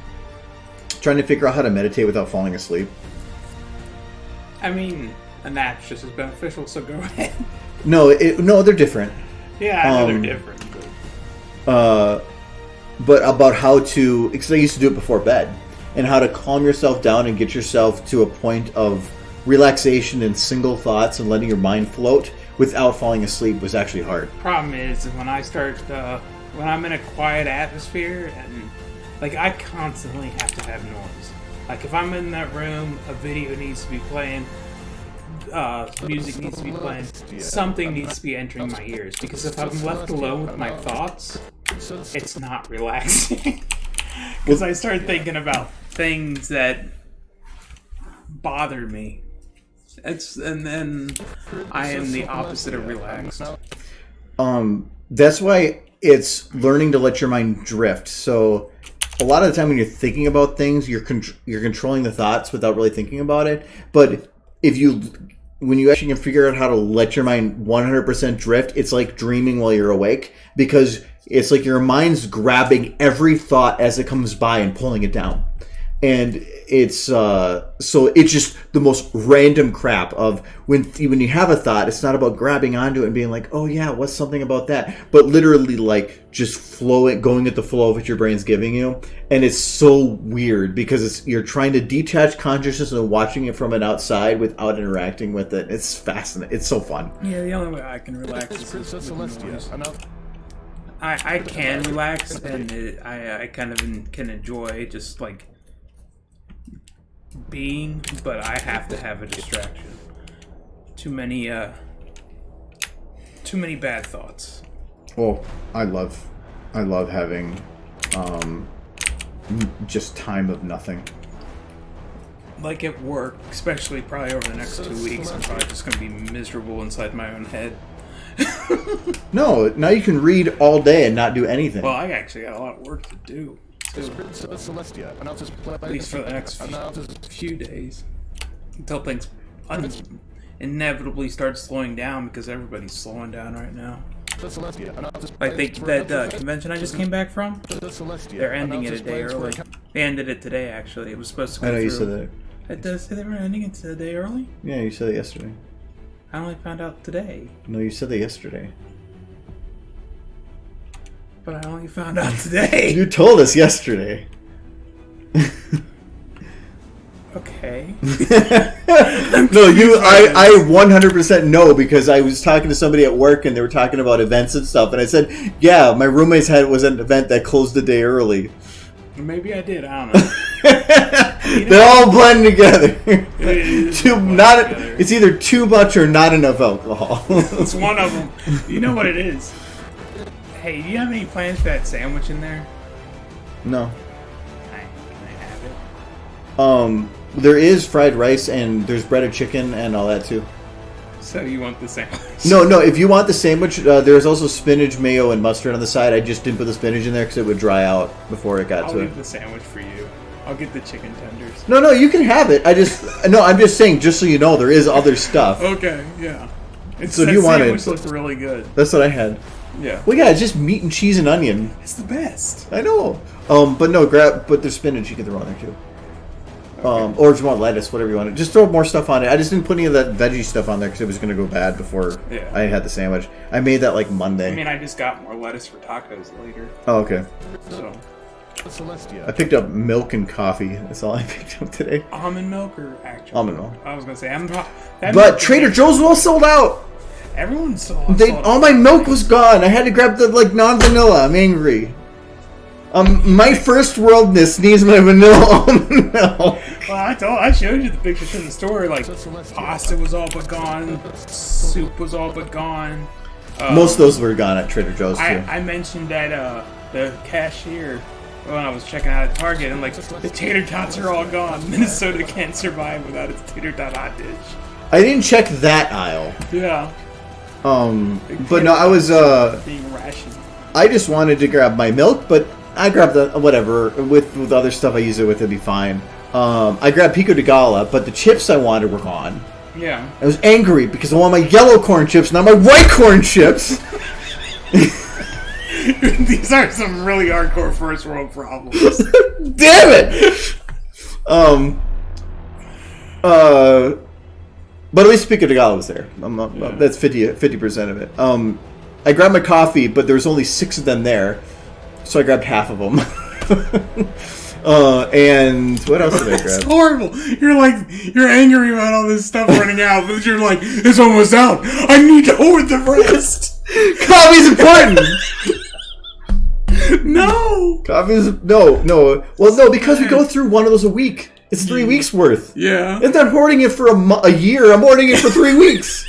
trying to figure out how to meditate without falling asleep. I mean, a nap's just as beneficial, so go ahead. No, they're different. Yeah, I know they're different. But about how to, because I used to do it before bed, and how to calm yourself down and get yourself to a point of relaxation and single thoughts and letting your mind float without falling asleep was actually hard. Problem is when I start, when I'm in a quiet atmosphere, and like I constantly have to have noise. Like if I'm in that room, a video needs to be playing, music needs to be playing, something needs to be entering my ears. Because if I'm left alone with my thoughts, it's not relaxing. Because I start thinking about things that bother me. And then I am the opposite of relaxed. That's why it's learning to let your mind drift. So a lot of the time when you're thinking about things, you're controlling the thoughts without really thinking about it. But when you actually can figure out how to let your mind 100% drift, it's like dreaming while you're awake, because it's like your mind's grabbing every thought as it comes by and pulling it down. And it's so it's just the most random crap of when you have a thought, it's not about grabbing onto it and being like, oh yeah, what's something about that? But literally like just flowing, going with the flow of what your brain's giving you. And it's so weird because you're trying to detach consciousness and watching it from an outside without interacting with it. It's fascinating. It's so fun. Yeah, the only way I can relax is Princess Celestia. I can relax, and I kind of can enjoy just like being, but I have to have a distraction. Too many bad thoughts. Well, I love having just time of nothing. Like at work, especially probably over the next 2 weeks, I'm probably just going to be miserable inside my own head. No, now you can read all day and not do anything. Well, I actually got a lot of work to do. Princess Celestia announces At least for the next few days. Until things inevitably start slowing down, because everybody's slowing down right now. I think that convention I just came back from, they're ending it a day early. They ended it today, actually. It was supposed to go through. I know you said that. It does say they were ending it a day early? Yeah, you said that yesterday. I only found out today. No, you said that yesterday. But I only found out today. You told us yesterday. Okay. No, I 100% know, because I was talking to somebody at work and they were talking about events and stuff, and I said, yeah, my roommate's was an event that closed a day early. Maybe I did, I don't know. They all blend together. It's either too much or not enough alcohol. It's one of them. You know what it is? Hey, do you have any plans for that sandwich in there? No. Can I have it? There is fried rice and there's breaded chicken and all that too. So you want the sandwich? No. If you want the sandwich, there's also spinach, mayo, and mustard on the side. I just didn't put the spinach in there because it would dry out before it got I'll to leave it. the sandwich for you. I'll get the chicken tenders. No, you can have it. I'm just saying, just so you know, there is other stuff. Okay, yeah. So if you want it, sandwich looked really good. that's what I had. Yeah. Well, yeah, it's just meat and cheese and onion. It's the best. I know. But there's spinach you can throw on there too. Or if you want lettuce, whatever you want. Just throw more stuff on it. I just didn't put any of that veggie stuff on there because it was going to go bad before I had the sandwich. I made that like Monday. I mean, I just got more lettuce for tacos later. Oh, okay. So. Celestia. I picked up milk and coffee. That's all I picked up today. Almond milk or actual Almond milk. I was going to say, But Trader Joe's was all sold out. Everyone's sold All my milk was gone. I had to grab the non-vanilla. I'm angry. My first worldness needs my vanilla almond milk. Well, I showed you the pictures in the store. Like, pasta was all but gone. Soup was all but gone. Most of those were gone at Trader Joe's, too. I mentioned that the cashier when I was checking out at Target, and like, the tater tots are all gone. Minnesota can't survive without its tater tot hot dish. I didn't check that aisle. Yeah. But no, I was, being rationed. I just wanted to grab my milk, but I grabbed the, whatever, with other stuff I use it with, it'd be fine. I grabbed Pico de Gala, but the chips I wanted were gone. Yeah. I was angry because I want my yellow corn chips, not my white corn chips. These are some really hardcore first world problems. Damn it! But at least Pico de Gala was there. That's 50% of it. I grabbed my coffee, but there was only 6 of them there, so I grabbed half of them. And what else did I grab? It's horrible. You're angry about all this stuff running out, but you're like, it's almost out. I need to hoard the rest. Coffee's important. No. Coffee's no. Well, no, because we go through one of those a week. It's 3 weeks worth. Yeah. If I'm hoarding it for a year, I'm hoarding it for 3 weeks.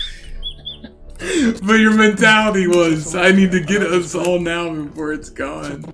But your mentality was, I need to get us all now before it's gone.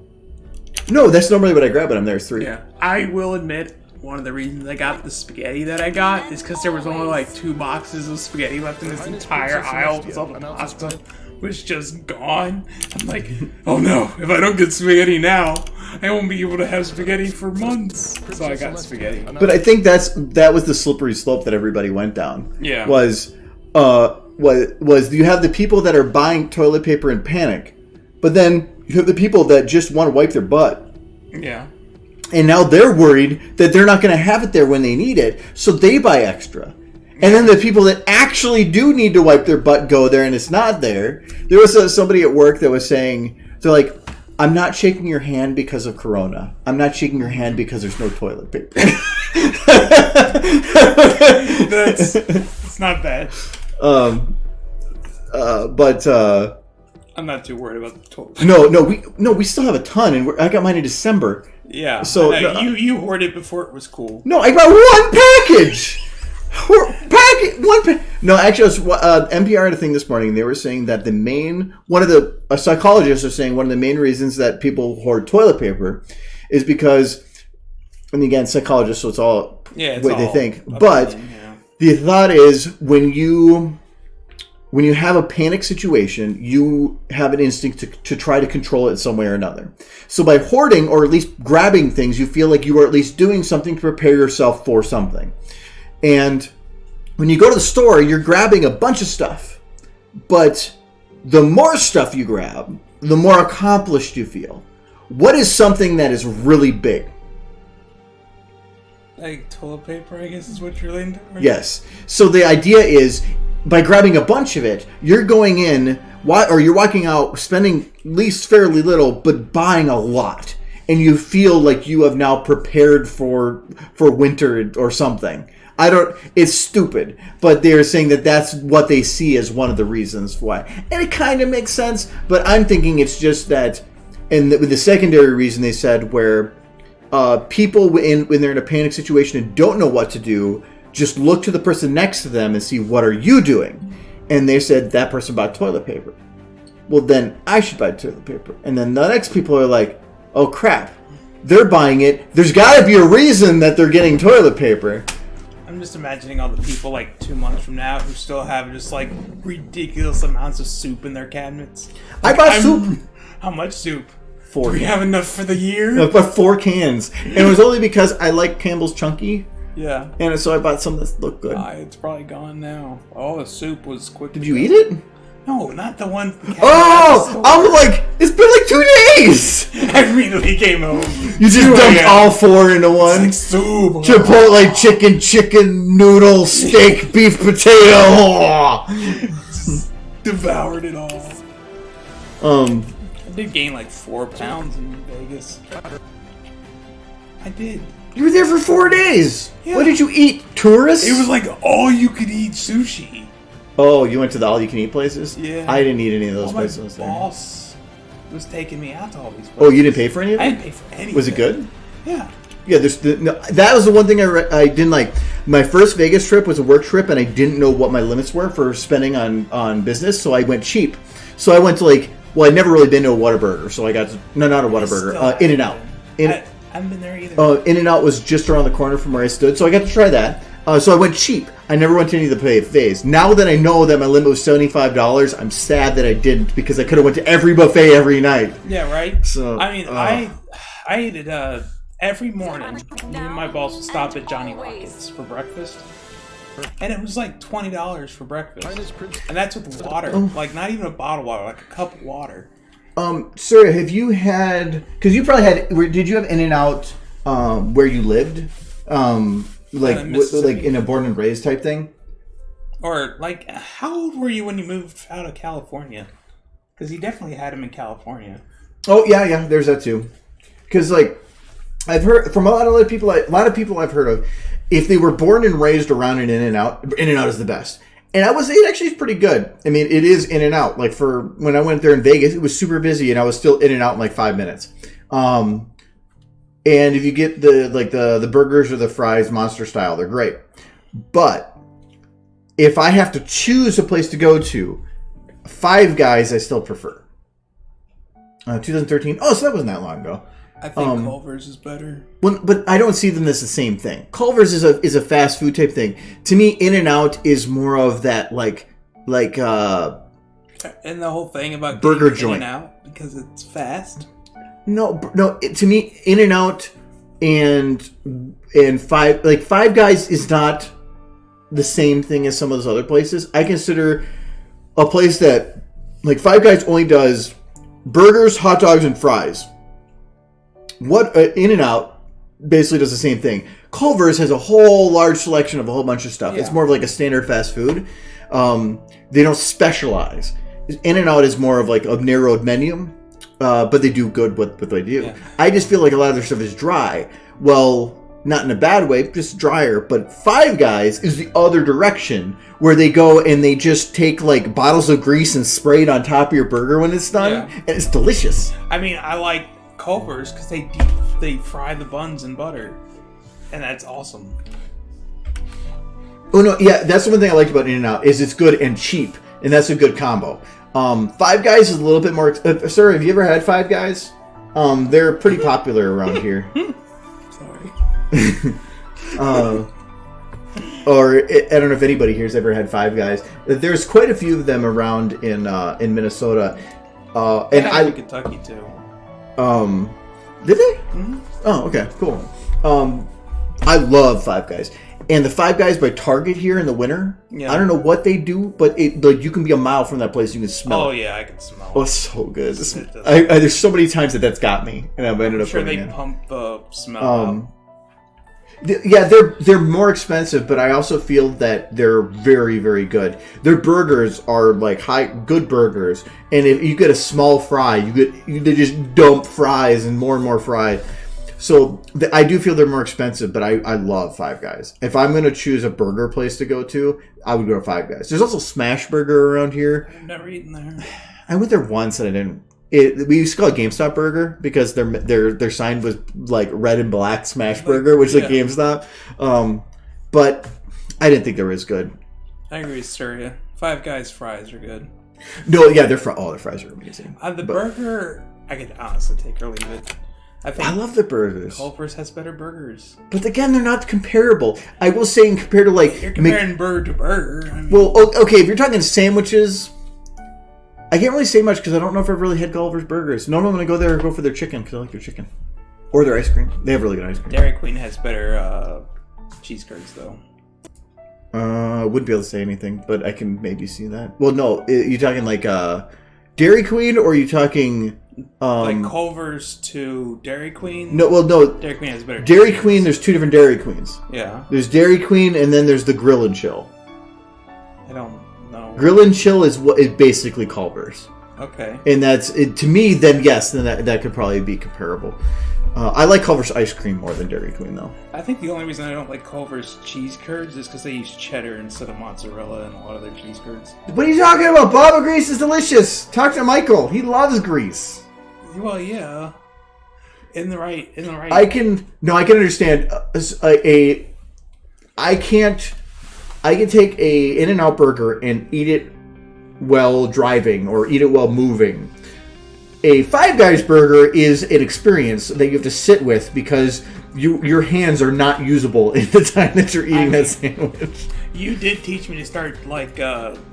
No, that's normally what I grab when I'm there. 3. Yeah. I will admit, one of the reasons I got the spaghetti that I got is because there was only like 2 boxes of spaghetti left in this entire aisle because all the pasta was just gone. I'm like, oh no, if I don't get spaghetti now, I won't be able to have spaghetti for months. So I got spaghetti. But I think that was the slippery slope that everybody went down. Yeah. Was you have the people that are buying toilet paper in panic, but then you have the people that just want to wipe their butt. Yeah. And now they're worried that they're not going to have it there when they need it, so they buy extra. And then the people that actually do need to wipe their butt go there and it's not there. There was somebody at work that was saying, they're like, I'm not shaking your hand because of Corona. I'm not shaking your hand because there's no toilet paper. It's not bad. But I'm not too worried about the toilet. No, we still have a ton, and I got mine in December. Yeah. So you hoarded it before it was cool. No, I got one package. No, actually, NPR had a thing this morning. They were saying that a psychologist was saying one of the main reasons that people hoard toilet paper is because, and again, psychologists, so it's all what they think. But the thought is when you have a panic situation, you have an instinct to try to control it some way or another. So by hoarding or at least grabbing things, you feel like you are at least doing something to prepare yourself for something. And when you go to the store, you're grabbing a bunch of stuff. But the more stuff you grab, the more accomplished you feel. What is something that is really big? Like toilet paper, I guess is what you're leaning towards? Yes. So the idea is, by grabbing a bunch of it, you're going in, or you're walking out spending at least fairly little, but buying a lot. And you feel like you have now prepared for winter or something. It's stupid, but they're saying that that's what they see as one of the reasons why. And it kind of makes sense, but I'm thinking it's just that, and with the secondary reason they said where people when they're in a panic situation and don't know what to do, just look to the person next to them and see, what are you doing? And they said that person bought toilet paper. well, then I should buy toilet paper. And then the next people are like, oh, crap. They're buying it. There's got to be a reason that they're getting toilet paper. I'm just imagining all the people like 2 months from now who still have just like ridiculous amounts of soup in their cabinets. I bought soup. How much soup? 4. Do we have enough for the year? I bought 4 cans. And it was only because I like Campbell's Chunky. Yeah. And so I bought some that looked good. It's probably gone now. All the soup was quick. Did you eat it? No, not the one. Oh! I'm like, it's been like 2 days! I immediately came home. You just dumped all 4 into one? It's like soup. Chipotle chicken, noodle, steak, beef, potato. Devoured it all. I did gain like 4 pounds in Vegas. I did. You were there for 4 days. Yeah. What did you eat? Tourists? It was like all you could eat sushi. Oh, you went to the all-you-can-eat places? Yeah. I didn't eat any of those My places. boss was taking me out to all these places. Oh, you didn't pay for any of it? I didn't pay for anything. Was it good? Yeah. Yeah, that was the one thing I didn't like. My first Vegas trip was a work trip, and I didn't know what my limits were for spending on business, so I went cheap. So I went to I'd never really been to a Whataburger, so I got to, no, not a Whataburger, In-N-Out. I haven't been there either. In-N-Out was just around the corner from where I stood, so I got to try that. So I went cheap. I never went to any of the buffets. Now that I know that my limit was $75, I'm sad that I didn't, because I could have went to every buffet every night. Yeah, right? So I mean, I ate it every morning. Me and my boss would stop at Johnny Rockets for breakfast. And it was like $20 for breakfast. And that's with water. Like, not even a bottle of water, like a cup of water. Sarah, have you had... Because you probably had... Did you have In-N-Out where you lived? Like in a born and raised type thing? Or, like, how old were you when you moved out of California? Because he definitely had him in California. Oh, yeah, there's that too. Because, like, I've heard from a lot of people I've heard of, if they were born and raised around an In-N-Out, In-N-Out is the best. And it actually is pretty good. I mean, it is In-N-Out. Like, for when I went there in Vegas, it was super busy, and I was still In-N-Out in like 5 minutes. And if you get the burgers or the fries monster style, they're great. But if I have to choose a place to go to, Five Guys I still prefer. 2013. Oh, so that wasn't that long ago. I think Culver's is better. But I don't see them as the same thing. Culver's is a fast food type thing. To me, In-N-Out is more of that like and the whole thing about burger getting joint In-N-Out because it's fast. No. To me, In-N-Out and Five Guys is not the same thing as some of those other places. I consider a place that like Five Guys only does burgers, hot dogs, and fries. What In-N-Out basically does the same thing. Culver's has a whole large selection of a whole bunch of stuff. Yeah. It's more of like a standard fast food. They don't specialize. In-N-Out is more of like a narrowed menu. But they do good with what they do. Yeah. I just feel like a lot of their stuff is dry. Well, not in a bad way, just drier. But Five Guys is the other direction, where they go and they just take like bottles of grease and spray it on top of your burger when it's done, and it's delicious. I mean, I like Culver's because they fry the buns in butter, and that's awesome. Oh no, yeah, that's the one thing I liked about In-N-Out is it's good and cheap, and that's a good combo. Five Guys is a little bit more... sir, have you ever had Five Guys? They're pretty popular around here. Sorry. Or I don't know if anybody here's ever had Five Guys. There's quite a few of them around in Minnesota. And I in Kentucky too. Did they? Mm-hmm. Oh, okay, cool. I love Five Guys. And the Five Guys by Target here in the winter, I don't know what they do, but you can be a mile from that place, you can smell it. Oh yeah, I can smell it. Oh, it's so good. There's so many times that's got me, and I've ended up sure putting they in. pump the smell up. Yeah, they're more expensive, but I also feel that they're very, very good. Their burgers are like good burgers, and if you get a small fry, they just dump fries and more fries. So I do feel they're more expensive, but I love Five Guys. If I'm going to choose a burger place to go to, I would go to Five Guys. There's also Smash Burger around here. I've never eaten there. I went there once and I didn't. We used to call it GameStop Burger because their sign was like red and black Smash Burger, which is like GameStop. But I didn't think they were as good. I agree with Surya. Five Guys fries are good. No, yeah, their fries are amazing. The burger, I could honestly take or leave it. I love the burgers. Culver's has better burgers. But again, they're not comparable. I will say, compared to like... You're comparing burger to burger. I mean, well, okay, if you're talking sandwiches, I can't really say much because I don't know if I've really had Culver's burgers. Normally I'm going to go there and go for their chicken because I like their chicken. Or their ice cream. They have really good ice cream. Dairy Queen has better cheese curds, though. I wouldn't be able to say anything, but I can maybe see that. Well, no, you talking like Dairy Queen, or are you talking like Culver's to Dairy Queen? No, well, no. Dairy Queen has better. Dairy Queen. There's two different Dairy Queens. Yeah. There's Dairy Queen, and then there's the Grill and Chill. I don't know. Grill and Chill is what is basically Culver's. Okay. And that's it, to me. Then yes, then that could probably be comparable. I like Culver's ice cream more than Dairy Queen, though. I think the only reason I don't like Culver's cheese curds is because they use cheddar instead of mozzarella in a lot of their cheese curds. What are you talking about? Baba grease is delicious. Talk to Michael. He loves grease. Well, yeah. In the right. I can understand. I can take a In-N-Out burger and eat it while driving or eat it while moving. A Five Guys burger is an experience that you have to sit with because your hands are not usable in the time that you're eating that sandwich. You did teach me to start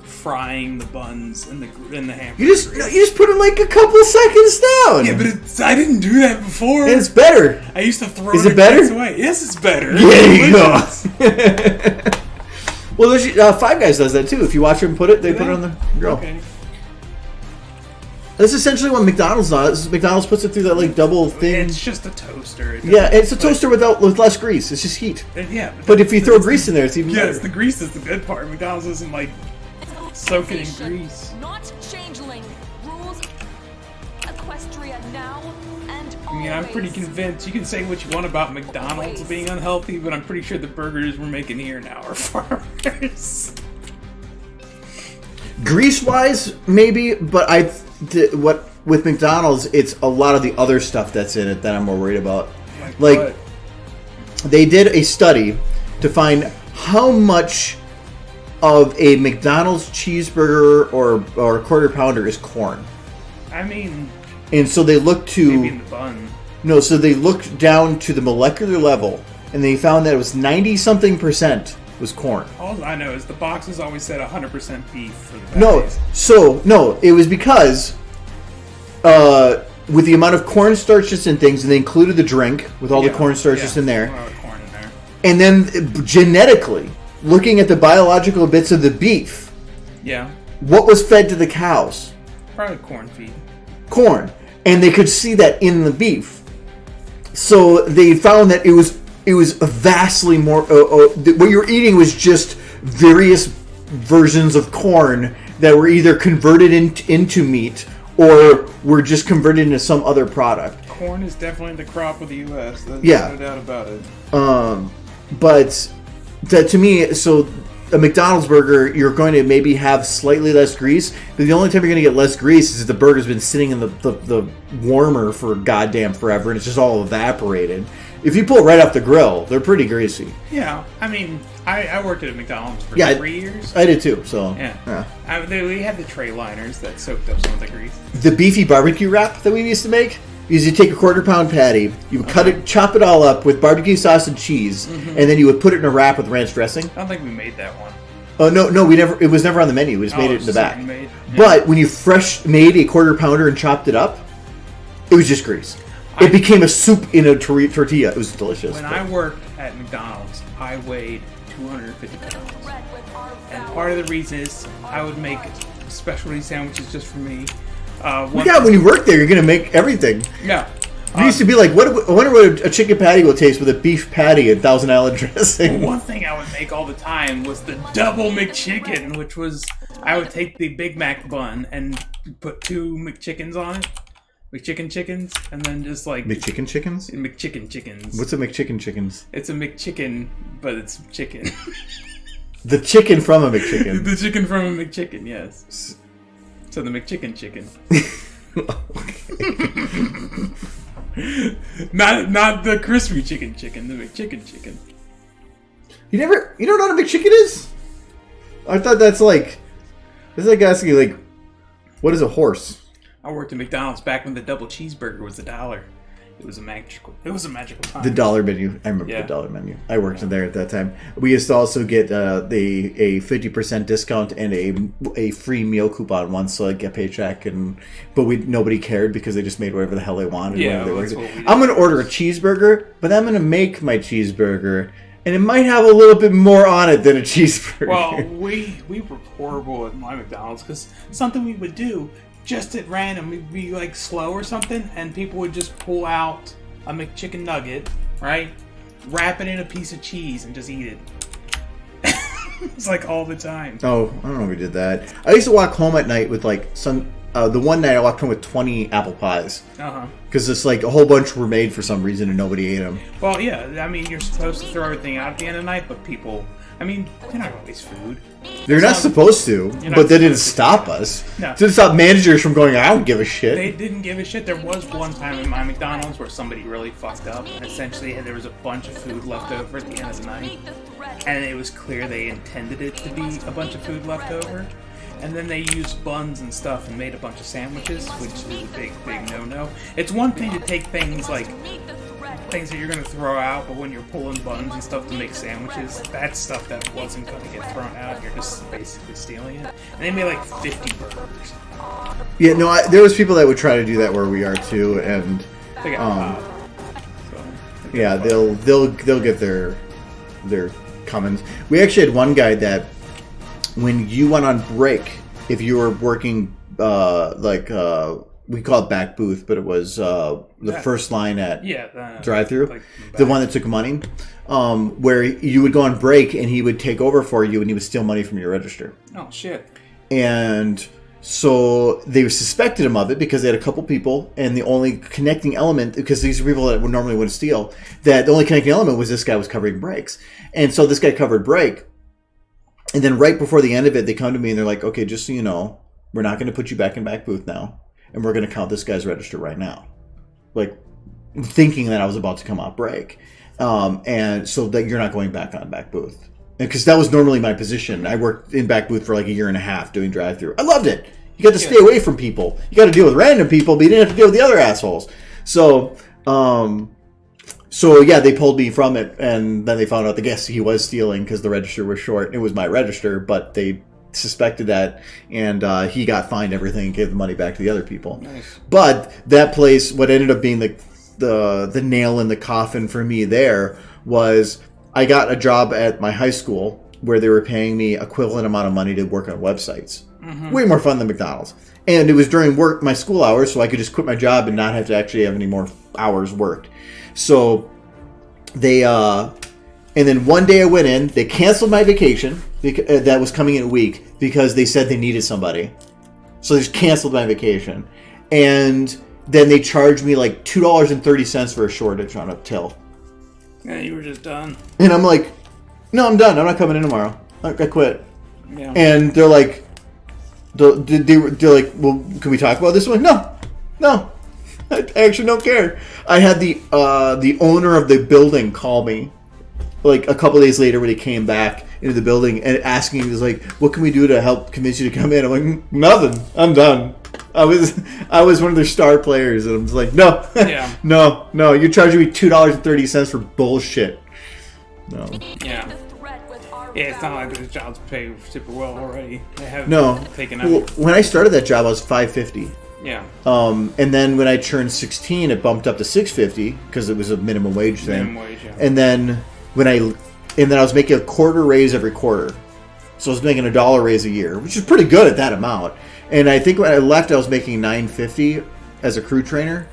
frying the buns in the hamburger. You just put it like a couple seconds down. Yeah, but I didn't do that before. It's better. I used to throw Is it better? away. Yes, it's better. There you go. Well, Five Guys does that too. If you watch them put it, they put it on the grill. Okay. That's essentially what McDonald's does. McDonald's puts it through that like double thing. It's just a toaster. Yeah, it's a toaster with less grease. It's just heat. Yeah. But if you throw grease in there, it's even better. Yes, the grease is the good part. McDonald's isn't like soaking in grease. Not changeling. Rules Equestria now and always. I mean, I'm pretty convinced. You can say what you want about McDonald's being unhealthy, but I'm pretty sure the burgers we're making here now are far worse. Grease-wise, maybe, but with McDonald's, it's a lot of the other stuff that's in it that I'm more worried about. Like, they did a study to find how much of a McDonald's cheeseburger or a quarter pounder is corn. I mean, and so they looked to maybe in the bun. No, so they looked down to the molecular level, and they found that it was 90-something% was corn. All I know is the boxes always said 100% beef for the patties. No, it was because with the amount of cornstarches and things, and they included the drink with all the cornstarches in there. Corn in there. And then genetically, looking at the biological bits of the beef, what was fed to the cows? Probably corn feed. Corn. And they could see that in the beef. So they found that it was vastly more. What you were eating was just various versions of corn that were either converted into meat or were just converted into some other product. Corn is definitely the crop of the U.S. There's no doubt about it. But that to me, so a McDonald's burger, you're going to maybe have slightly less grease, but the only time you're going to get less grease is if the burger's been sitting in the warmer for goddamn forever and it's just all evaporated. If you pull it right off the grill, they're pretty greasy. Yeah, I mean, I worked at a McDonald's for 3 years. I did too, so. Yeah. We had the tray liners that soaked up some of the grease. The beefy barbecue wrap that we used to make is you take a quarter-pound patty, you would chop it all up with barbecue sauce and cheese, and then you would put it in a wrap with ranch dressing. I don't think we made that one. Oh, no, we never. It was never on the menu. We just made it in the back. But when you fresh made a quarter-pounder and chopped it up, it was just grease. It became a soup in a tortilla. It was delicious. When I worked at McDonald's, I weighed 250 pounds. And part of the reason is I would make specialty sandwiches just for me. When you work there, you're going to make everything. Yeah. It used to be like, I wonder what a chicken patty will taste with a beef patty and Thousand Island dressing. One thing I would make all the time was the double McChicken, which was I would take the Big Mac bun and put 2 McChickens on it. McChicken chickens, and then just like... McChicken chickens? McChicken chickens. What's a McChicken chickens? It's a McChicken, but it's chicken. The chicken from a McChicken. The chicken from a McChicken, yes. So the McChicken chicken. Not the crispy chicken, the McChicken chicken. You don't know what a McChicken is? I thought that's like asking you like, What is a horse? I worked at McDonald's back when the double cheeseburger was $1. It was a magical time. The dollar menu. I remember Yeah. the dollar menu. I worked in there at that time. We used to also get a 50% discount and a free meal coupon once, so like get paycheck, but nobody cared because they just made whatever the hell they wanted. Yeah, whenever that's they what worked. we did. I'm gonna order a cheeseburger, but I'm gonna make my cheeseburger, and it might have a little bit more on it than a cheeseburger. Well, we were horrible at my McDonald's because something we would do just at random, we'd be like slow or something, and people would just pull out a McChicken nugget, right? Wrap it in a piece of cheese and just eat it. It's like all the time. Oh, I don't know if we did that. I used to walk home at night with like the one night I walked home with 20 apple pies. Because it's like a whole bunch were made for some reason and nobody ate them. Well, yeah, I mean, you're supposed to throw everything out at the end of the night, but people, I mean, they're not going to waste food. They're not supposed to, but that didn't stop us. No. Didn't stop managers from going, I don't give a shit. They didn't give a shit. There was one time in my McDonald's where somebody really fucked up, and essentially there was a bunch of food left over at the end of the night, and it was clear they intended it to be a bunch of food left over. And then they used buns and stuff and made a bunch of sandwiches, which is a big, big no-no. It's one thing to take things like things that you're going to throw out, but when you're pulling buns and stuff to make sandwiches, that's stuff that wasn't going to get thrown out. You're just basically stealing it. And they made like 50 burgers. Yeah, no, there was people that would try to do that where we are too, and They got yeah, they'll get their comments. We actually had one guy that when you went on break, if you were working we call it back booth, but it was the first line at drive-through, like the one that took money, where you would go on break and he would take over for you and he would steal money from your register. Oh, shit. And so they suspected him of it because they had a couple people, and the only connecting element, because these are people that would normally wouldn't steal, that the only connecting element was this guy was covering breaks. And so this guy covered break. And then right before the end of it, they come to me and they're like, okay, just so you know, we're not going to put you back in back booth now. And we're going to count this guy's register right now. Like, thinking that I was about to come off break. And so that you're not going back on back booth. Because that was normally my position. I worked in back booth for like a year and a half doing drive-thru. I loved it. You got to stay away from people. You got to deal with random people, but you didn't have to deal with the other assholes. So yeah, they pulled me from it, and then they found out he was stealing because the register was short. It was my register, but they suspected that, and he got fined everything and gave the money back to the other people. Nice. But that place, what ended up being the nail in the coffin for me there was I got a job at my high school where they were paying me equivalent amount of money to work on websites. Mm-hmm. Way more fun than McDonald's. And it was during my school hours, so I could just quit my job and not have to actually have any more hours worked. So they, and then one day I went in, they canceled my vacation that was coming in a week because they said they needed somebody. So they just canceled my vacation. And then they charged me like $2.30 for a shortage on a till. Yeah, you were just done. And I'm like, no, I'm done. I'm not coming in tomorrow. I quit. Yeah. And they're like, they're like, well, can we talk about this one? No. I actually don't care. I had the owner of the building call me like a couple days later when he came back into the building and asking, he was like, what can we do to help convince you to come in? I'm like, nothing. I'm done. I was one of their star players, and I'm just like, no, Yeah. no, you're charging me $2.30 for bullshit. No. Yeah. Yeah, it's not like those jobs pay super well already. They have taken Well, out. when I started that job, I was $5.50. Yeah. And then when I turned 16, it bumped up to $6.50 because it was a minimum wage thing. Minimum wage, yeah. And then I was making a quarter raise every quarter, so I was making $1 raise a year, which is pretty good at that amount. And I think when I left, I was making $9.50 as a crew trainer.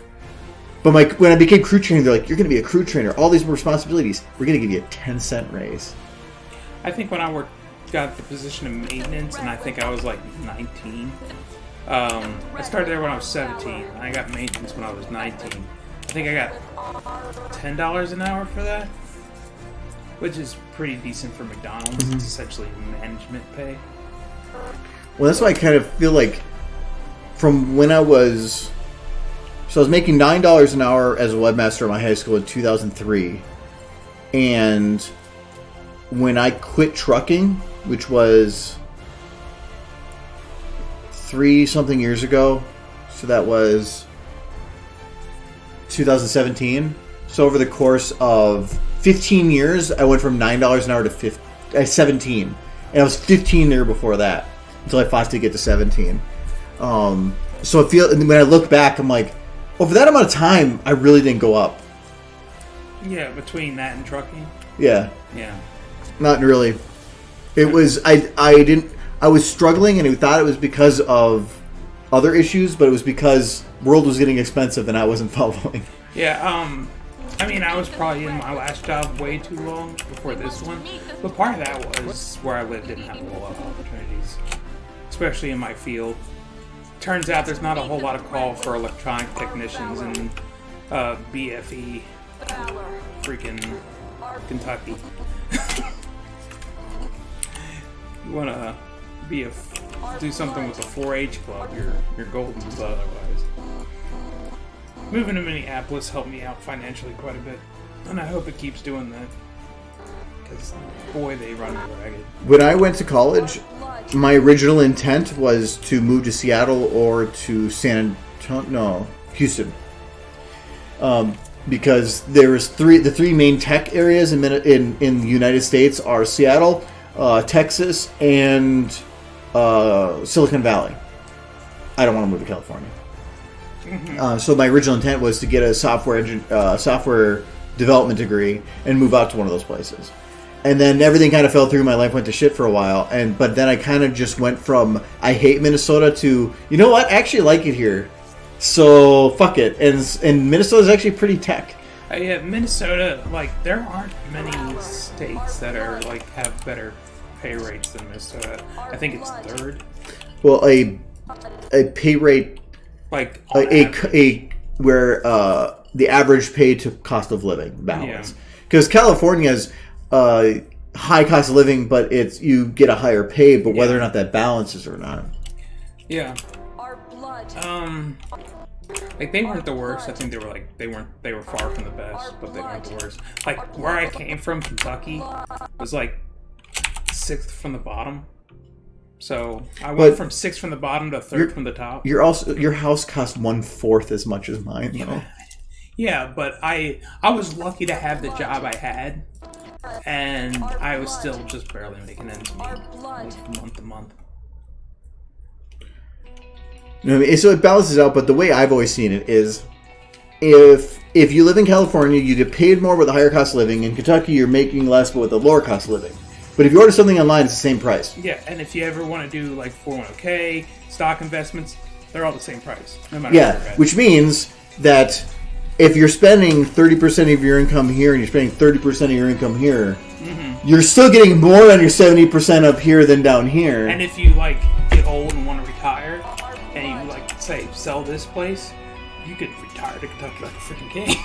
But when I became crew trainer, they're like, "You're going to be a crew trainer. All these responsibilities. We're going to give you a 10-cent raise." I think when I got the position of maintenance, and I think I was like 19. I started there when I was 17, and I got maintenance when I was 19. I think I got $10 an hour for that, which is pretty decent for McDonald's. Mm-hmm. It's essentially management pay. Well, that's why I kind of feel like from when I was making $9 an hour as a webmaster at my high school in 2003, and when I quit trucking, which was 3-something years ago. So that was 2017. So over the course of 15 years, I went from $9 an hour to 17. And I was 15 there before that. Until I fought to get to 17. So I feel, when I look back, I'm like, over that amount of time, I really didn't go up. Yeah, between that and trucking. Yeah. Yeah. Not really. It was, I was struggling, and I thought it was because of other issues, but it was because world was getting expensive and I wasn't following. Yeah, I mean, I was probably in my last job way too long before this one, but part of that was where I lived didn't have a whole lot of opportunities, especially in my field. Turns out there's not a whole lot of call for electronic technicians in BFE, freaking Kentucky. You want to do something with a 4-H club, you're golden, but otherwise. Moving to Minneapolis helped me out financially quite a bit, and I hope it keeps doing that. Because, boy, they run me ragged. When I went to college, my original intent was to move to Seattle or to Houston. Because there was the three main tech areas in the United States are Seattle, Texas, and Silicon Valley. I don't want to move to California. Mm-hmm. So my original intent was to get a software development degree and move out to one of those places. And then everything kind of fell through. My life went to shit for a while. But then I kind of just went from I hate Minnesota to, you know what, I actually like it here. So fuck it. And Minnesota's actually pretty tech. Yeah, Minnesota, like, there aren't many states that are, like, have better pay rates than Minnesota. I think it's third. Well, a pay rate, like, where the average pay to cost of living balance. Yeah. Because California's high cost of living, but you get a higher pay, but whether or not that balances or not. Yeah. Our blood. Like, they weren't the worst. I think they were far from the best, but they weren't the worst. Like, where I came from, Kentucky, was like 6th from the bottom. So I went from 6th from the bottom to 3rd from the top. Your house cost 1/4 as much as mine, though. Yeah, but I was lucky to have the job I had, and I was still just barely making ends meet, like, month to month. You know what I mean? So it balances out, but the way I've always seen it is, if you live in California, you get paid more with a higher cost of living. In Kentucky, you're making less, but with a lower cost of living. But if you order something online, it's the same price. Yeah, and if you ever want to do, like, 401k, stock investments, they're all the same price, no matter where you're at. Which means that if you're spending 30% of your income here and you're spending 30% of your income here, you're still getting more on your 70% up here than down here. And if you, like, get old and want to retire, and you, like, say, sell this place, you could retire to Kentucky like a freaking king.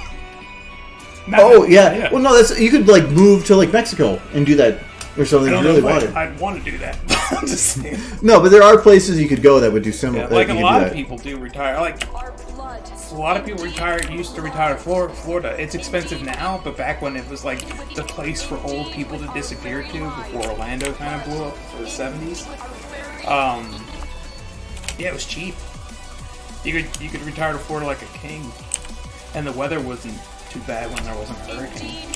Yeah. Well, no, you could, like, move to, like, Mexico and do that or something if you really wanted. I'd want to do that. I'm just saying. No, but there are places you could go that would do similar. Yeah, like, a lot of people do retire. Like, a lot of people used to retire to Florida. It's expensive now, but back when it was, like, the place for old people to disappear to before Orlando kind of blew up for the 70s, yeah, it was cheap. You could retire to Florida like a king, and the weather wasn't too bad when there wasn't a hurricane.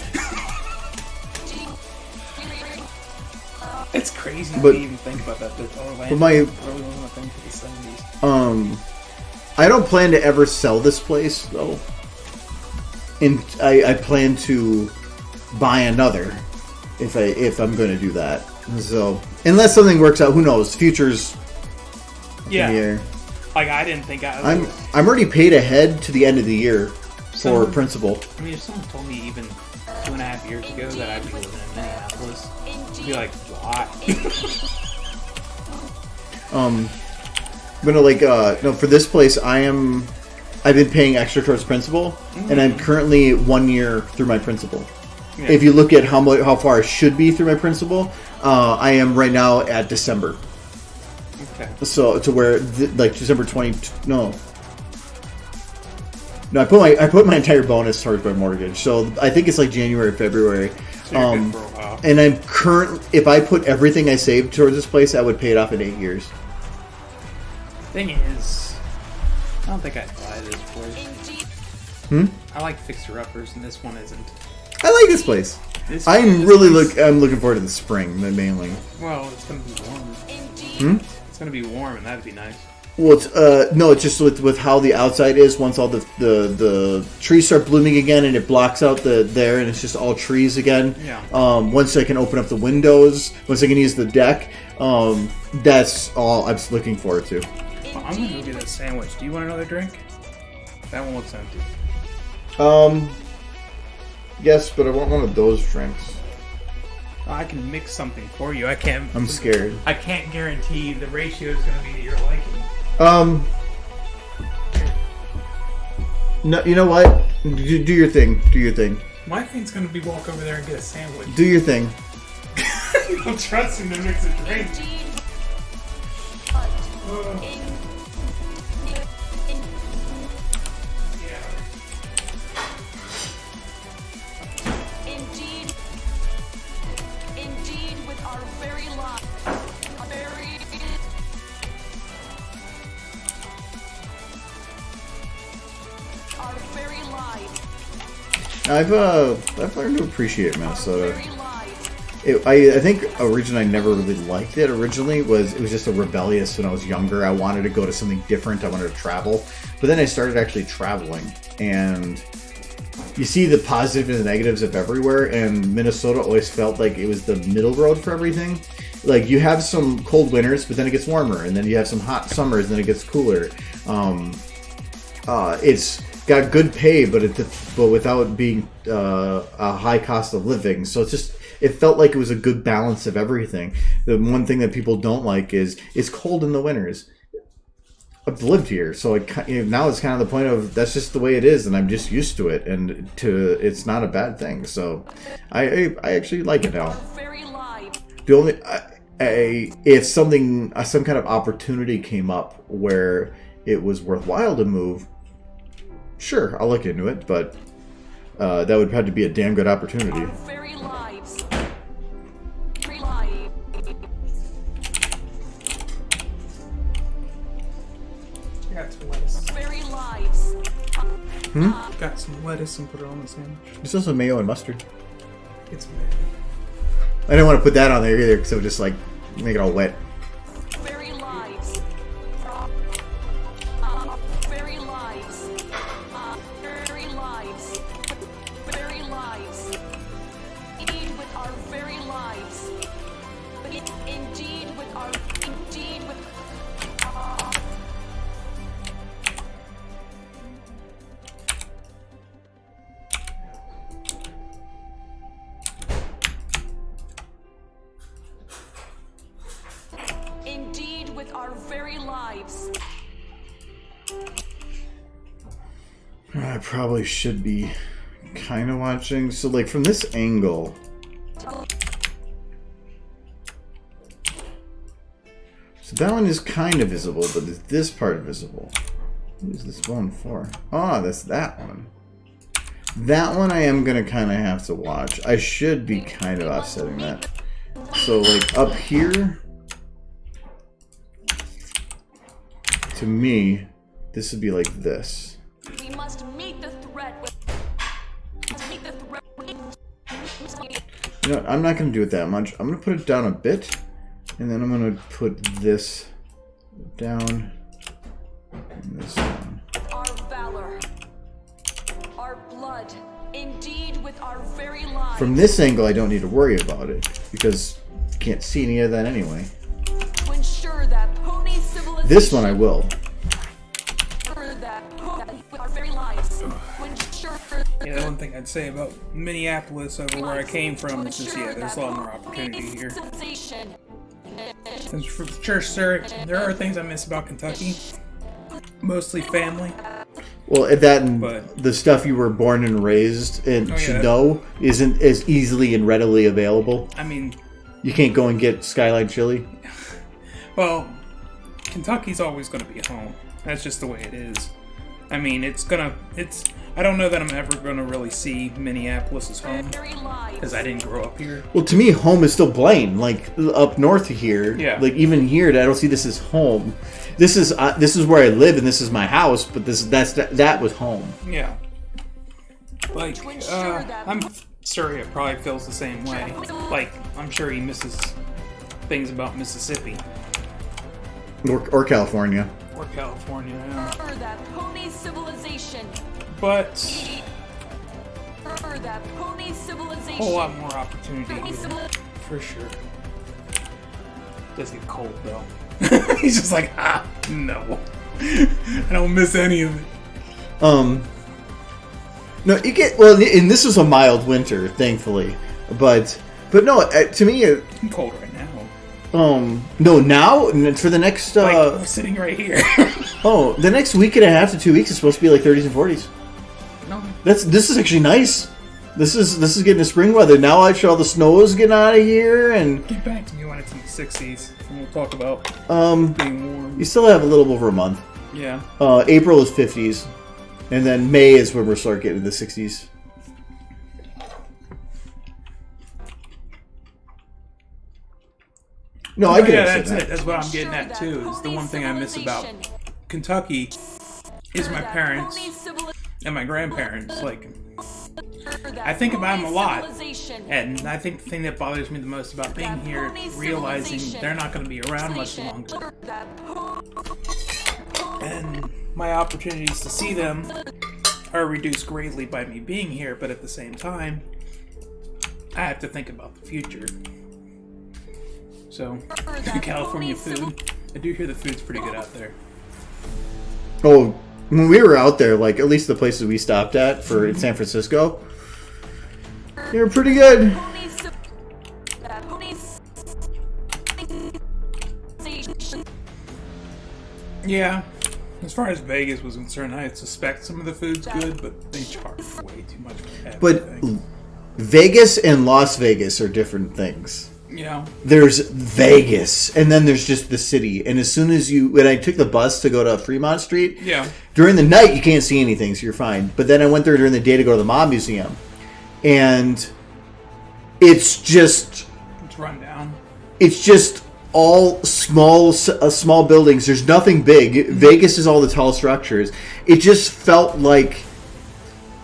It's crazy to even think about that. Orlando really wasn't a thing for the 70s. I don't plan to ever sell this place though, and I plan to buy another if I'm going to do that. So unless something works out, who knows? Future's in the air. Like, I didn't think I was... I'm already paid ahead to the end of the year for principal. I mean, if someone told me even 2.5 years ago that I'd be living in Minneapolis, I'd be like, why? But no, for this place, I've been paying extra towards principal, and I'm currently 1 year through my principal. Yeah. If you look at how far I should be through my principal, I am right now at December. Okay. So to where December 20 no, I put my entire bonus towards my mortgage. So I think it's like January, February. So you're good for a while. And I'm if I put everything I saved towards this place, I would pay it off in 8 years. Thing is, I don't think I'd buy this place. I like fixer-uppers, and this one isn't. I like this place. I'm looking forward to the spring, mainly. Well, it's gonna be warm. It's gonna be warm, and that'd be nice. Well, it's just with how the outside is. Once all the trees start blooming again, and it blocks out there, and it's just all trees again. Yeah. Once I can open up the windows, once I can use the deck, that's all I'm looking forward to. Well, I'm gonna go get a sandwich. Do you want another drink? That one looks empty. Yes, but I want one of those drinks. I can mix something for you. I can't. I'm scared. I can't guarantee the ratio is going to be to your liking. No, you know what? Do your thing. Do your thing. My thing's going to be walk over there and get a sandwich. Do your thing. You don't trust him to mix a drink. I've learned to appreciate Minnesota. I think originally I never really liked it. Originally it was just a rebellious when I was younger. I wanted to go to something different. I wanted to travel, but then I started actually traveling, and you see the positives and the negatives of everywhere. And Minnesota always felt like it was the middle road for everything. Like you have some cold winters, but then it gets warmer, and then you have some hot summers, and then it gets cooler. It's got good pay, but without being a high cost of living. So it felt like it was a good balance of everything. The one thing that people don't like is it's cold in the winters. I've lived here, so now it's kind of the point of that's just the way it is, and I'm just used to it, and it's not a bad thing. So I actually like it now. The only if some kind of opportunity came up where it was worthwhile to move, sure, I'll look into it, but that would have to be a damn good opportunity. Got some lettuce. Got some lettuce and put it on the sandwich. There's also mayo and mustard. It's I didn't want to put that on there either because it would just like make it all wet. I probably should be kind of watching. So, like, from this angle... So that one is kind of visible, but is this part visible? What is this one for? Oh, that's that one. That one I am going to kind of have to watch. I should be kind of offsetting that. So, like, up here... To me, this would be like this. We must meet the threat with... You know, I'm not going to do it that much. I'm going to put it down a bit, and then I'm going to put this down and this down. Our valor, our blood, indeed with our very lives. From this angle, I don't need to worry about it, because you can't see any of that anyway. To ensure that pony civilization... This one I will. Yeah, the one thing I'd say about Minneapolis over where I came from is just, yeah, there's a lot more opportunity here. Since for sure, there are things I miss about Kentucky. Mostly family. Well, that and the stuff you were born and raised in should know isn't as easily and readily available. I mean... You can't go and get Skyline chili? Well, Kentucky's always going to be home. That's just the way it is. I mean, I don't know that I'm ever going to really see Minneapolis as home because I didn't grow up here. Well, to me, home is still Blaine, like up north of here. Yeah. Like even here, I don't see this as home. This is where I live and this is my house, but that was home. Yeah. Like, I'm Surya probably feels the same way. Like, I'm sure he misses things about Mississippi. Or California. Or California, yeah. That pony civilization. But That pony a civilization. whole lot more opportunity Pony here, civili- for sure. Does get cold though. He's just like, no. I don't miss any of it. No, you get and this was a mild winter, thankfully, but no, to me, I'm cold right now. no, now for the next Like, we're sitting right here. the next week and a half to 2 weeks is supposed to be like 30s and 40s. No. This is actually nice. This is getting to spring weather. Now I all the snow is getting out of here, and Get back to me when it's in the 60s, and we'll talk about being warm. you still have a little over a month. Yeah. April is 50s, and then May is when we'll start getting to the 60s. No, I get that's it. That's what I'm getting at too. Is the one thing I miss about Kentucky is my parents and my grandparents. Like, I think about them a lot, and I think the thing that bothers me the most about being here is realizing they're not going to be around much longer, and my opportunities to see them are reduced greatly by me being here. But at the same time, I have to think about the future. So, California food. I do hear the food's pretty good out there. Oh, when we were out there, like at least the places we stopped at for in San Francisco, they were pretty good. Yeah. As far as Vegas was concerned, I suspect some of the food's good, but they charge way too much for everything. But Vegas and Las Vegas are different things. Yeah. There's Vegas, and then there's just the city. And as soon as when I took the bus to go to Fremont Street, Yeah. during the night you can't see anything, so you're fine. But then I went there during the day to go to the Mob Museum, and it's just run down. It's just all small buildings. There's nothing big. Vegas is all the tall structures. It just felt like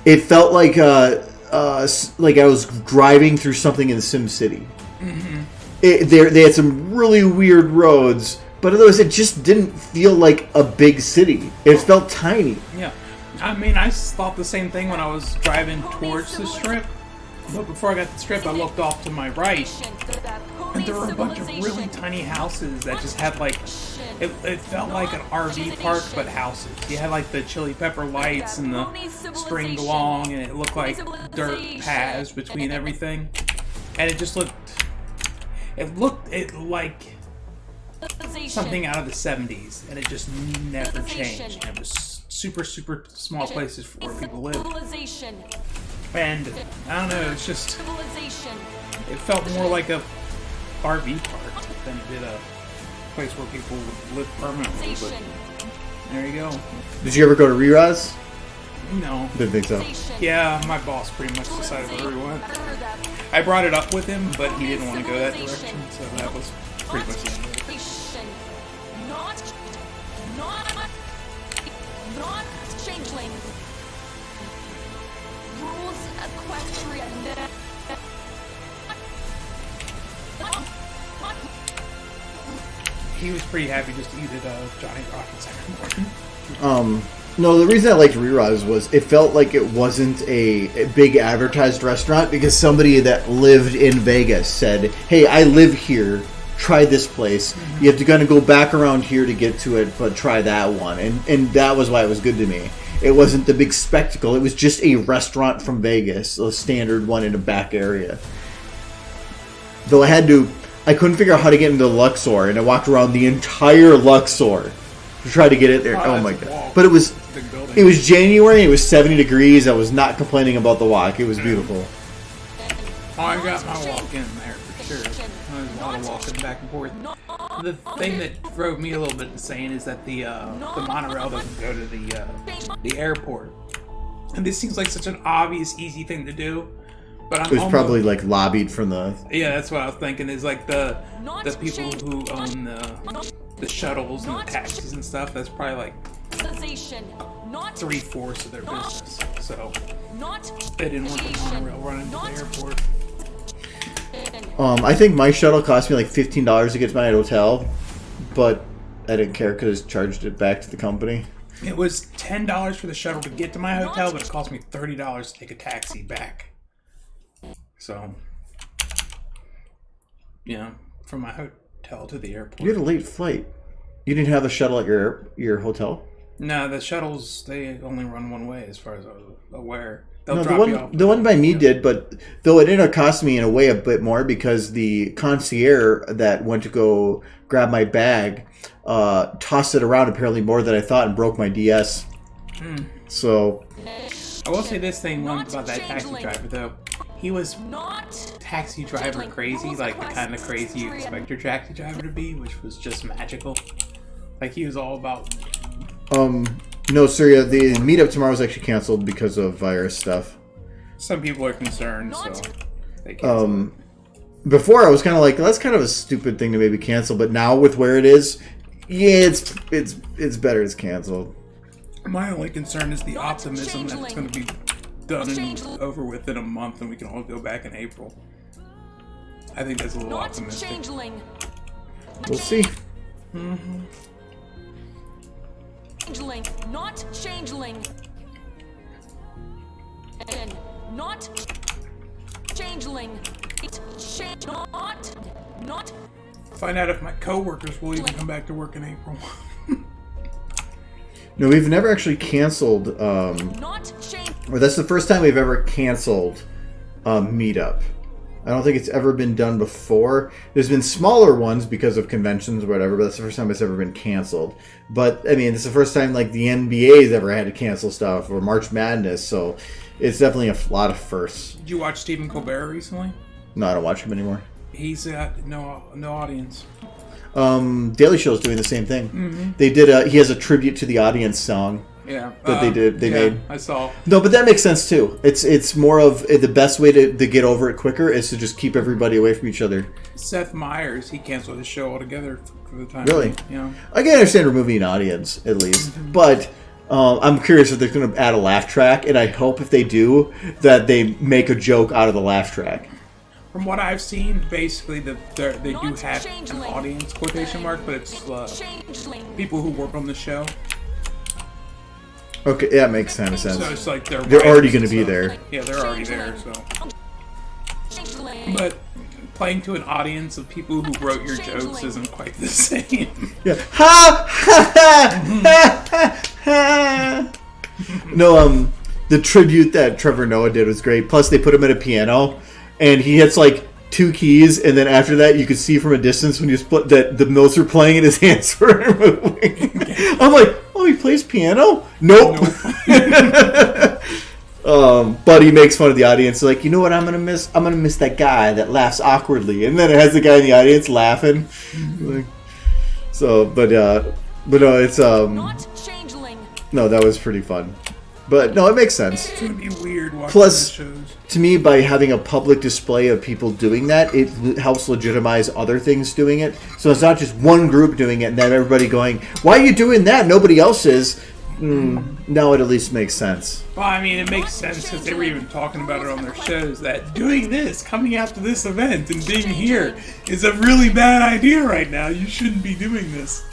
like I was driving through something in Sim City. Mm-hmm. They had some really weird roads, but otherwise it just didn't feel like a big city. It felt tiny. Yeah. I mean, I thought the same thing when I was driving towards the Strip. But before I got to the Strip, I looked off to my right, and there were a bunch of really tiny houses that just had, like, it felt like an RV park, but houses. You had, like, the chili pepper lights and the stringed along, and it looked like dirt paths between everything. And it just looked like something out of the 70s, and it just never changed. It was super, super small places where people lived. And, I don't know, it's just, it felt more like a RV park than it did a place where people would live permanently, but there you go. Did you ever go to Riraz? No. Didn't think so. Yeah, my boss pretty much decided where we went. I brought it up with him, but he didn't want to go that direction, so that was pretty much the end of it. Not changeling. Rules equestrian. He was pretty happy just to eat at Johnny Rockets every morning. No, the reason I liked Riraz was it felt like it wasn't a big advertised restaurant because somebody that lived in Vegas said, "Hey, I live here. Try this place. You have to kind of go back around here to get to it, but try that one." And that was why it was good to me. It wasn't the big spectacle. It was just a restaurant from Vegas, a standard one in a back area. Though I couldn't figure out how to get into Luxor, and I walked around the entire Luxor to try to get it there. Oh my god! But it was January. It was 70 degrees. I was not complaining about the walk. It was beautiful. Oh, I got my walk in there for sure. There's a lot of walking back and forth. The thing that drove me a little bit insane is that the monorail doesn't go to the airport. And this seems like such an obvious, easy thing to do. But I'm It was probably like lobbied from the. Yeah, that's what I was thinking. Is like the people who own the shuttles and the taxis and stuff. That's probably like 3/4 of their business. So they didn't want the monorail running to the airport. I think my shuttle cost me like $15 to get to my hotel, but I didn't care because I charged it back to the company. It was $10 for the shuttle to get to my hotel, but it cost me $30 to take a taxi back. So, yeah, from my hotel to the airport. You had a late flight. You didn't have a shuttle at your hotel? No, the shuttles, they only run one way as far as I was aware. They'll No, drop you off. the one by me did, but though it ended up costing me in a way a bit more because the concierge that went to go grab my bag tossed it around apparently more than I thought and broke my DS. So I will say this thing once about that taxi driver though. He was taxi driver crazy, like the kind of crazy you expect your taxi driver to be, which was just magical. Like he was all about. No, sir. Yeah, the meetup tomorrow is actually canceled because of virus stuff. Some people are concerned, so they canceled. Before I was kind of like, that's kind of a stupid thing to maybe cancel, but now with where it is, yeah, it's better it's canceled. My only concern is the optimism that it's going to be done and over with in a month, and we can all go back in April. I think that's a little optimistic. We'll see. Changeling, not changeling. And not changeling. Not. Find out if my coworkers will even come back to work in April. No, we've never actually canceled. Or that's the first time we've ever canceled meetup. I don't think it's ever been done before. There's been smaller ones because of conventions or whatever, but that's the first time it's ever been canceled. But, I mean, it's the first time, like, the NBA's ever had to cancel stuff, or March Madness, so it's definitely a lot of firsts. Did you watch Stephen Colbert recently? No, I don't watch him anymore. He's got no audience. Daily Show's doing the same thing. They did he has a tribute to the audience song. Yeah. That they made. I saw. No, but that makes sense too. It's more of the best way to get over it quicker is to just keep everybody away from each other. Seth Meyers, he canceled his show altogether for the time. Really? Yeah. I can understand removing an audience at least, but I'm curious if they're going to add a laugh track, and I hope if they do that they make a joke out of the laugh track. From what I've seen, basically they do have an audience quotation mark, but it's people who work on the show. Okay, yeah, it makes kind of sense. So it's like they're already going to be there. Yeah, they're already there. So, but playing to an audience of people who wrote your jokes isn't quite the same. Yeah. Ha ha ha ha. No, the tribute that Trevor Noah did was great. Plus, they put him at a piano, and he hits like 2 keys, and then after that, you could see from a distance when you split that the notes were playing and his hands were moving. I'm like, oh, he plays piano? Nope. But he makes fun of the audience. Like, you know what I'm gonna miss? I'm gonna miss that guy that laughs awkwardly, and then it has the guy in the audience laughing. Like, so, but no, it's no, that was pretty fun. But no, it makes sense. It's gonna be weird watching Plus, these shows. To me, by having a public display of people doing that, it helps legitimize other things doing it. So it's not just one group doing it and then everybody going, why are you doing that? Nobody else is. Now it at least makes sense. Well, I mean, it makes sense because they were even talking about it on their shows that doing this, coming out to this event and being here is a really bad idea right now. You shouldn't be doing this.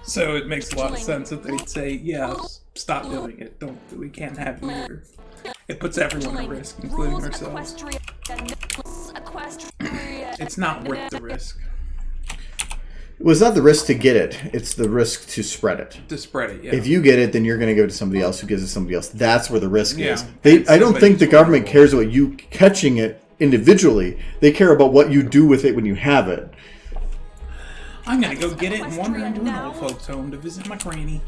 So it makes a lot of sense that they'd say, yeah, stop doing it. We can't have you here. It puts everyone at risk, including ourselves. It's not worth the risk. Well, it's not the risk to get it. It's the risk to spread it. To spread it, yeah. If you get it, then you're going to give it to somebody else who gives it to somebody else. That's where the risk is. And I don't think the government cares about you catching it individually. They care about what you do with it when you have it. I'm going to go get it and wander into an old folks home to visit my granny.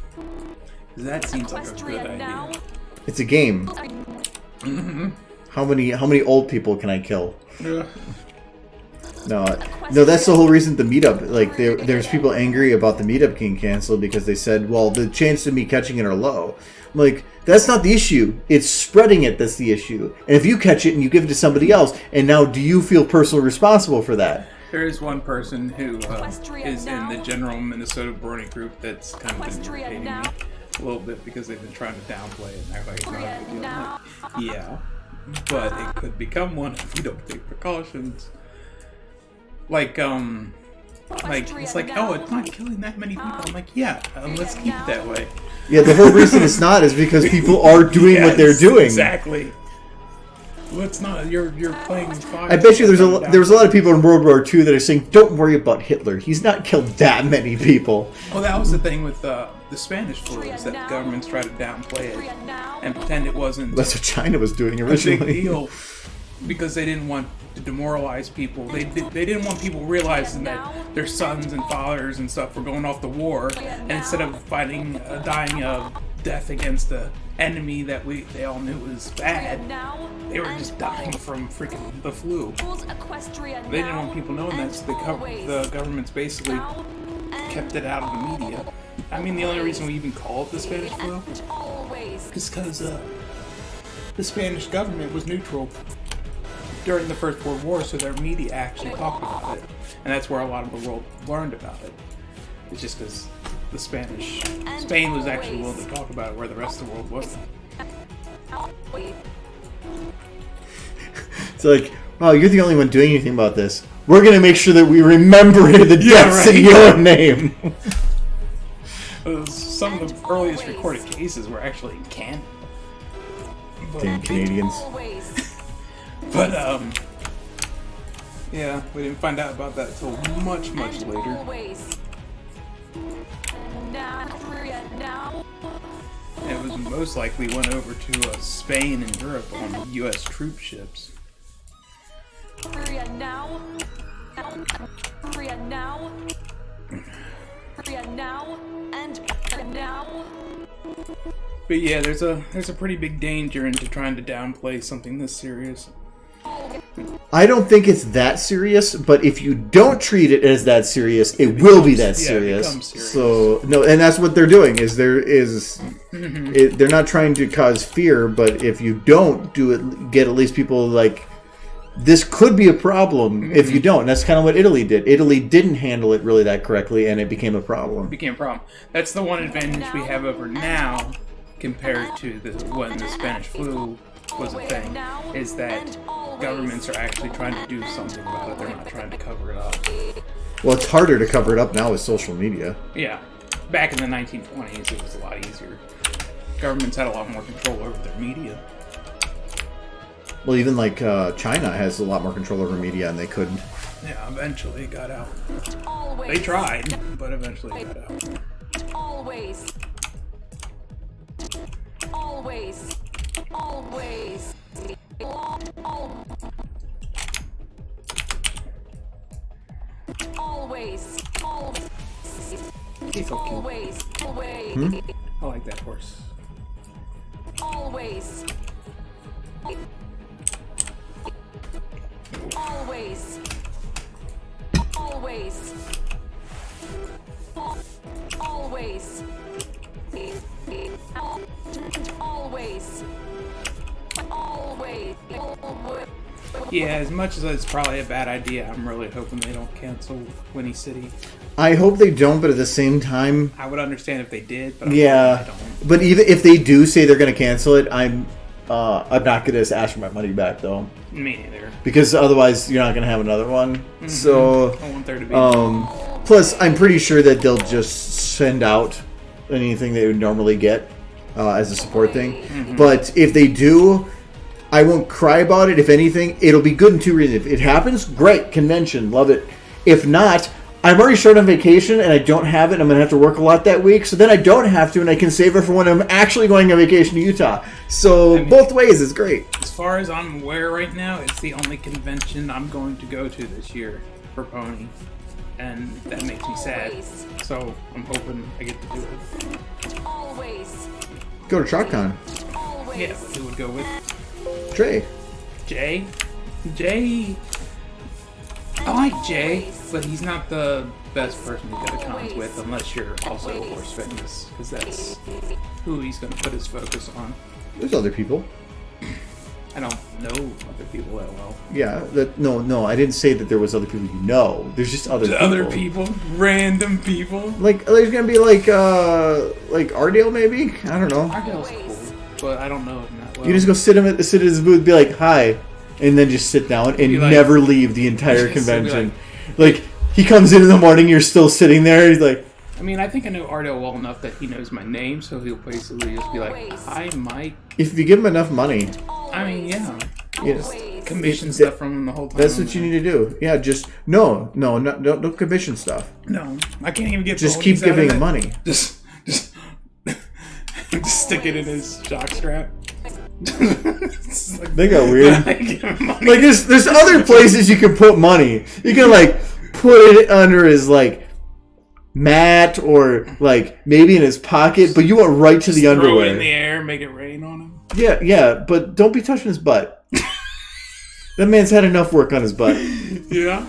That seems like a good idea. It's a game. How many old people can I kill? No, that's the whole reason the meetup. Like, there's people angry about the meetup getting canceled because they said, well, the chance of me catching it are low. I'm like, that's not the issue. It's spreading it that's the issue. And if you catch it and you give it to somebody else, and now do you feel personally responsible for that? There is one person who is in the general Minnesota Brony group that's kind of been irritating me a little bit because they've been trying to downplay it and act like it's not a big deal. I'm like, yeah, but it could become one if we don't take precautions. Like, it's like, oh, it's not killing that many people. I'm like, yeah, let's keep it that way. Yeah, the whole reason it's not is because people are doing what they're doing. Exactly. Let's not. You're playing fire. I bet you there was a lot of people in World War II that are saying, "Don't worry about Hitler. He's not killed that many people." Well, that was the thing with the Spanish flu, is that governments try to downplay it and pretend it wasn't. That's what China was doing originally. A big deal, because they didn't want to demoralize people. They didn't want people realizing that their sons and fathers and stuff were going off to war, and instead of fighting, dying of death against the enemy that they all knew was bad, they were just dying from freaking the flu. They didn't want people knowing that, so the governments basically kept it out of the media. I mean, the only reason we even call it the Spanish flu is because the Spanish government was neutral during the First World War, so their media actually talked about it, and that's where a lot of the world learned about it. It's just because Spain was actually willing to talk about it, where the rest of the world wasn't. It's like, wow, you're the only one doing anything about this. We're going to make sure that we remember the deaths in your name. Some of the earliest recorded cases were actually in Canada. Damn Canadians. But, yeah, we didn't find out about that until much, much later. It was most likely went over to Spain and Europe on U.S. troop ships. But yeah, there's a pretty big danger into trying to downplay something this serious. I don't think it's that serious, but if you don't treat it as that serious, it will be that serious. It becomes serious. So no, and that's what they're doing. They're not trying to cause fear, but if you don't do it, get at least people like this could be a problem if you don't. And that's kind of what Italy did. Italy didn't handle it really that correctly, and it became a problem. That's the one advantage we have over now compared to when the Spanish flu was a thing, is that governments are actually trying to do something about it. They're not trying to cover it up. Well, it's harder to cover it up now with social media. Yeah. Back in the 1920s, it was a lot easier. Governments had a lot more control over their media. Well, even like China has a lot more control over media, and they couldn't. Yeah, eventually it got out. They tried, but eventually it got out. Always. Always. Always. Always. He's so cute. Always. I like that horse. Always. Always. Always. Always. Always. Always. Yeah, as much as it's probably a bad idea, I'm really hoping they don't cancel Winnie City. I hope they don't, but at the same time, I would understand if they did, but yeah. I don't. But even if they do say they're going to cancel it, I'm not going to ask for my money back though. Me neither. Because otherwise, you're not going to have another one. Mm-hmm. So, I want there to be. Plus, I'm pretty sure that they'll just send out anything they would normally get as a support thing. Mm-hmm. But if they do, I won't cry about it. If anything, it'll be good in two reasons. If it happens, great, convention, love it. If not, I'm already short on vacation and I don't have it. I'm going to have to work a lot that week. So then I don't have to, and I can save it for when I'm actually going on vacation to Utah. So both ways is great. As far as I'm aware right now, it's the only convention I'm going to go to this year for Pony. And that makes me sad. So I'm hoping I get to do it. Always. Go to TrotCon. Yeah, but who would go with? Trey. Jay? I like Jay, but he's not the best person to go to cons with unless you're also horse famous, because that's who he's going to put his focus on. There's other people. I don't know other people that well. Yeah, no, I didn't say that there was other people you know. There's just other people. Other people? Random people? Like, there's gonna be like Ardale maybe? I don't know. Ardale's cool, but I don't know him that well. You just go sit at his booth, be like, hi, and then just sit down and like, never leave the entire convention. Like, he comes in the morning, you're still sitting there, he's like... I mean, I think I know Ardale well enough that he knows my name, so he'll basically just be like, hi, Mike. If you give him enough money... I mean, yeah. Yes. Commission stuff from him the whole time. That's what you need to do. Yeah, just... No, don't commission stuff. No, I can't even get just keep giving him money. Just stick it in his jockstrap. They got weird. Like there's other places you can put money. You can like put it under his like mat or like maybe in his pocket, but you want right to the underwear. Throw it in the air, make it rain on him. Yeah, but don't be touching his butt. That man's had enough work on his butt. Yeah.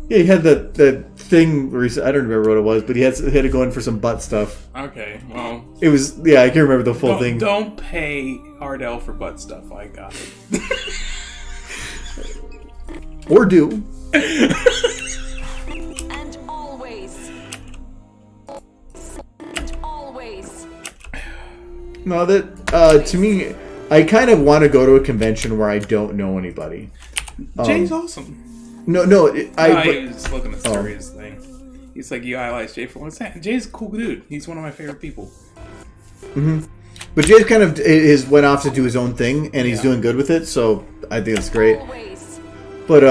Yeah, he had that thing where I don't remember what it was, but he had to go in for some butt stuff. Okay, well. It was, yeah, I can't remember the full thing. Don't pay Ardale for butt stuff. I got it. Or do. And always. And always. No, to me, I kind of want to go to a convention where I don't know anybody. Jay's awesome. He was looking at Suria's thing. He's like, you idolize Jay for one second. Jay's a cool dude. He's one of my favorite people. Mm-hmm. But Jay's kind of went off to do his own thing, and he's doing good with it. So I think it's great. Always. But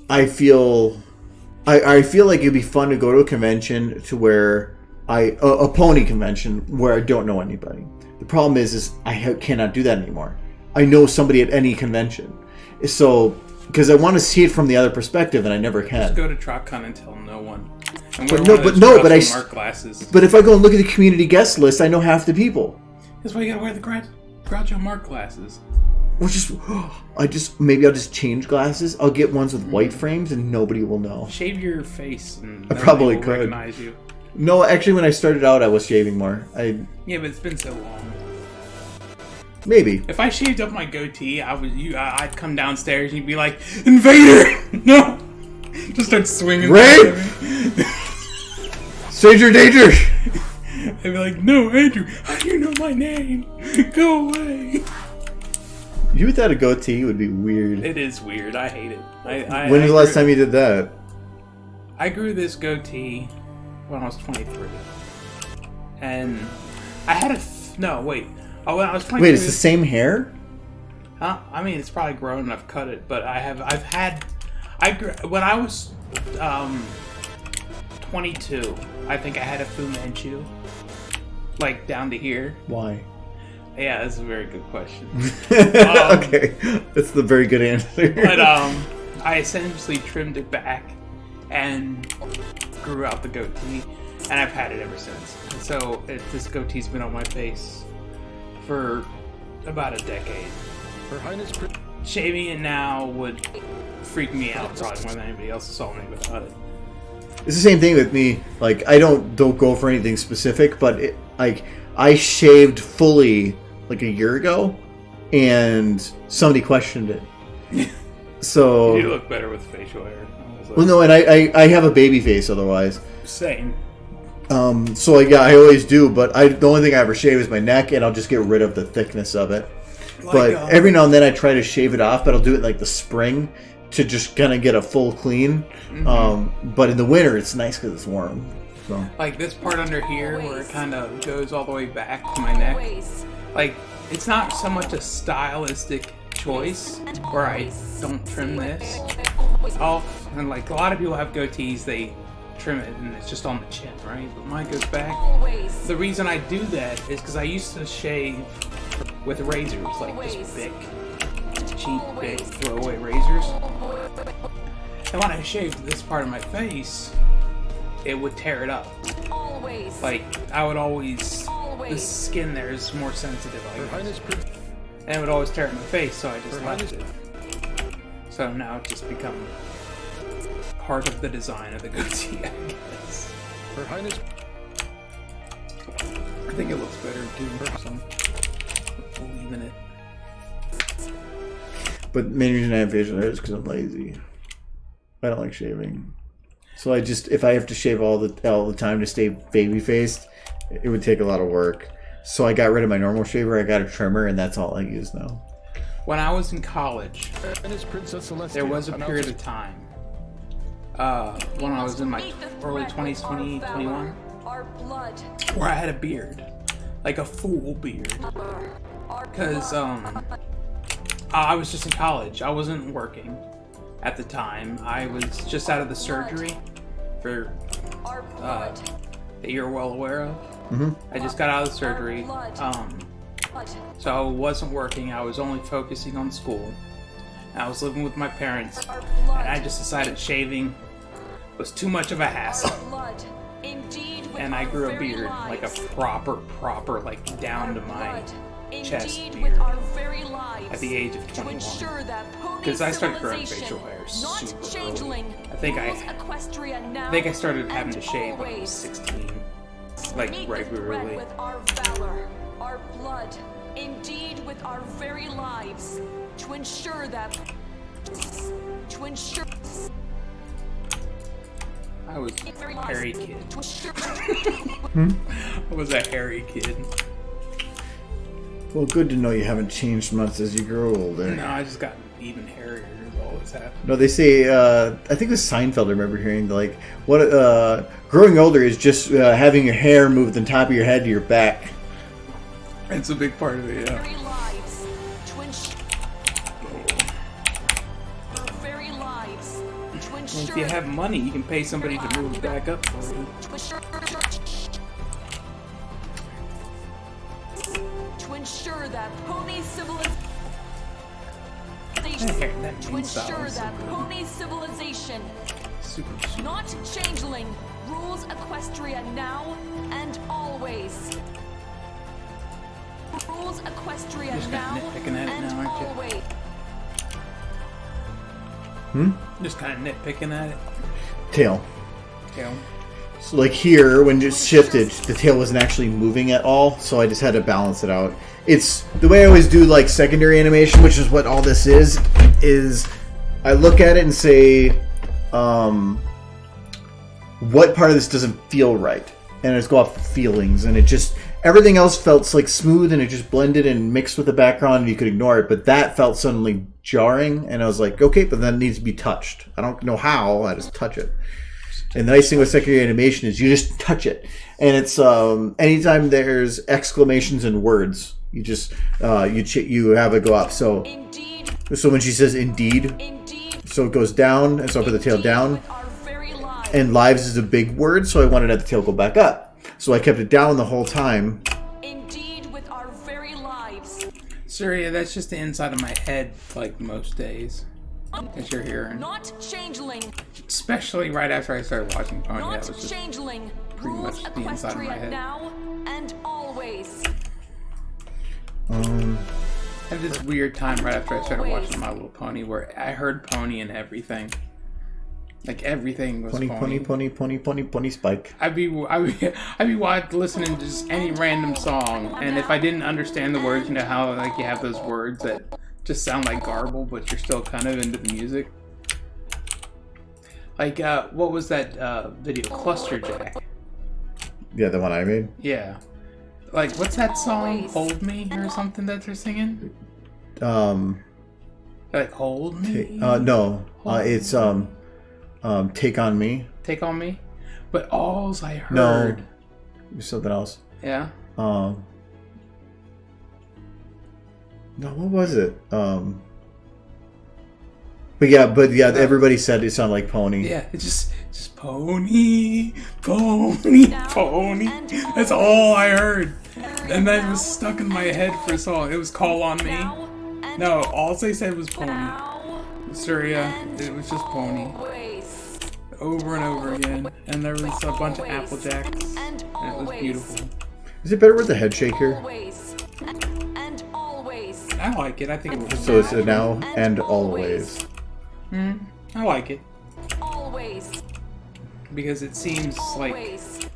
I feel like it'd be fun to go to a convention to where a pony convention where I don't know anybody. The problem is I cannot do that anymore. I know somebody at any convention. So, because I want to see it from the other perspective, and I never can. Just go to TrotCon and tell no one. And But Mark glasses. But if I go and look at the community guest list, I know half the people. That's why you gotta wear the Groucho Mark glasses. Maybe I'll just change glasses. I'll get ones with white frames, and nobody will know. Shave your face, and I probably will could recognize you. No, actually, when I started out, I was shaving more. Yeah, but it's been so long. Maybe. If I shaved up my goatee, I'd come downstairs and you'd be like, Invader! No! Just start swinging. Ray! Stranger danger! I'd be like, no, Andrew, how do you know my name? Go away! You without a goatee would be weird. It is weird. I hate it. When was the last time you did that? I grew this goatee when I was 23. And I had no, wait. Oh, when I was 23. Wait, it's the same hair? Huh? I mean, it's probably grown and I've cut it, but when I was 22, I think I had a Fu Manchu, like down to here. Why? Yeah, that's a very good question. Okay, that's the very good answer. But I essentially trimmed it back and grew out the goatee, and I've had it ever since. And so this goatee's been on my face for about a decade. Her Highness Shaving it now would freak me out probably more than anybody else saw me without it. It's the same thing with me. Like, I don't go for anything specific, but I shaved fully like a year ago, and somebody questioned it. So you look better with facial hair. Well, no, and I have a baby face otherwise. Same. So I always do, but the only thing I ever shave is my neck, and I'll just get rid of the thickness of it. But every now and then I try to shave it off, but I'll do it like the spring to just kind of get a full clean. Mm-hmm. But in the winter, it's nice because it's warm. So. Like this part under here where it kind of goes all the way back to my neck. Like, it's not so much a stylistic choice where I don't trim this. And like a lot of people have goatees, they trim it and it's just on the chin, right? But mine goes back. The reason I do that is because I used to shave with razors, like just big, cheap, big throwaway razors. And when I shaved this part of my face, it would tear it up. Like, I would always, the skin there is more sensitive, I guess. And it would always tear up my face, so I just left it. So now it's just become part of the design of the goatee, I guess. Her Highness. I think it looks better too, so we'll leave it. But the main reason I have facial hair is because I'm lazy. I don't like shaving. So I just, if I have to shave all the time to stay baby faced, it would take a lot of work. So I got rid of my normal shaver. I got a trimmer, and that's all I use now. When I was in college, Highness Princess Celestia there was a period announces of time when I was in my early 20s, 2021, Our blood. where I had a beard, like a full beard, because I was just in college. I wasn't working at the time. I was just out of the surgery for Our blood. that you're well aware of. Mm-hmm. I just got out of the surgery, Blood. so I wasn't working. I was only focusing on school. I was living with my parents, Our and blood. I just decided shaving was too much of a hassle. Blood. Indeed, with And I our grew a very beard, like a lives. proper, like down to my Blood. chest Indeed, beard with our very lives. at the age of To 21. ensure that pony Because I started growing civilization, facial hair not super early. changeling, I think rules Equestria now I think I started having to and shave when I was always. 16, like Meet the regularly. threat with our valor, our blood, indeed with our very lives, to ensure that, I was very a lives, hairy kid. to ensure, I was a hairy kid. Well, good to know you haven't changed much as you grow older. No, I just got even hairier is all that's happened. No, they say, I think it was Seinfeld, I remember hearing, like, growing older is just having your hair move the top of your head to your back. It's a big part of it, yeah. very lives, to ensure, our very lives, to Well, ensure, if you have money, you can pay somebody to move it back up for you. to ensure that pony civilization. That To means ensure sounds so that good. pony civilization, Super. not changeling, rules Equestria now and always. Rules Equestria Just now nitpicking at it and now, aren't you? always. Just kind of nitpicking at it. Tail. You know? So, like, here, when it shifted, the tail wasn't actually moving at all, so I just had to balance it out. It's the way I always do, like, secondary animation, which is what all this is I look at it and say, what part of this doesn't feel right? And I just go off feelings, and it just, everything else felt, like, smooth, and it just blended and mixed with the background, and you could ignore it, but that felt suddenly jarring, and I was like, okay, but that needs to be touched. I don't know how, I just touch it. And the nice thing with secondary animation is you just touch it. And it's anytime there's exclamations and words, you just you have it go up. So Indeed, when she says indeed, indeed. so it goes down, and so I put the tail down. With our very lives. And lives is a big word, so I wanted to have the tail go back up. So I kept it down the whole time. Indeed, with our very lives. Surya, that's just the inside of my head, like most days. As you're hearing. Not changeling, Especially right after I started watching Pony, not that was just changeling. pretty Rules much the inside of my Equestria head. now and always. I had this weird time right after I started watching My Little Pony where I heard Pony in everything. Like everything was Pony spike. I'd be listening to just any random song, and if I didn't understand the words, you know how like you have those words that just sound like garble, but you're still kind of into the music. Like what was that video? Cluster Jack. Yeah, the one I made. Yeah. Like what's that song? Hold Me or something that they're singing? Like Hold Me. No, it's Take on Me. Take on Me. But all's I heard. No, it was something else. Yeah. No, what was it? But yeah, everybody said it sounded like Pony. Yeah, it's just Pony. That's all I heard. And that was stuck in my head for so long. It was Call on Me. Now and No, all they said was Pony. now Surya, it was just Pony. always. Over and over again. And there was a bunch of Always. Applejacks. And And it was always. beautiful. Is it better with the head shaker? Always. And always. I like it. I think it was So it's a now and always. I like it. Always. Because it seems like Always.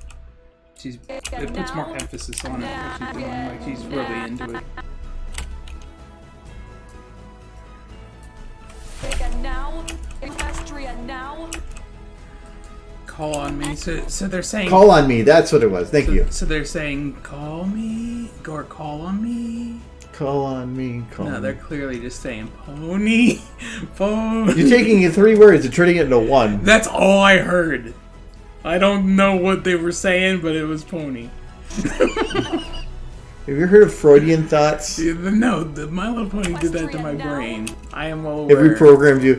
it puts more emphasis on it, what she's doing, like she's really into it. Now. Equestria now. Call on me. So they're saying... Call on me. That's what it was. Thank you. So they're saying, call me, or call on me. Call on me. No, they're clearly just saying pony. Pony. You're taking 3 words and turning it into 1. That's all I heard. I don't know what they were saying, but it was pony. Have you heard of Freudian thoughts? No, My Little Pony did that to my brain. I am well aware. Every programmed you.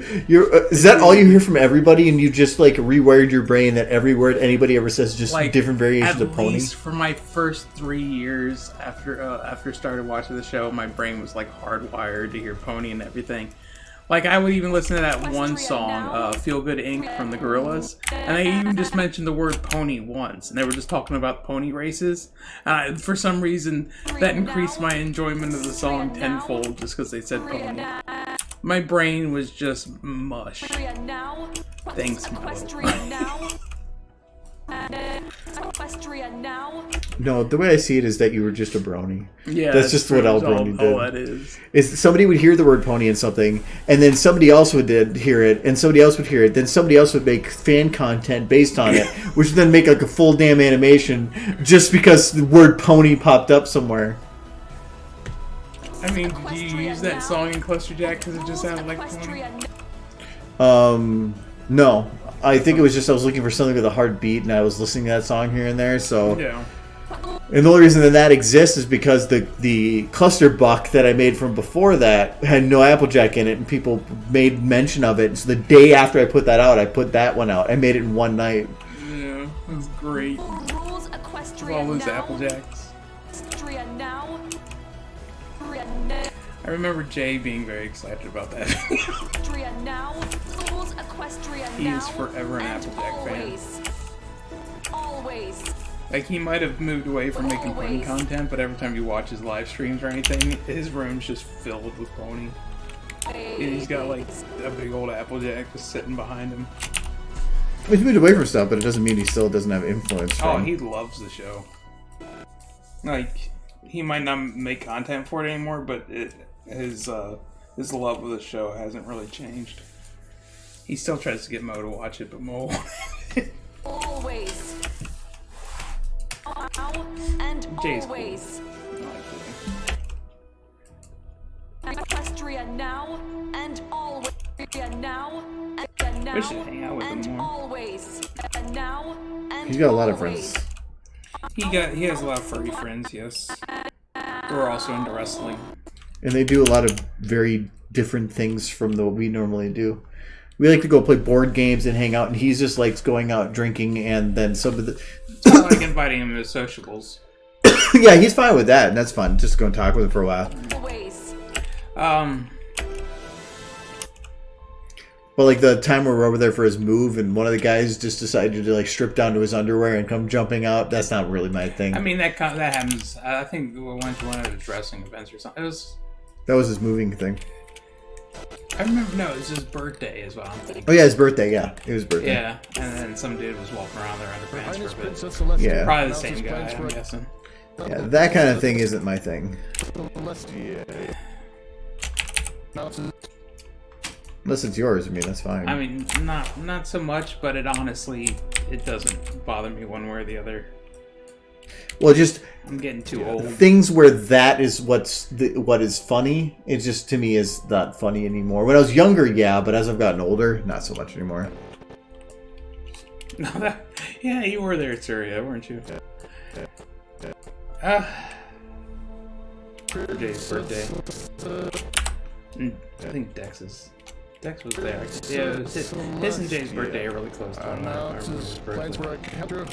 Is that all you hear from everybody, and you just like rewired your brain that every word anybody ever says is just like, different variations of At pony? least for my first 3 years after started watching the show, my brain was like hardwired to hear pony and everything. Like, I would even listen to that one song, Feel Good Inc. from the Gorillaz, and I even just mentioned the word pony once, and they were just talking about pony races. For some reason, that increased my enjoyment of the song tenfold just because they said pony. My brain was just mush. Thanks, my little pony. Equestria now. No, the way I see it is that you were just a brony. Yeah, that's just what all brony did. All that is somebody would hear the word pony in something, and then somebody else would hear it, and somebody else would hear it, then somebody else would make fan content based on it, which would then make like a full damn animation just because the word pony popped up somewhere. I mean, did you use that song in Cluster Jack because it just sounded like pony? No. I think it was just I was looking for something with a hard beat, and I was listening to that song here and there. So, yeah. And the only reason that exists is because the cluster buck that I made from before that had no Applejack in it, and people made mention of it. And so the day after I put that out, I put that one out. I made it in one night. Yeah, it was great. Rules Equestria All those now. Applejacks. Equestria now. I remember Jay being very excited about that. Equestria now. Rules Equestria now. He's forever an Applejack always. fan. Always. Like, he might have moved away from making pony Always. content, but every time you watch his live streams or anything, his room's just filled with pony. And he's got, like, a big old Applejack just sitting behind him. He's moved away from stuff, but it doesn't mean he still doesn't have influence. Oh, From. he loves the show. Like, he might not make content for it anymore, but his love of the show hasn't really changed. He still tries to get Mo to watch it, but Mo won't. Always. Now and Jay's always. cool. No, I'm kidding. Equestria now and always. Now and now We should hang out with him and more. always. And now and He's got a lot of always. friends. He has a lot of furry friends, yes. Who are also into wrestling. And they do a lot of very different things from what we normally do. We like to go play board games and hang out, and he's just likes going out drinking, and then some of the... I like inviting him to sociables. Yeah, he's fine with that, and that's fun. Just go and talk with him for a while. Always. But like the time we were over there for his move, and one of the guys just decided to like strip down to his underwear and come jumping out. That's not really my thing. I mean, that happens. I think we went to one of his wrestling events or something. That was his moving thing. I remember, no, it was his birthday as well. I'm thinking. Oh yeah, his birthday. Yeah, it was his birthday. Yeah, and then some dude was walking around there underpants Highness for a bit. Princess Celestia Yeah. Probably the same announces guy, plans I'm for guessing. Yeah, that kind of thing isn't my thing. Celestia. Announces Unless it's yours, I mean that's fine. I mean, not so much, but it doesn't bother me one way or the other. Well, just I'm getting too old. things where that is what is funny. It just to me is not funny anymore. When I was younger, yeah, but as I've gotten older, not so much anymore. No, yeah, you were there at Syria, weren't you? Jay's birthday. I think Dex was there. Yeah, it was his and Jay's birthday are really close to one. I remember his announces plans birthday. for a counter.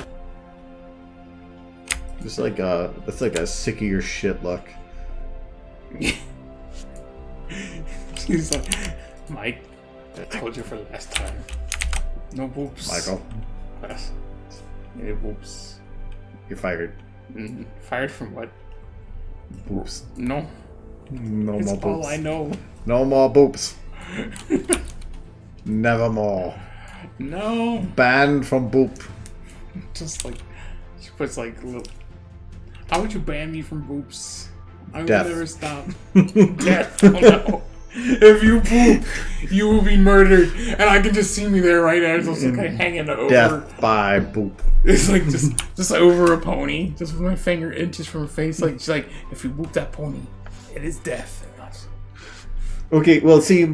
Just like that's like a sick of your shit look. He's like, Mike, I told you for the last time. No boobs. Michael, Yes. Yeah, boobs. you're fired. Fired from what? Boops. No. No It's more all boops. I know. No more boops. Nevermore. No. Banned from Boop. Just like she puts like little. How would you ban me from boops? I would Death. never stop. Death. Oh no. If you poop, you will be murdered, and I can just see me there right now, just like hanging over. Death by Boop. It's like just over a pony, just with my finger inches from her face. Like she's like, if you boop that pony, it is death. Okay, well, see,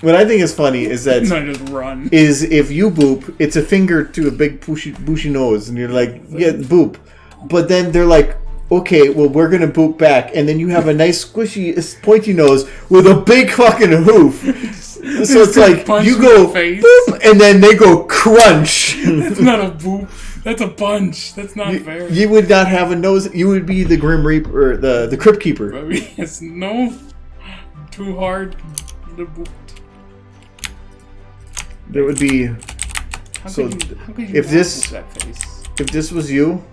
what I think is funny is that And I just run. is if you boop, it's a finger to a big bushy nose, and you're like, yeah, boop. But then they're like, okay, well, we're gonna boop back, and then you have a nice squishy, pointy nose with a big fucking hoof. So it's like you go boop, and then they go crunch. That's not a boop. That's a bunch. That's not fair. You would not have a nose. You would be the Grim Reaper, or the Crypt Keeper. I mean, it's no too hard. The boop. There would be. How So could you if not this boop that face? if this was you,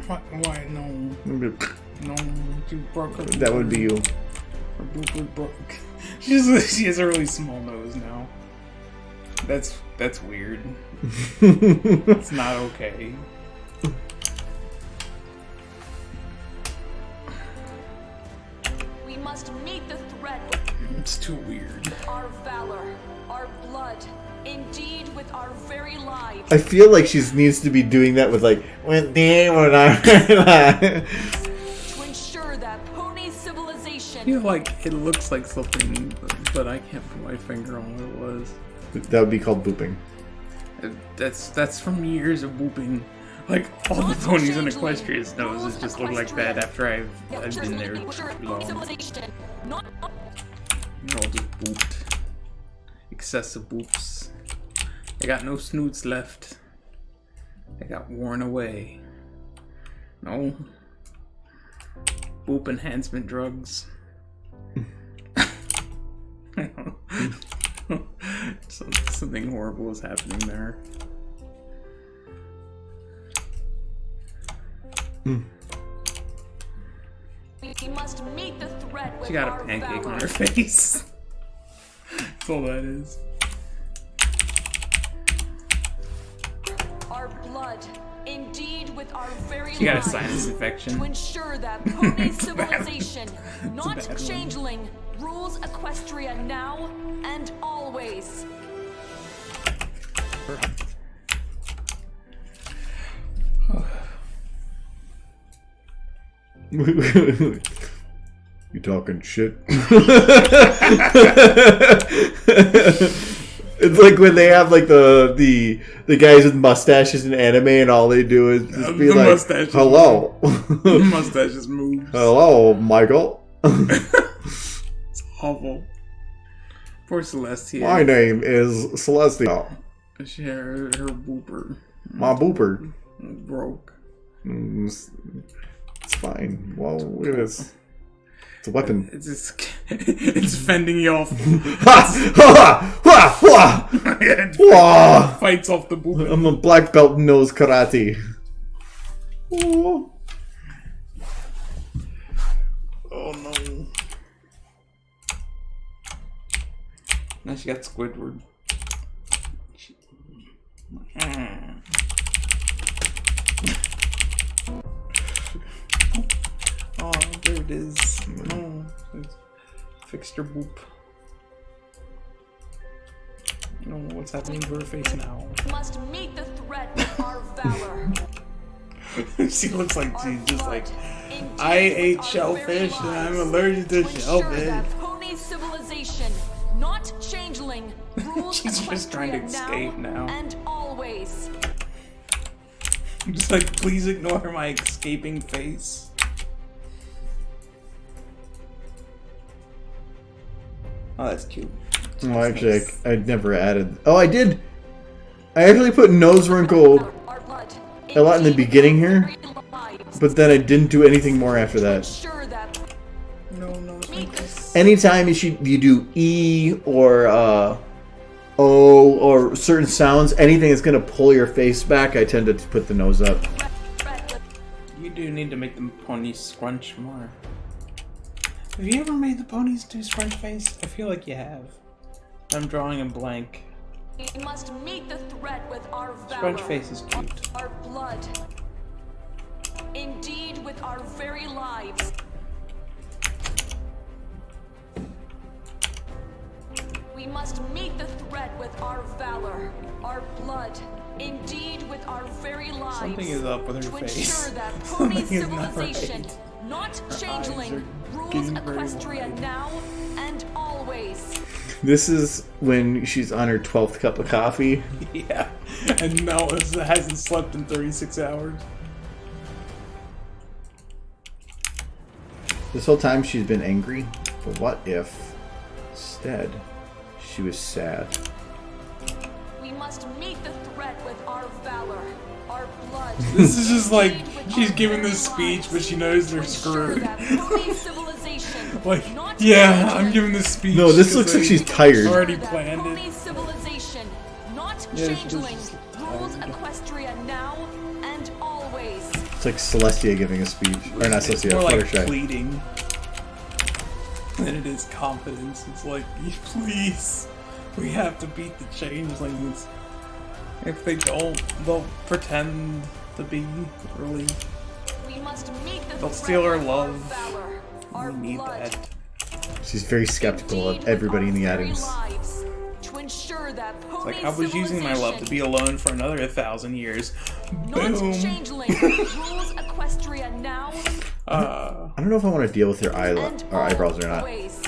Why no? No, you broke her. that would be you. Her boop was broke. She has a really small nose now. That's weird. It's not okay. We must meet the threat It's too weird. with our valor, our blood, indeed with our very lives. I feel like she needs to be doing that with like when they were To ensure that pony civilization. I feel like it looks like something, but I can't put my finger on what it was. That would be called booping. That's from years of booping. Like all the ponies in Equestria's noses just look like that after I've been there too long. They're all just booped. Excessive boops. They got no snoots left. They got worn away. No. Boop enhancement drugs. Something horrible is happening there. We must meet the threat with She got our a pancake valor. on her face. That's all that is. Our blood, indeed with our very She got a lives, sinus infection. to ensure that pony It's a bad one. civilization, It's a not bad one. changeling, rules Equestria now and always. You talking shit? It's like when they have like the guys with mustaches in anime, and all they do is just be The like, mustaches "Hello, Mustaches moves. hello, Michael. It's awful. Poor Celestia. My name is Celestia. She had her booper My booper. broke. It's fine. Well, look at this. It's a weapon. It's just, it's fending you off. It Wah! fights off the booper. I'm a black belt in nose karate. Oh. Oh no. Now she got Squidward. Oh, there it is. Oh, fixed her boop. I don't know what's happening to her face now. We must meet the threat with our valor. She looks like Our she's just blood, like, indeed I with ate our shellfish very and I'm lives, allergic to to ensure shellfish. that pony civilization, not changeling, rules She's just trying to Equestria escape now. and always. I'm just like, please ignore my escaping face. Oh, that's cute. Well, actually, I never added. Oh, I did. I actually put nose wrinkle Our blood, a lot in the indeed beginning with our here, very lives, but then I didn't do anything more after to that. ensure that No, meet the Anytime you do E or O or certain sounds, anything that's gonna pull your face back, I tend to put the nose up. threat with You do need to make the ponies scrunch more. Have you ever made the ponies do scrunch face? I feel like you have. I'm drawing a blank. We must meet the threat with our valor. French face is cute. Our blood. Indeed, with our very lives. We must meet the threat with our valor, our blood, indeed with our very lives. Something is up with her to face. ensure that pony Something is not civilization, right. not Her changeling, eyes are rules getting very Equestria wide. now and always. This is when she's on her 12th cup of coffee. Yeah, and no, it hasn't slept in 36 hours. This whole time she's been angry, but what if instead she was sad? We must meet the threat with our valor, our blood. This is just like, indeed with she's our giving very this speech, lives, but she knows they're to ensure screwed. that pony civilization, Like, not yeah, changeling, I'm giving this speech. No, this 'cause looks like I she's tired. already that planned pony it. civilization, not Yeah, she's changeling, just rules tired. Equestria now and always. It's like Celestia giving a speech. Or not It's Celestia, more like Fluttershy. pleading than it is confidence. It's like, please, we have to beat the changelings. If they don't, they'll pretend to be really. We must meet the They'll threat steal our with love. valor, our We need blood, that. She's very skeptical indeed of everybody in with the our very Adams. lives, to ensure that pony Like, I was using my love to be alone for another 1,000 years. not Boom. changeling, rules Equestria now I don't know if I want to deal with her and eyebrows or not. always.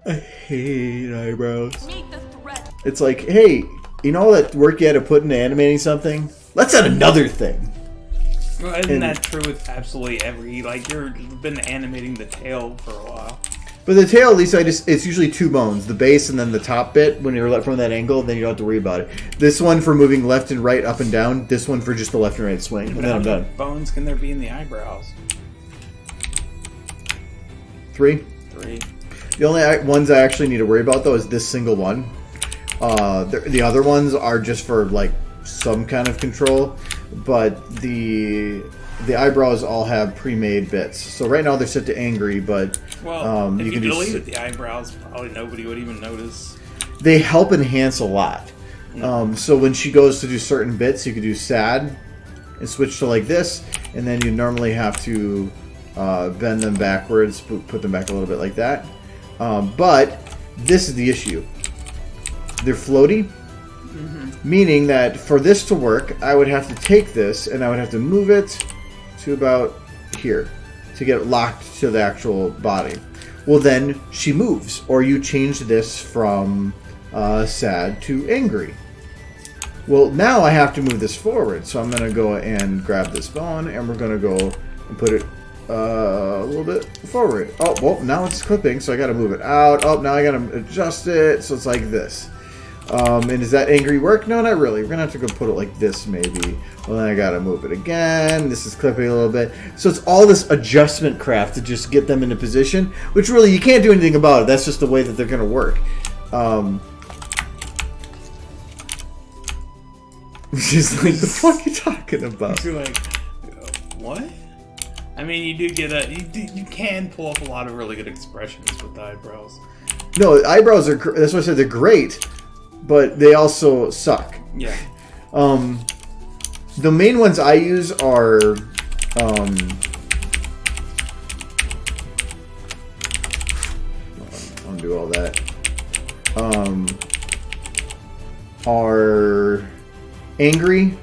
I hate eyebrows. Meet the threat. It's like, hey, you know all that work you had to put into animating something? Let's add another thing. Well, isn't And- that true with absolutely every, like, you've been animating the tail for a while. But the tail, at least it's usually two bones, the base and then the top bit. When you're from that angle, then you don't have to worry about it. This one for moving left and right, up and down. This one for just the left and right swing, and But then how I'm many done. bones can there be in the eyebrows? 3. 3. The only ones I actually need to worry about though is this single one. The other ones are just for like some kind of control, but the eyebrows all have pre-made bits. So right now they're set to angry, but Well, if you can do deleted the eyebrows, probably nobody would even notice. they help enhance a lot. So when she goes to do certain bits, you could do sad and switch to like this, and then you normally have to bend them backwards, put them back a little bit like that. But this is the issue. They're floaty, meaning that for this to work, I would have to take this and I would have to move it to about here to get it locked to the actual body. Well, then she moves, or you change this from sad to angry. Well, now I have to move this forward, so I'm going to go and grab this bone, and we're going to go and put it a little bit forward. Oh, well, now it's clipping, so I got to move it out. Oh, now I got to adjust it, so it's like this. And does that angry work? No, not really. We're going to have to go put it like this, maybe. Well, then I got to move it again. This is clipping a little bit. So it's all this adjustment craft to just get them into position, which really, you can't do anything about it. That's just the way that they're going to work. She's like, the fuck are you talking about? You're like, what? I mean, you do get you can pull off a lot of really good expressions with the eyebrows. No, eyebrows are, that's why I said they're great, but they also suck. Yeah. The main ones I use are, undo all that, are angry,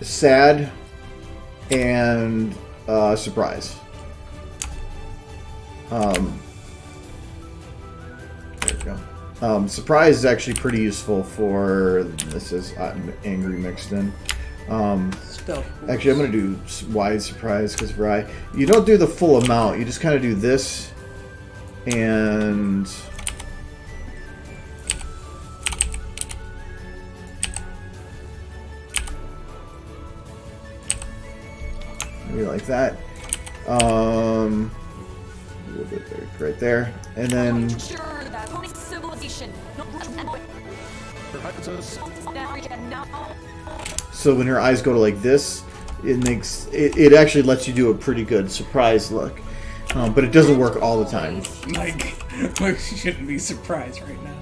sad, and surprise. There we go. Surprise is actually pretty useful for, this is angry mixed in. Actually, I'm going to do wide surprise because you don't do the full amount. You just kind of do this and maybe like that. A little bit there, right there, and then Ensure that pony civilization, so when her eyes go to like this, it makes it actually lets you do a pretty good surprise look. But it doesn't work all the time. Like she shouldn't be surprised right now.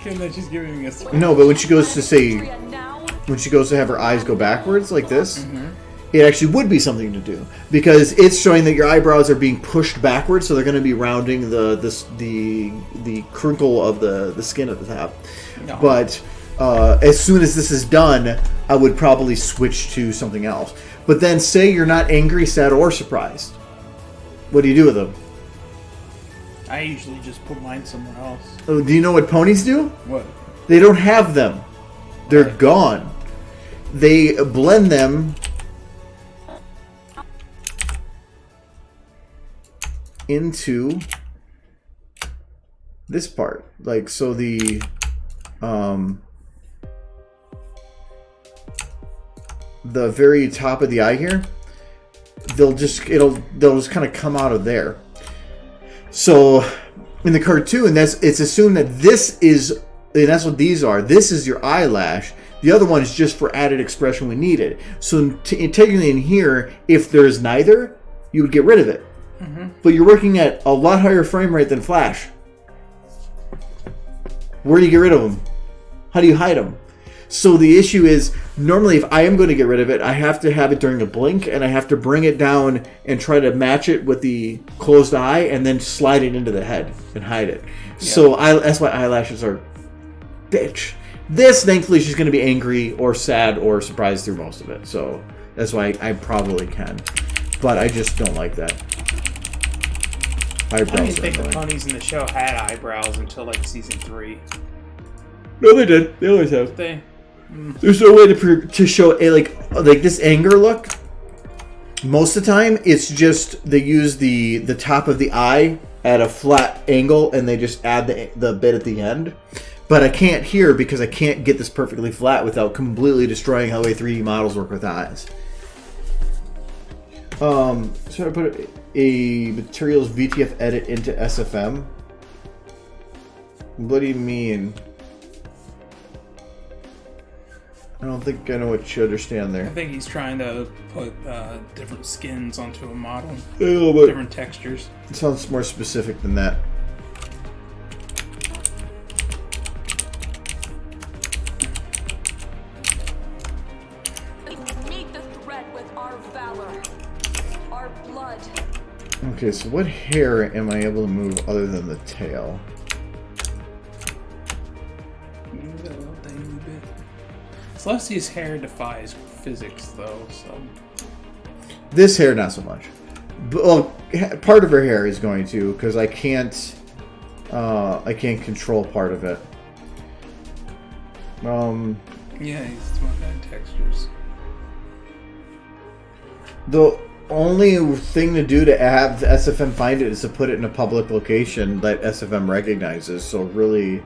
Kim, that's just giving us. No, but when she goes to say, Equestria now. when she goes to have her eyes go backwards like this, it actually would be something to do because it's showing that your eyebrows are being pushed backwards, so they're going to be rounding the crinkle of the skin at the top. No. But as soon as this is done, I would probably switch to something else. But then say you're not angry, sad, or surprised. What do you do with them? I usually just put mine somewhere else. Oh, do you know what ponies do? What? They don't have them. They're gone. They blend them into this part. Like, so the very top of the eye here, they'll just kind of come out of there. So in the cartoon, it's assumed that this is, and that's what these are. This is your eyelash. The other one is just for added expression when needed. So technically in here, if there's neither, you would get rid of it. But you're working at a lot higher frame rate than Flash. Where do you get rid of them? How do you hide them? So the issue is, normally if I am going to get rid of it, I have to have it during a blink, and I have to bring it down and try to match it with the closed eye, and then slide it into the head and hide it. Yeah. So that's why eyelashes are bitch. This, thankfully, she's going to be angry or sad or surprised through most of it. So that's why I probably can. But I just don't like that. I didn't think the ponies in the show had eyebrows until like season 3. No, they did. They always have. There's no way to show a like this anger look. Most of the time, it's just they use the top of the eye at a flat angle, and they just add the bit at the end. But I can't here because I can't get this perfectly flat without completely destroying how 3D models work with eyes. So I put a materials VTF edit into SFM. What do you mean? I don't think I know what you understand there. I think he's trying to put different skins onto a model. But different textures. It sounds more specific than that. Meet the threat with our valor, our blood. Okay, so what hair am I able to move other than the tail? Celestia's hair defies physics, though, so... This hair, not so much. But, well, part of her hair is going to, because I can't control part of it. Yeah, he's about that textures. The only thing to do to have the SFM find it is to put it in a public location that SFM recognizes. So really,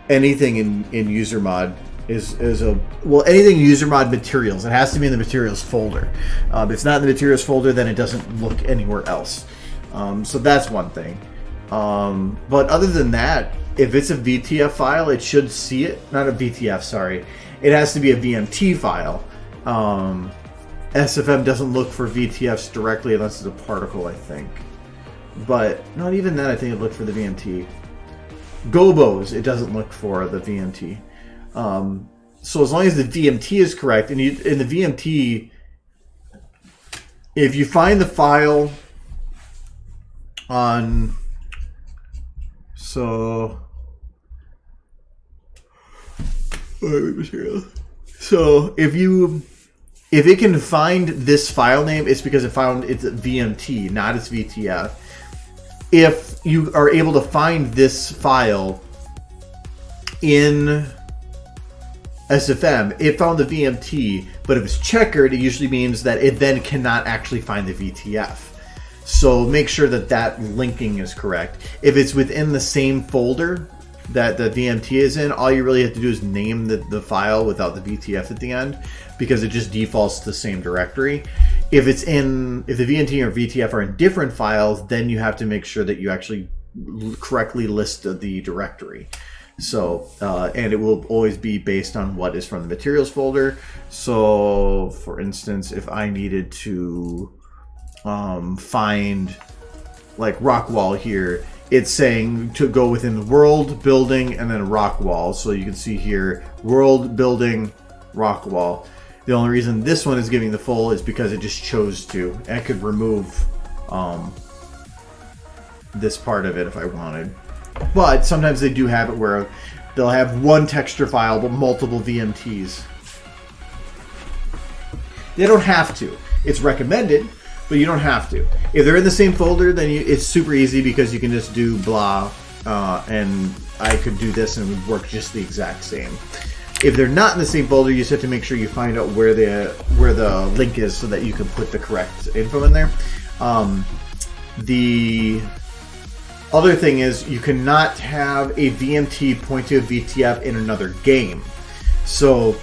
anything in user mod is anything user mod materials. It has to be in the materials folder. If it's not in the materials folder, then it doesn't look anywhere else. So that's one thing. But other than that, if it's a VTF file, it should see it. Not a VTF, sorry. It has to be a VMT file. SFM doesn't look for VTFs directly unless it's a particle, I think. But not even that, I think it looked for the VMT. Gobos, it doesn't look for the VMT. So as long as the VMT is correct, and in the VMT, if you find the file on... So if it can find this file name, it's because it found its VMT, not its VTF. If you are able to find this file in SFM, it found the VMT, but if it's checkered, it usually means that it then cannot actually find the VTF. So make sure that linking is correct. If it's within the same folder that the VMT is in, all you really have to do is name the file without the VTF at the end, because it just defaults to the same directory. If the VMT or VTF are in different files, then you have to make sure that you actually correctly list the directory. So, and it will always be based on what is from the materials folder. So, for instance, if I needed to find like rock wall here, it's saying to go within world, building, and then rock wall. So you can see here, world, building, rock wall. The only reason this one is giving the full is because it just chose to. And I could remove this part of it if I wanted. But sometimes they do have it where they'll have one texture file but multiple VMTs. They don't have to. It's recommended, but you don't have to. If they're in the same folder, then it's super easy because you can just do blah, and I could do this and it would work just the exact same. If they're not in the same folder, you just have to make sure you find out where the link is so that you can put the correct info in there. The other thing is you cannot have a VMT point to a VTF in another game. So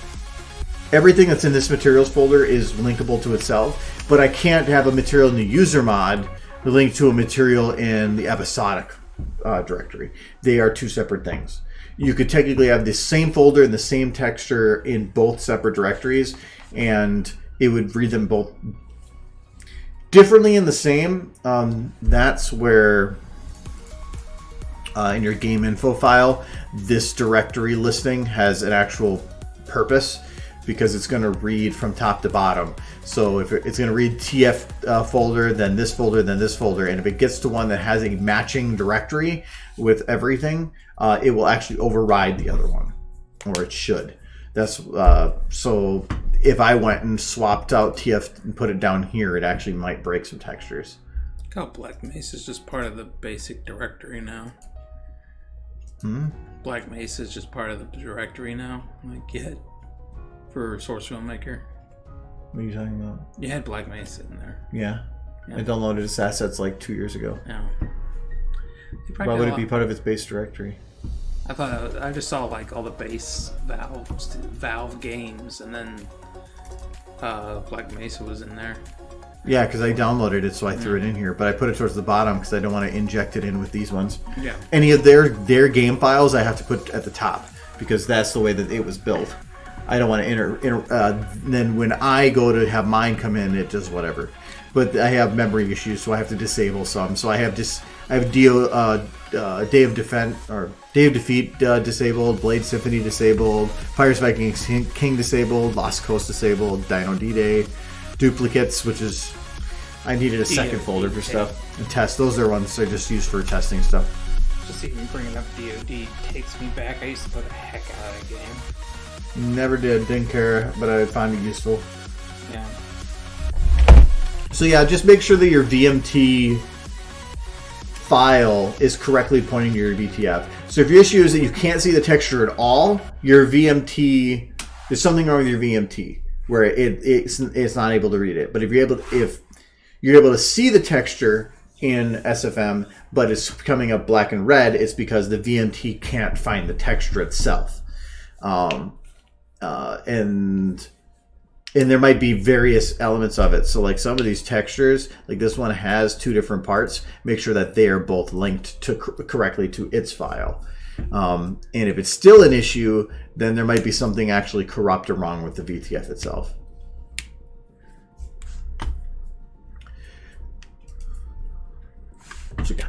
everything that's in this materials folder is linkable to itself, but I can't have a material in the user mod linked to a material in the episodic directory. They are two separate things. You could technically have the same folder and the same texture in both separate directories, and it would read them both differently in the same. That's where in your game info file, this directory listing has an actual purpose because it's going to read from top to bottom. So if it's going to read TF folder, then this folder, then this folder, and if it gets to one that has a matching directory with everything, it will actually override the other one, or it should. That's so if I went and swapped out TF and put it down here, it actually might break some textures. Look how Black Mesa is just part of the basic directory now. Black Mesa is just part of the directory now. Like you had for Source Filmmaker. What are you talking about? You had Black Mesa in there. Yeah. I downloaded its assets like 2 years ago. Yeah. Why would it be part of its base directory? I just saw like all the base Valve games, and then Black Mesa was in there. Yeah, because I downloaded it, so I threw it in here, but I put it towards the bottom because I don't want to inject it in with these ones. Yeah. Any of their game files I have to put at the top because that's the way that it was built. I don't want to then when I go to have mine come in, it does whatever. But I have memory issues, so I have to disable some. So I have Day of Defeat disabled, Blade Symphony disabled, Pirates Vikings King disabled, Lost Coast disabled, Dino D-Day, duplicates, which is I needed a second folder for stuff and test. Those are ones I just use for testing stuff. Just even bringing up DoD takes me back. I used to play the heck out of that game. Never didn't care, but I found it useful. Yeah. So yeah, just make sure that your VMT file is correctly pointing to your VTF. So if your issue is that you can't see the texture at all, your VMT, there's something wrong with your VMT where it's not able to read it. But if you're able to see the texture in SFM, but it's coming up black and red, it's because the VMT can't find the texture itself. And there might be various elements of it. So like some of these textures, like this one has two different parts, make sure that they are both linked to correctly to its file. And if it's still an issue, then there might be something actually corrupt or wrong with the VTF itself. So, yeah.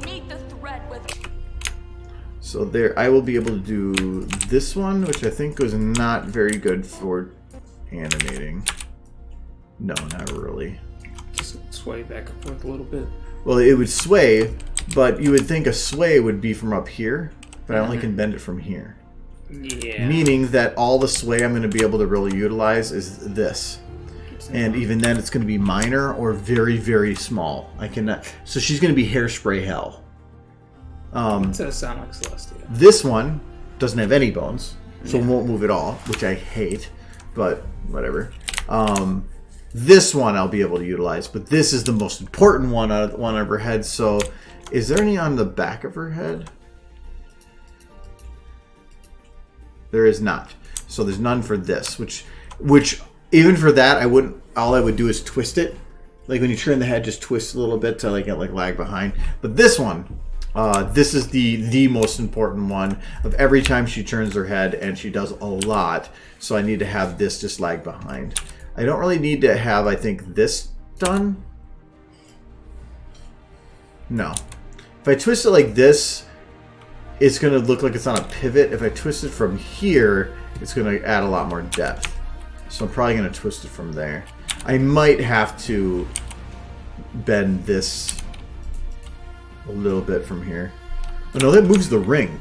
Meet the thread with. So there, I will be able to do this one, which I think was not very good for animating. No, not really. Just sway back and forth a little bit. Well, it would sway, but you would think a sway would be from up here, but I only can bend it from here. Yeah. Meaning that all the sway I'm going to be able to really utilize is this. And even then it's going to be minor or very, very small. I cannot. So she's going to be hairspray hell. It does sound like Celestia. This one doesn't have any bones, so it won't move at all, which I hate, but whatever. This one I'll be able to utilize, but this is the most important one out of her head. So is there any on the back of her head? There is not. So there's none for this, which even for that, all I would do is twist it. Like when you turn the head, just twist a little bit to like get like lag behind. But this one, this is the most important one of every time she turns her head, and she does a lot. So I need to have this just lag behind. I don't really need to have, I think, this done. No. If I twist it like this, it's going to look like it's on a pivot. If I twist it from here, it's going to add a lot more depth. So I'm probably going to twist it from there. I might have to bend this a little bit from here. Oh no, that moves the ring.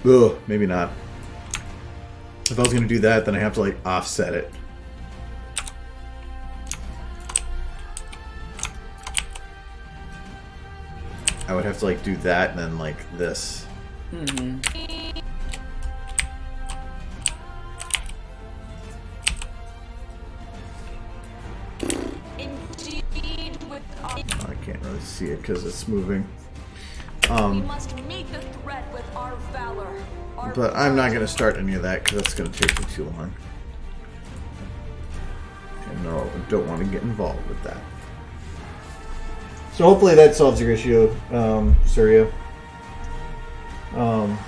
Ugh, maybe not. If I was going to do that, then I have to like offset it. I would have to like do that and then like this. Indeed, with our I can't really see it because it's moving. we must meet the threat with our valor. Our But I'm not going to start any of that because that's going to take me too long. And no, I don't want to get involved with that. So hopefully that solves your issue, Surya. Oh,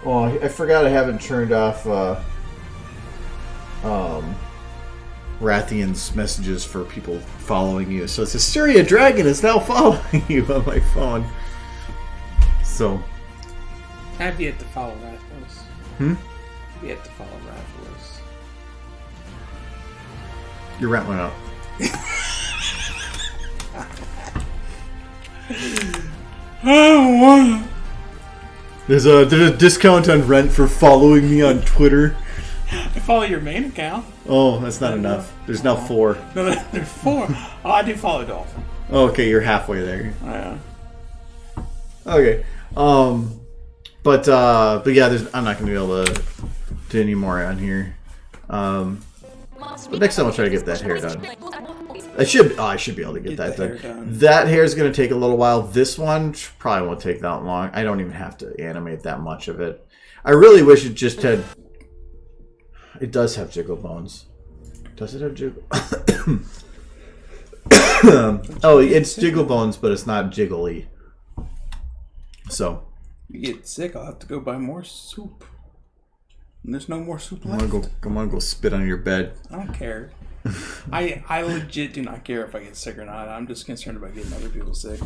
I forgot I haven't turned off Rathian's messages for people following you. So it says, Surya Dragon is now following you on my phone. So... I've yet to follow Rathos. I've yet to follow Rathos. Your rent went up. There's a discount on rent for following me on Twitter. I follow your main account. Oh, that's not enough. There's now 4. No, there's 4. Oh, I do follow Dolphin. Oh, okay, you're halfway there. Yeah. Okay. But yeah, I'm not gonna be able to do any more on here. But next time I'll try to get that hair done. I should be able to get that done. That hair is gonna take a little while. This one probably won't take that long. I don't even have to animate that much of it. I really wish it just had. It does have jiggle bones. Does it have jiggle? Oh, it's jiggle bones, but it's not jiggly. So. You get sick, I'll have to go buy more soup. And there's no more soup I'm left. gonna go spit on your bed. I don't care. I legit do not care if I get sick or not. I'm just concerned about getting other people sick.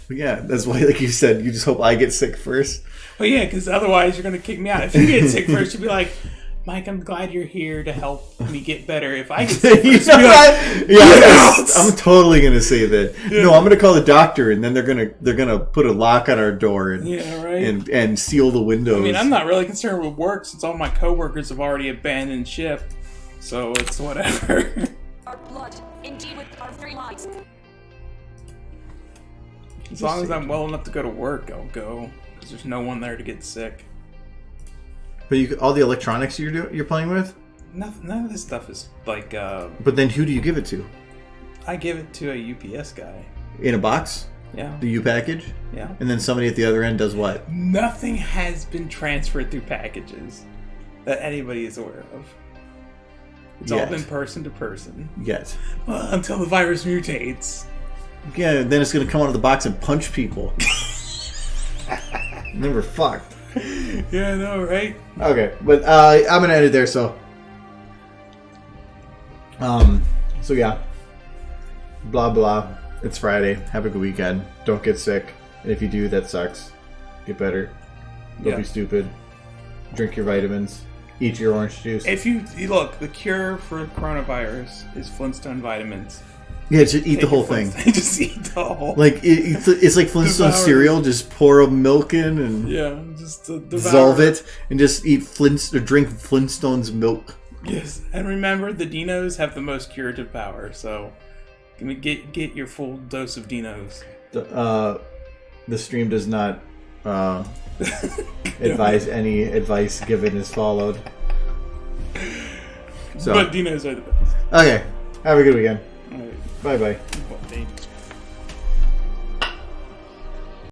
Yeah, that's why, like you said, you just hope I get sick first. Well, yeah, because otherwise you're going to kick me out. If you get sick first, you'll be like, Mike, I'm glad you're here to help me get better. If I get sick first, you'll be like, yes! I'm totally gonna say that. Yeah. No, I'm gonna call the doctor, and then they're gonna put a lock on our door and and seal the windows. I mean, I'm not really concerned with work since all my coworkers have already abandoned ship, so it's whatever. our blood, indeed with our very lives. As long as I'm well enough to go to work, I'll go because there's no one there to get sick. But all the electronics you're playing with? None of this stuff is like. But then who do you give it to? I give it to a UPS guy. In a box? Yeah. The U package? Yeah. And then somebody at the other end does what? Nothing has been transferred through packages that anybody is aware of. It's all been person to person. Yes. Well, until the virus mutates. Yeah, then it's going to come out of the box and punch people. And then we're fucked. Yeah, I know, right? Okay, but I'm going to end it there, so... So yeah. Blah, blah. It's Friday. Have a good weekend. Don't get sick. And if you do, that sucks. Get better. Don't be stupid. Drink your vitamins. Eat your orange juice. If you look, the cure for coronavirus is Flintstone vitamins. Yeah, just eat the whole thing. Just eat the whole. Like it's like Flintstone cereal. Just pour a milk in and just dissolve it, and just eat drink Flintstone's milk. Yes, and remember the Dinos have the most curative power. So, get your full dose of Dinos. The stream does not advise any advice given is followed. So, but Dinos are the best. Okay, have a good weekend. All right. Bye bye. Well, thanks.